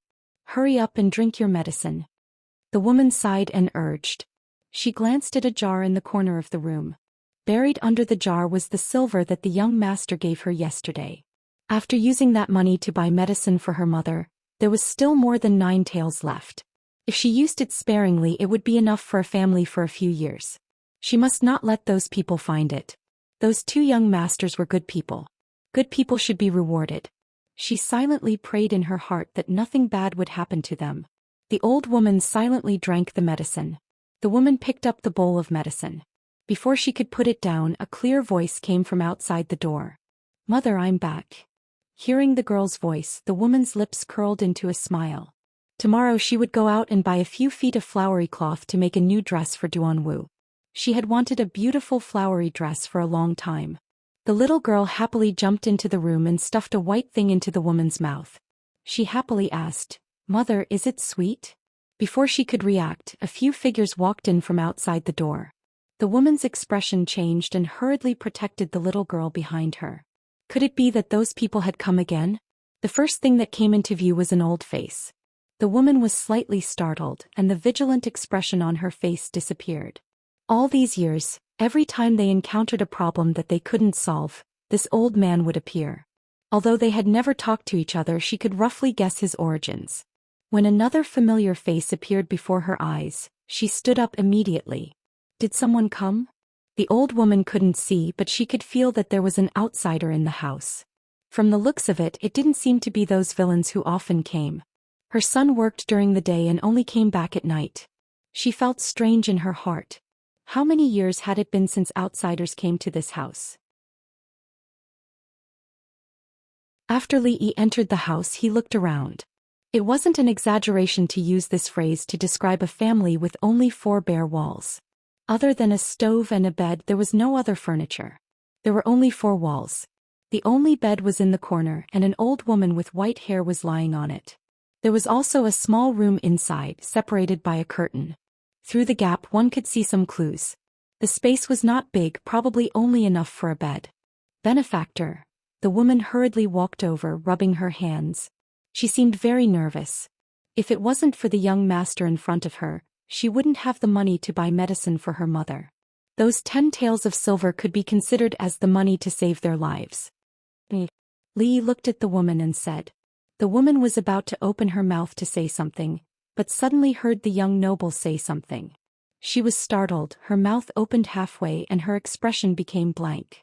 Hurry up and drink your medicine." The woman sighed and urged. She glanced at a jar in the corner of the room. Buried under the jar was the silver that the young master gave her yesterday. After using that money to buy medicine for her mother, there was still more than 9 taels left. If she used it sparingly, it would be enough for a family for a few years. She must not let those people find it. Those 2 young masters were good people. Good people should be rewarded. She silently prayed in her heart that nothing bad would happen to them. The old woman silently drank the medicine. The woman picked up the bowl of medicine. Before she could put it down, a clear voice came from outside the door. "Mother, I'm back." Hearing the girl's voice, the woman's lips curled into a smile. Tomorrow she would go out and buy a few feet of flowery cloth to make a new dress for Duanwu. She had wanted a beautiful flowery dress for a long time. The little girl happily jumped into the room and stuffed a white thing into the woman's mouth. She happily asked, "Mother, is it sweet?" Before she could react, a few figures walked in from outside the door. The woman's expression changed and hurriedly protected the little girl behind her. Could it be that those people had come again? The first thing that came into view was an old face. The woman was slightly startled, and the vigilant expression on her face disappeared. All these years, every time they encountered a problem that they couldn't solve, this old man would appear. Although they had never talked to each other, she could roughly guess his origins. When another familiar face appeared before her eyes, she stood up immediately. Did someone come? The old woman couldn't see, but she could feel that there was an outsider in the house. From the looks of it, it didn't seem to be those villains who often came. Her son worked during the day and only came back at night. She felt strange in her heart. How many years had it been since outsiders came to this house? After Li Yi entered the house, he looked around. It wasn't an exaggeration to use this phrase to describe a family with only 4 bare walls. Other than a stove and a bed, there was no other furniture. There were only 4 walls. The only bed was in the corner, and an old woman with white hair was lying on it. There was also a small room inside, separated by a curtain. Through the gap one could see some clues. The space was not big, probably only enough for a bed. Benefactor. The woman hurriedly walked over, rubbing her hands. She seemed very nervous. If it wasn't for the young master in front of her, she wouldn't have the money to buy medicine for her mother. Those 10 taels of silver could be considered as the money to save their lives. Li looked at the woman and said. The woman was about to open her mouth to say something, but suddenly heard the young noble say something. She was startled, her mouth opened halfway and her expression became blank.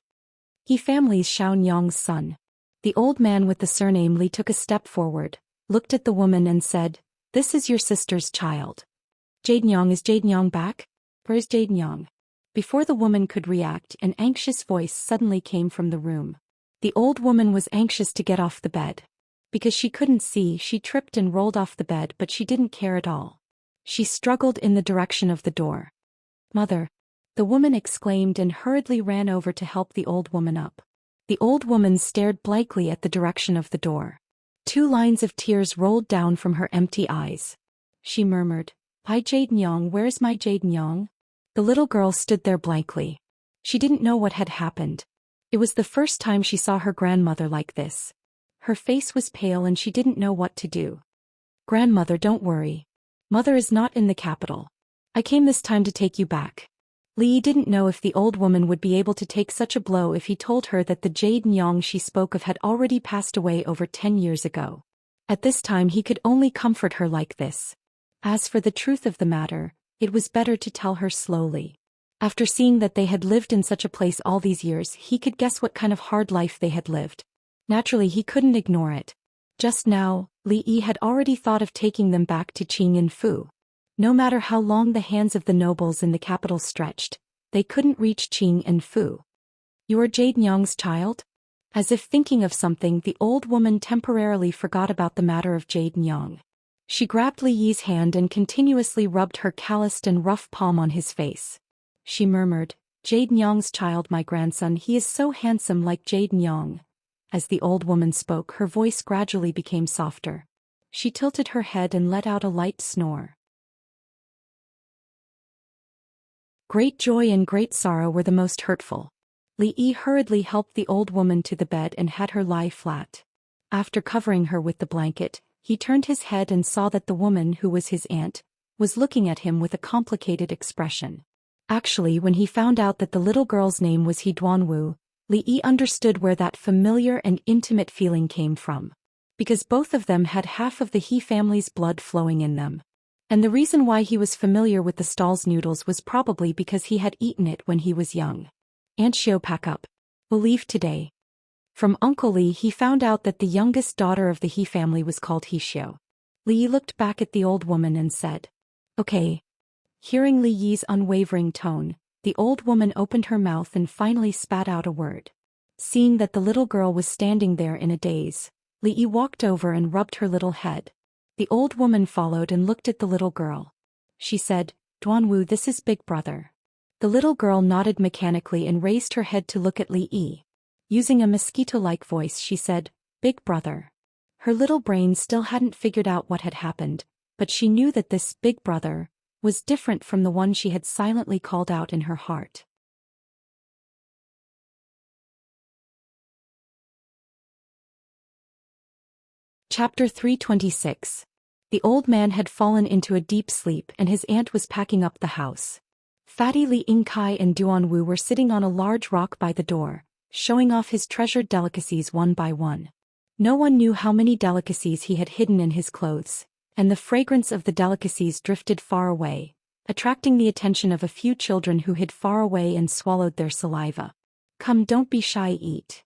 He family's Xianxia's son. The old man with the surname Li took a step forward, looked at the woman and said, "This is your sister's child." Is Jadenyang back? Where's Jadenyang? Before the woman could react, an anxious voice suddenly came from the room. The old woman was anxious to get off the bed. Because she couldn't see, she tripped and rolled off the bed, but she didn't care at all. She struggled in the direction of the door. "Mother!" the woman exclaimed and hurriedly ran over to help the old woman up. The old woman stared blankly at the direction of the door. 2 lines of tears rolled down from her empty eyes. She murmured, "My Jadenyang, where's my Jadenyang?" The little girl stood there blankly. She didn't know what had happened. It was the first time she saw her grandmother like this. Her face was pale and she didn't know what to do. "Grandmother, don't worry. Mother is not in the capital. I came this time to take you back." Li didn't know if the old woman would be able to take such a blow if he told her that the Jadenyang she spoke of had already passed away over 10 years ago. At this time he could only comfort her like this. As for the truth of the matter, it was better to tell her slowly. After seeing that they had lived in such a place all these years, he could guess what kind of hard life they had lived. Naturally, he couldn't ignore it. Just now, Li Yi had already thought of taking them back to Qing and Fu. No matter how long the hands of the nobles in the capital stretched, they couldn't reach Qing and Fu. "You are Jadenyang's child?" As if thinking of something, the old woman temporarily forgot about the matter of Jadenyang. She grabbed Li Yi's hand and continuously rubbed her calloused and rough palm on his face. She murmured, "Jadenyang's child, my grandson, he is so handsome like Jadenyang." As the old woman spoke, her voice gradually became softer. She tilted her head and let out a light snore. Great joy and great sorrow were the most hurtful. Li Yi hurriedly helped the old woman to the bed and had her lie flat. After covering her with the blanket, he turned his head and saw that the woman, who was his aunt, was looking at him with a complicated expression. Actually, when he found out that the little girl's name was He Duanwu, Li Yi understood where that familiar and intimate feeling came from. Because both of them had half of the He family's blood flowing in them. And the reason why he was familiar with the stall's noodles was probably because he had eaten it when he was young. "Aunt Xiao, pack up. We'll leave today." From Uncle Li he found out that the youngest daughter of the He family was called He Xiao. Li looked back at the old woman and said, "Okay." Hearing Li Yi's unwavering tone, the old woman opened her mouth and finally spat out a word. Seeing that the little girl was standing there in a daze, Li Yi walked over and rubbed her little head. The old woman followed and looked at the little girl. She said, "Duanwu, this is Big Brother." The little girl nodded mechanically and raised her head to look at Li Yi. Using a mosquito-like voice she said, "Big brother." Her little brain still hadn't figured out what had happened, but she knew that this big brother was different from the one she had silently called out in her heart. Chapter 326. The old man had fallen into a deep sleep and his aunt was packing up the house. Fatty Li Yingkai and Duanwu were sitting on a large rock by the door, showing off his treasured delicacies one by one. No one knew how many delicacies he had hidden in his clothes, and the fragrance of the delicacies drifted far away, attracting the attention of a few children who hid far away and swallowed their saliva. "Come, don't be shy, eat."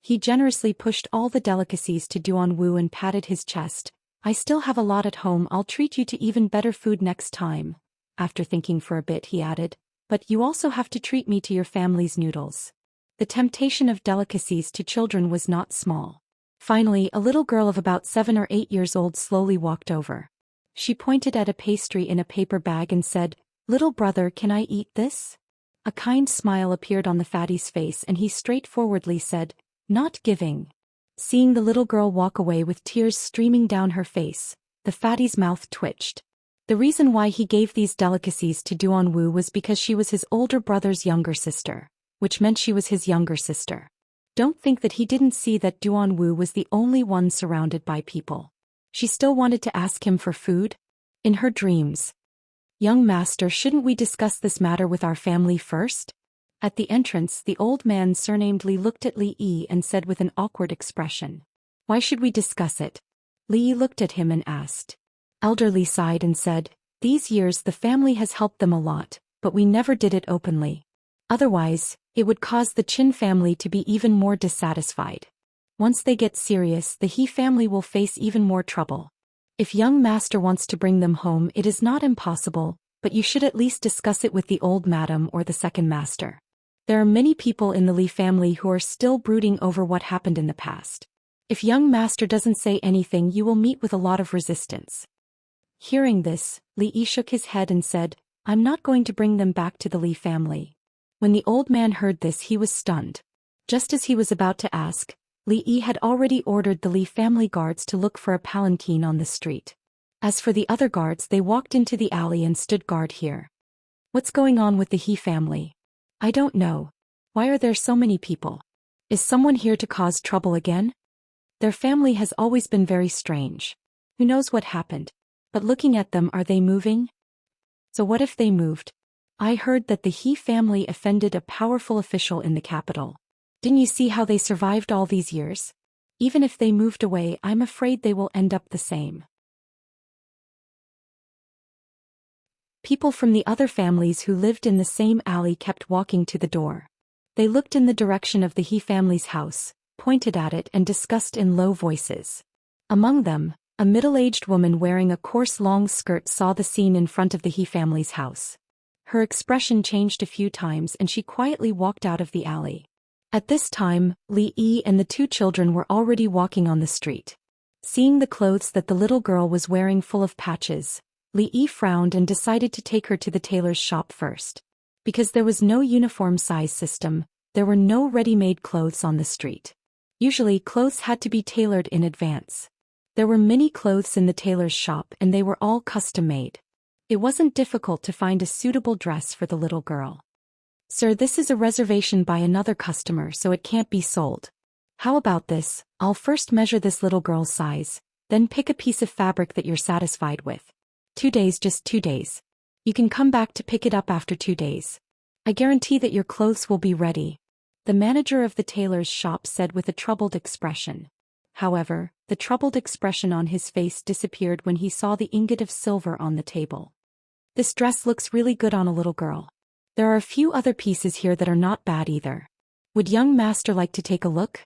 He generously pushed all the delicacies to Duanwu and patted his chest. "I still have a lot at home, I'll treat you to even better food next time." After thinking for a bit he added, "But you also have to treat me to your family's noodles." The temptation of delicacies to children was not small. Finally, a little girl of about 7 or 8 years old slowly walked over. She pointed at a pastry in a paper bag and said, "Little brother, can I eat this?" A kind smile appeared on the fatty's face and he straightforwardly said, "Not giving." Seeing the little girl walk away with tears streaming down her face, the fatty's mouth twitched. The reason why he gave these delicacies to Duanwu was because she was his older brother's younger sister, which meant she was his younger sister. Don't think that he didn't see that Duanwu was the only one surrounded by people. She still wanted to ask him for food? In her dreams. "Young master, shouldn't we discuss this matter with our family first?" At the entrance, the old man surnamed Li looked at Li Yi and said with an awkward expression, "Why should we discuss it?" Li Yi looked at him and asked. Elder Li sighed and said, "These years the family has helped them a lot, but we never did it openly. Otherwise, it would cause the Qin family to be even more dissatisfied. Once they get serious, the He family will face even more trouble. If young master wants to bring them home, it is not impossible, but you should at least discuss it with the old madam or the second master. There are many people in the Li family who are still brooding over what happened in the past. If young master doesn't say anything, you will meet with a lot of resistance." Hearing this, Li Yi shook his head and said, "I'm not going to bring them back to the Li family." When the old man heard this, he was stunned. Just as he was about to ask, Li Yi had already ordered the Li family guards to look for a palanquin on the street. As for the other guards, they walked into the alley and stood guard here. "What's going on with the He family?" "I don't know. Why are there so many people? Is someone here to cause trouble again? Their family has always been very strange. Who knows what happened? But looking at them, are they moving?" "So what if they moved? I heard that the He family offended a powerful official in the capital. Didn't you see how they survived all these years? Even if they moved away, I'm afraid they will end up the same." People from the other families who lived in the same alley kept walking to the door. They looked in the direction of the He family's house, pointed at it and discussed in low voices. Among them, a middle-aged woman wearing a coarse long skirt saw the scene in front of the He family's house. Her expression changed a few times and she quietly walked out of the alley. At this time, Li Yi and the two children were already walking on the street. Seeing the clothes that the little girl was wearing full of patches, Li Yi frowned and decided to take her to the tailor's shop first. Because there was no uniform size system, there were no ready-made clothes on the street. Usually, clothes had to be tailored in advance. There were many clothes in the tailor's shop and they were all custom-made. It wasn't difficult to find a suitable dress for the little girl. "Sir, this is a reservation by another customer, so it can't be sold. How about this? I'll first measure this little girl's size, then pick a piece of fabric that you're satisfied with. 2 days, just 2 days. You can come back to pick it up after 2 days. I guarantee that your clothes will be ready," the manager of the tailor's shop said with a troubled expression. However, the troubled expression on his face disappeared when he saw the ingot of silver on the table. "This dress looks really good on a little girl. There are a few other pieces here that are not bad either. Would young master like to take a look?"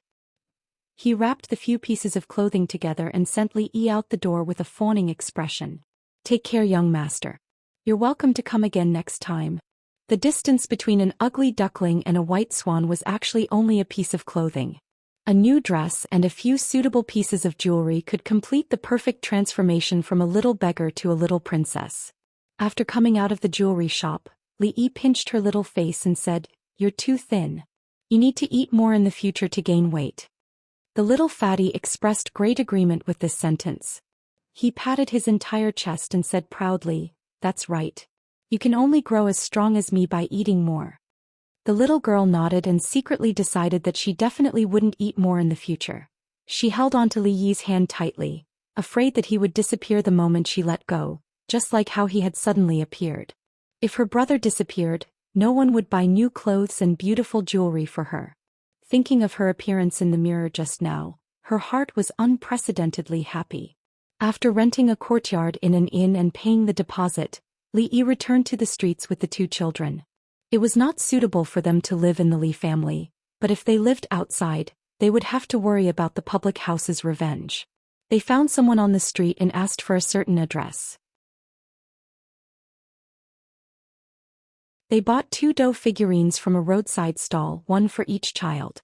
He wrapped the few pieces of clothing together and sent Li Yi out the door with a fawning expression. "Take care, young master. You're welcome to come again next time." The distance between an ugly duckling and a white swan was actually only a piece of clothing. A new dress and a few suitable pieces of jewelry could complete the perfect transformation from a little beggar to a little princess. After coming out of the jewelry shop, Li Yi pinched her little face and said, "You're too thin. You need to eat more in the future to gain weight. The little fatty expressed great agreement with this sentence. He patted his entire chest and said proudly, "That's right. You can only grow as strong as me by eating more." The little girl nodded and secretly decided that she definitely wouldn't eat more in the future. She held onto Li Yi's hand tightly, afraid that he would disappear the moment she let go, just like how he had suddenly appeared. If her brother disappeared, no one would buy new clothes and beautiful jewelry for her. Thinking of her appearance in the mirror just now, her heart was unprecedentedly happy. After renting a courtyard in an inn and paying the deposit, Li Yi returned to the streets with the two children. It was not suitable for them to live in the Li family, but if they lived outside, they would have to worry about the public house's revenge. They found someone on the street and asked for a certain address. They bought 2 dough figurines from a roadside stall, one for each child.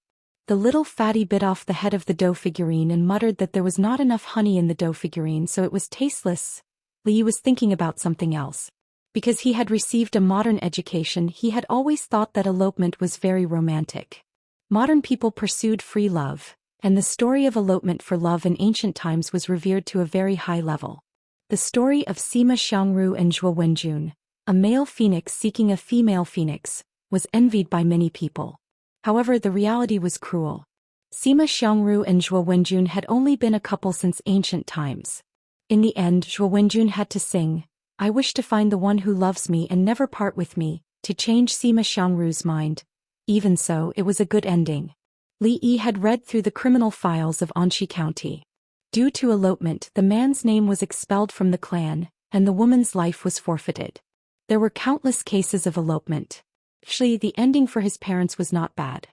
The little fatty bit off the head of the dough figurine and muttered that there was not enough honey in the dough figurine, so it was tasteless. Li Yi was thinking about something else. Because he had received a modern education, he had always thought that elopement was very romantic. Modern people pursued free love, and the story of elopement for love in ancient times was revered to a very high level. The story of Sima Xiangru and Zhou Wenjun, a male phoenix seeking a female phoenix, was envied by many people. However, the reality was cruel. Sima Xiangru and Zhou Wenjun had only been a couple since ancient times. In the end, Zhou Wenjun had to sing, "I wish to find the one who loves me and never part with me," to change Sima Xiangru's mind. Even so, it was a good ending. Li Yi had read through the criminal files of Anxi County. Due to elopement, the man's name was expelled from the clan, and the woman's life was forfeited. There were countless cases of elopement. Actually, the ending for his parents was not bad.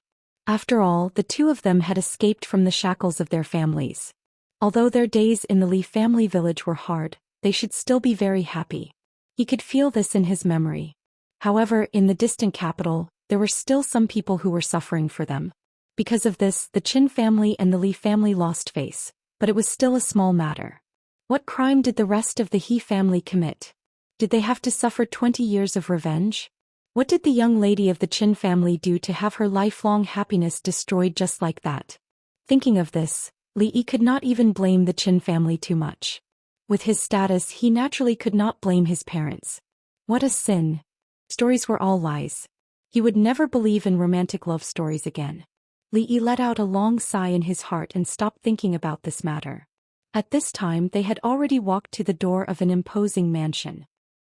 After all, the two of them had escaped from the shackles of their families. Although their days in the Li family village were hard, they should still be very happy. He could feel this in his memory. However, in the distant capital, there were still some people who were suffering for them. Because of this, the Qin family and the Li family lost face, but it was still a small matter. What crime did the rest of the He family commit? Did they have to suffer 20 years of revenge? What did the young lady of the Qin family do to have her lifelong happiness destroyed just like that? Thinking of this, Li Yi could not even blame the Qin family too much. With his status, he naturally could not blame his parents. What a sin. Stories were all lies. He would never believe in romantic love stories again. Li Yi let out a long sigh in his heart and stopped thinking about this matter. At this time, they had already walked to the door of an imposing mansion.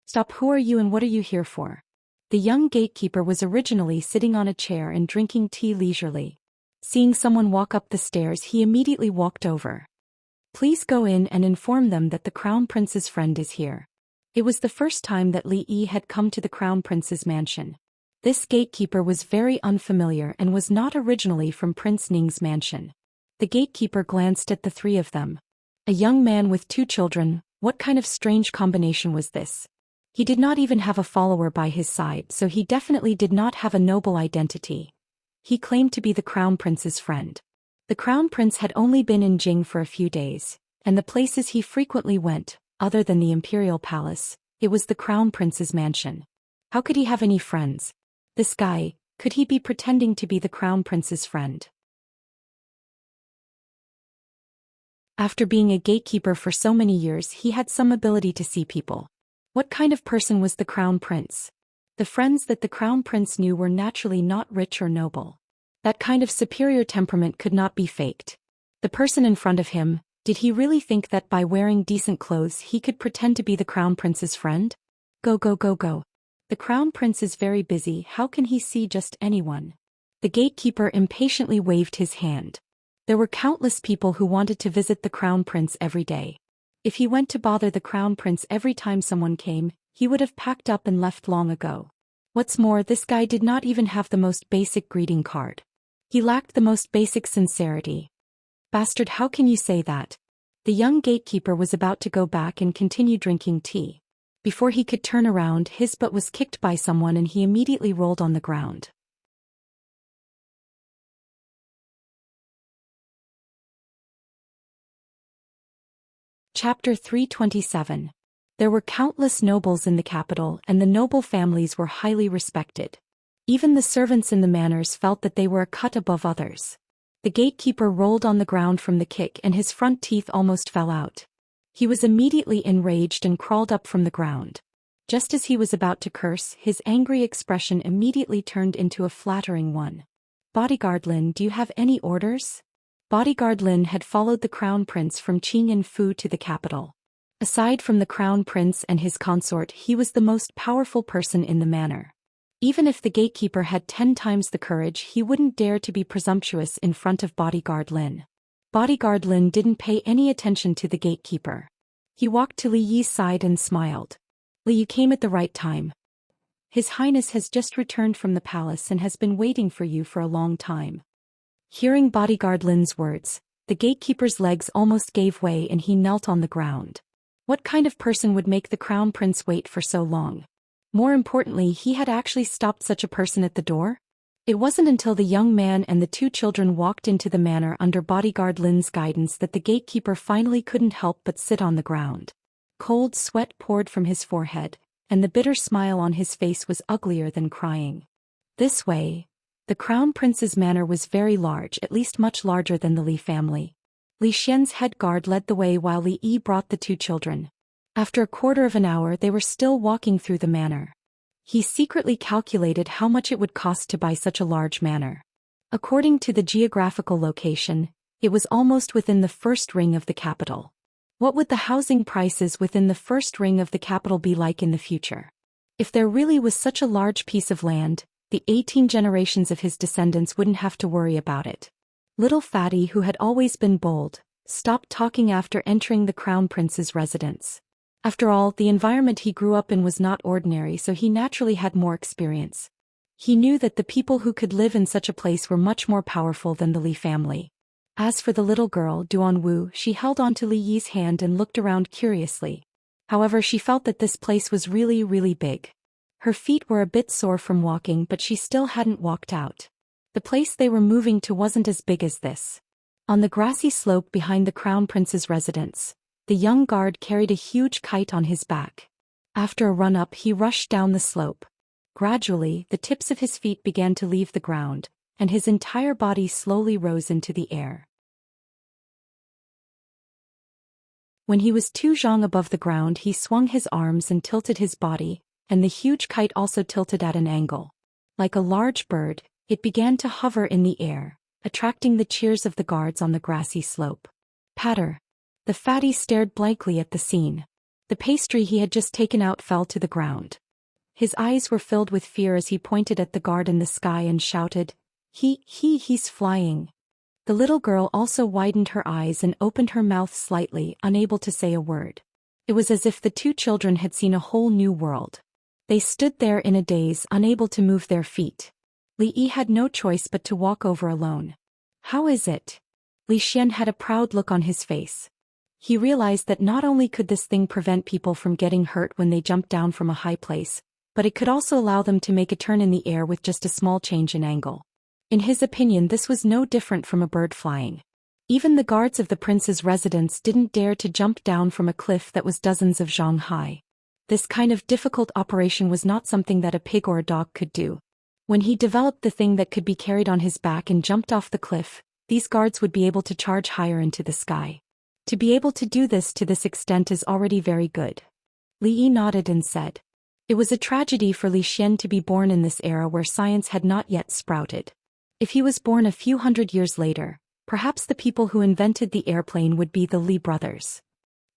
"Stop, who are you and what are you here for?" The young gatekeeper was originally sitting on a chair and drinking tea leisurely. Seeing someone walk up the stairs, he immediately walked over. "Please go in and inform them that the Crown Prince's friend is here." It was the first time that Li Yi had come to the Crown Prince's mansion. This gatekeeper was very unfamiliar and was not originally from Prince Ning's mansion. The gatekeeper glanced at the three of them. A young man with 2 children, what kind of strange combination was this? He did not even have a follower by his side, so he definitely did not have a noble identity. He claimed to be the Crown Prince's friend. The Crown Prince had only been in Jing for a few days, and the places he frequently went, other than the Imperial Palace, it was the Crown Prince's mansion. How could he have any friends? This guy, could he be pretending to be the Crown Prince's friend? After being a gatekeeper for so many years, he had some ability to see people. What kind of person was the Crown Prince? The friends that the Crown Prince knew were naturally not rich or noble. That kind of superior temperament could not be faked. The person in front of him, did he really think that by wearing decent clothes he could pretend to be the Crown Prince's friend? Go go go go. The Crown Prince is very busy, how can he see just anyone? The gatekeeper impatiently waved his hand. There were countless people who wanted to visit the Crown Prince every day. If he went to bother the Crown Prince every time someone came, he would have packed up and left long ago. What's more, this guy did not even have the most basic greeting card. He lacked the most basic sincerity. Bastard, how can you say that? The young gatekeeper was about to go back and continue drinking tea. Before he could turn around, his butt was kicked by someone and he immediately rolled on the ground. Chapter 327. There were countless nobles in the capital and the noble families were highly respected. Even the servants in the manors felt that they were a cut above others. The gatekeeper rolled on the ground from the kick and his front teeth almost fell out. He was immediately enraged and crawled up from the ground. Just as he was about to curse, his angry expression immediately turned into a flattering one. "Bodyguard Lin, do you have any orders?" Bodyguard Lin had followed the crown prince from Qingyanfu to the capital. Aside from the crown prince and his consort, he was the most powerful person in the manor. Even if the gatekeeper had 10 times the courage, he wouldn't dare to be presumptuous in front of Bodyguard Lin. Bodyguard Lin didn't pay any attention to the gatekeeper. He walked to Li Yi's side and smiled. "Li, you came at the right time. His Highness has just returned from the palace and has been waiting for you for a long time." Hearing Bodyguard Lin's words, the gatekeeper's legs almost gave way and he knelt on the ground. What kind of person would make the crown prince wait for so long? More importantly, he had actually stopped such a person at the door? It wasn't until the young man and the 2 children walked into the manor under Bodyguard Lin's guidance that the gatekeeper finally couldn't help but sit on the ground. Cold sweat poured from his forehead, and the bitter smile on his face was uglier than crying. This way, the crown prince's manor was very large, at least much larger than the Li family. Li Xian's head guard led the way while Li Yi brought the 2 children. After a quarter of an hour they were still walking through the manor. He secretly calculated how much it would cost to buy such a large manor. According to the geographical location, it was almost within the first ring of the capital. What would the housing prices within the first ring of the capital be like in the future? If there really was such a large piece of land, the 18 generations of his descendants wouldn't have to worry about it. Little Fatty, who had always been bold, stopped talking after entering the crown prince's residence. After all, the environment he grew up in was not ordinary, so he naturally had more experience. He knew that the people who could live in such a place were much more powerful than the Li family. As for the little girl, Duanwu, she held onto Li Yi's hand and looked around curiously. However, she felt that this place was really, really big. Her feet were a bit sore from walking, but she still hadn't walked out. The place they were moving to wasn't as big as this. On the grassy slope behind the crown prince's residence, the young guard carried a huge kite on his back. After a run-up, he rushed down the slope. Gradually, the tips of his feet began to leave the ground, and his entire body slowly rose into the air. When he was 2 zhang above the ground, he swung his arms and tilted his body, and the huge kite also tilted at an angle. Like a large bird, it began to hover in the air, attracting the cheers of the guards on the grassy slope. Patter. The fatty stared blankly at the scene. The pastry he had just taken out fell to the ground. His eyes were filled with fear as he pointed at the guard in the sky and shouted, He's flying." The little girl also widened her eyes and opened her mouth slightly, unable to say a word. It was as if the 2 children had seen a whole new world. They stood there in a daze, unable to move their feet. Li Yi had no choice but to walk over alone. "How is it?" Li Xian had a proud look on his face. He realized that not only could this thing prevent people from getting hurt when they jumped down from a high place, but it could also allow them to make a turn in the air with just a small change in angle. In his opinion, this was no different from a bird flying. Even the guards of the prince's residence didn't dare to jump down from a cliff that was dozens of zhang high. This kind of difficult operation was not something that a pig or a dog could do. When he developed the thing that could be carried on his back and jumped off the cliff, these guards would be able to charge higher into the sky. To be able to do this to this extent is already very good. Li Yi nodded and said. It was a tragedy for Li Xian to be born in this era where science had not yet sprouted. If he was born a few hundred years later, perhaps the people who invented the airplane would be the Li brothers.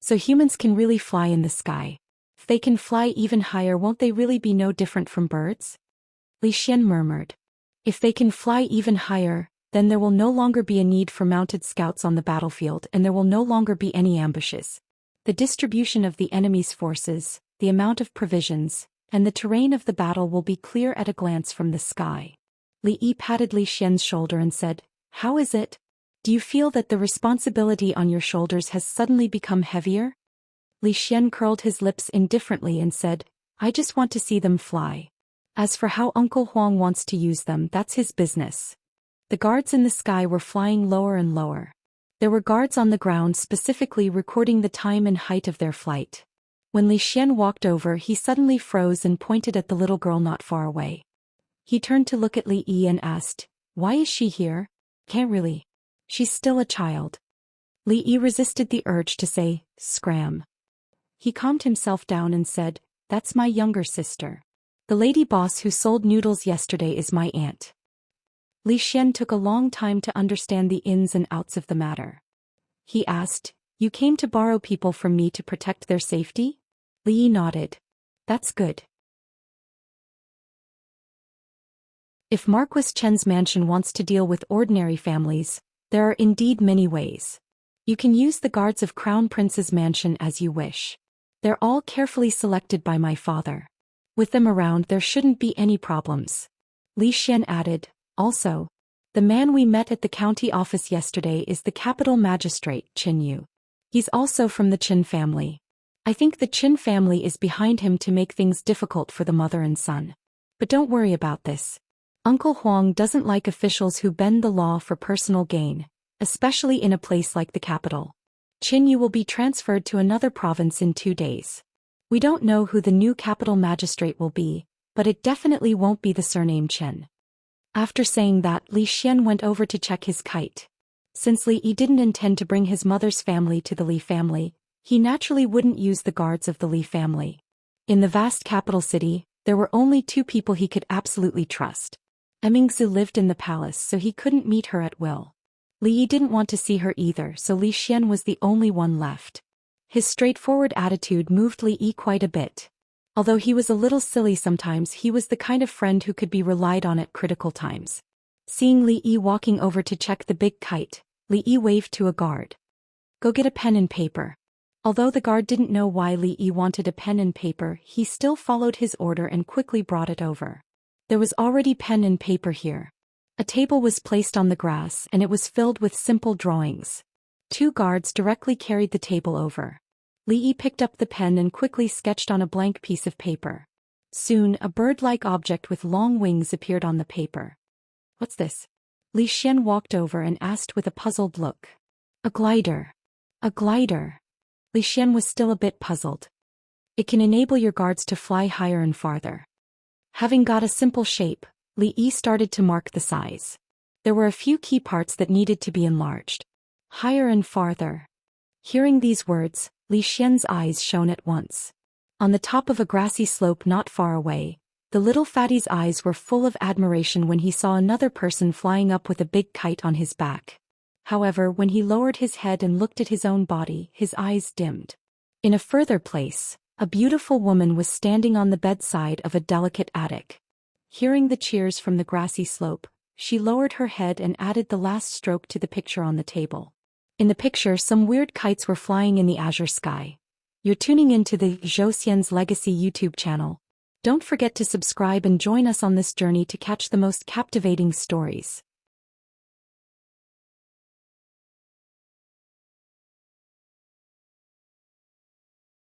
So humans can really fly in the sky. If they can fly even higher, won't they really be no different from birds? Li Xian murmured. If they can fly even higher, then there will no longer be a need for mounted scouts on the battlefield and there will no longer be any ambushes. The distribution of the enemy's forces, the amount of provisions, and the terrain of the battle will be clear at a glance from the sky. Li Yi patted Li Xian's shoulder and said, How is it? Do you feel that the responsibility on your shoulders has suddenly become heavier? Li Xian curled his lips indifferently and said, I just want to see them fly. As for how Uncle Huang wants to use them, that's his business. The guards in the sky were flying lower and lower. There were guards on the ground specifically recording the time and height of their flight. When Li Xian walked over, he suddenly froze and pointed at the little girl not far away. He turned to look at Li Yi and asked, "Why is she here?" "Can't really. She's still a child." Li Yi resisted the urge to say, "Scram." He calmed himself down and said, "That's my younger sister. The lady boss who sold noodles yesterday is my aunt." Li Xian took a long time to understand the ins and outs of the matter. He asked, "You came to borrow people from me to protect their safety?" Li Yi nodded. "That's good. If Marquis Chen's mansion wants to deal with ordinary families, there are indeed many ways. You can use the guards of Crown Prince's mansion as you wish. They're all carefully selected by my father. With them around there shouldn't be any problems." Li Xian added, "Also, the man we met at the county office yesterday is the capital magistrate, Qin Yu. He's also from the Qin family. I think the Qin family is behind him to make things difficult for the mother and son. But don't worry about this. Uncle Huang doesn't like officials who bend the law for personal gain, especially in a place like the capital. Qin Yu will be transferred to another province in 2 days. We don't know who the new capital magistrate will be, but it definitely won't be the surname Chen." After saying that, Li Xian went over to check his kite. Since Li Yi didn't intend to bring his mother's family to the Li family, he naturally wouldn't use the guards of the Li family. In the vast capital city, there were only 2 people he could absolutely trust. Emingzu lived in the palace, so he couldn't meet her at will. Li Yi didn't want to see her either, so Li Xian was the only one left. His straightforward attitude moved Li Yi quite a bit. Although he was a little silly sometimes, he was the kind of friend who could be relied on at critical times. Seeing Li Yi walking over to check the big kite, Li Yi waved to a guard. "Go get a pen and paper." Although the guard didn't know why Li Yi wanted a pen and paper, he still followed his order and quickly brought it over. There was already pen and paper here. A table was placed on the grass and it was filled with simple drawings. 2 guards directly carried the table over. Li Yi picked up the pen and quickly sketched on a blank piece of paper. Soon, a bird-like object with long wings appeared on the paper. "What's this?" Li Xian walked over and asked with a puzzled look. "A glider." "A glider." Li Xian was still a bit puzzled. "It can enable your guards to fly higher and farther." Having got a simple shape, Li Yi started to mark the size. There were a few key parts that needed to be enlarged. Higher and farther. Hearing these words, Li Xian's eyes shone at once. On the top of a grassy slope not far away, the little fatty's eyes were full of admiration when he saw another person flying up with a big kite on his back. However, when he lowered his head and looked at his own body, his eyes dimmed. In a further place, a beautiful woman was standing on the bedside of a delicate attic. Hearing the cheers from the grassy slope, she lowered her head and added the last stroke to the picture on the table. In the picture, some weird kites were flying in the azure sky. You're tuning into the Zhou Xian's Legacy YouTube channel. Don't forget to subscribe and join us on this journey to catch the most captivating stories.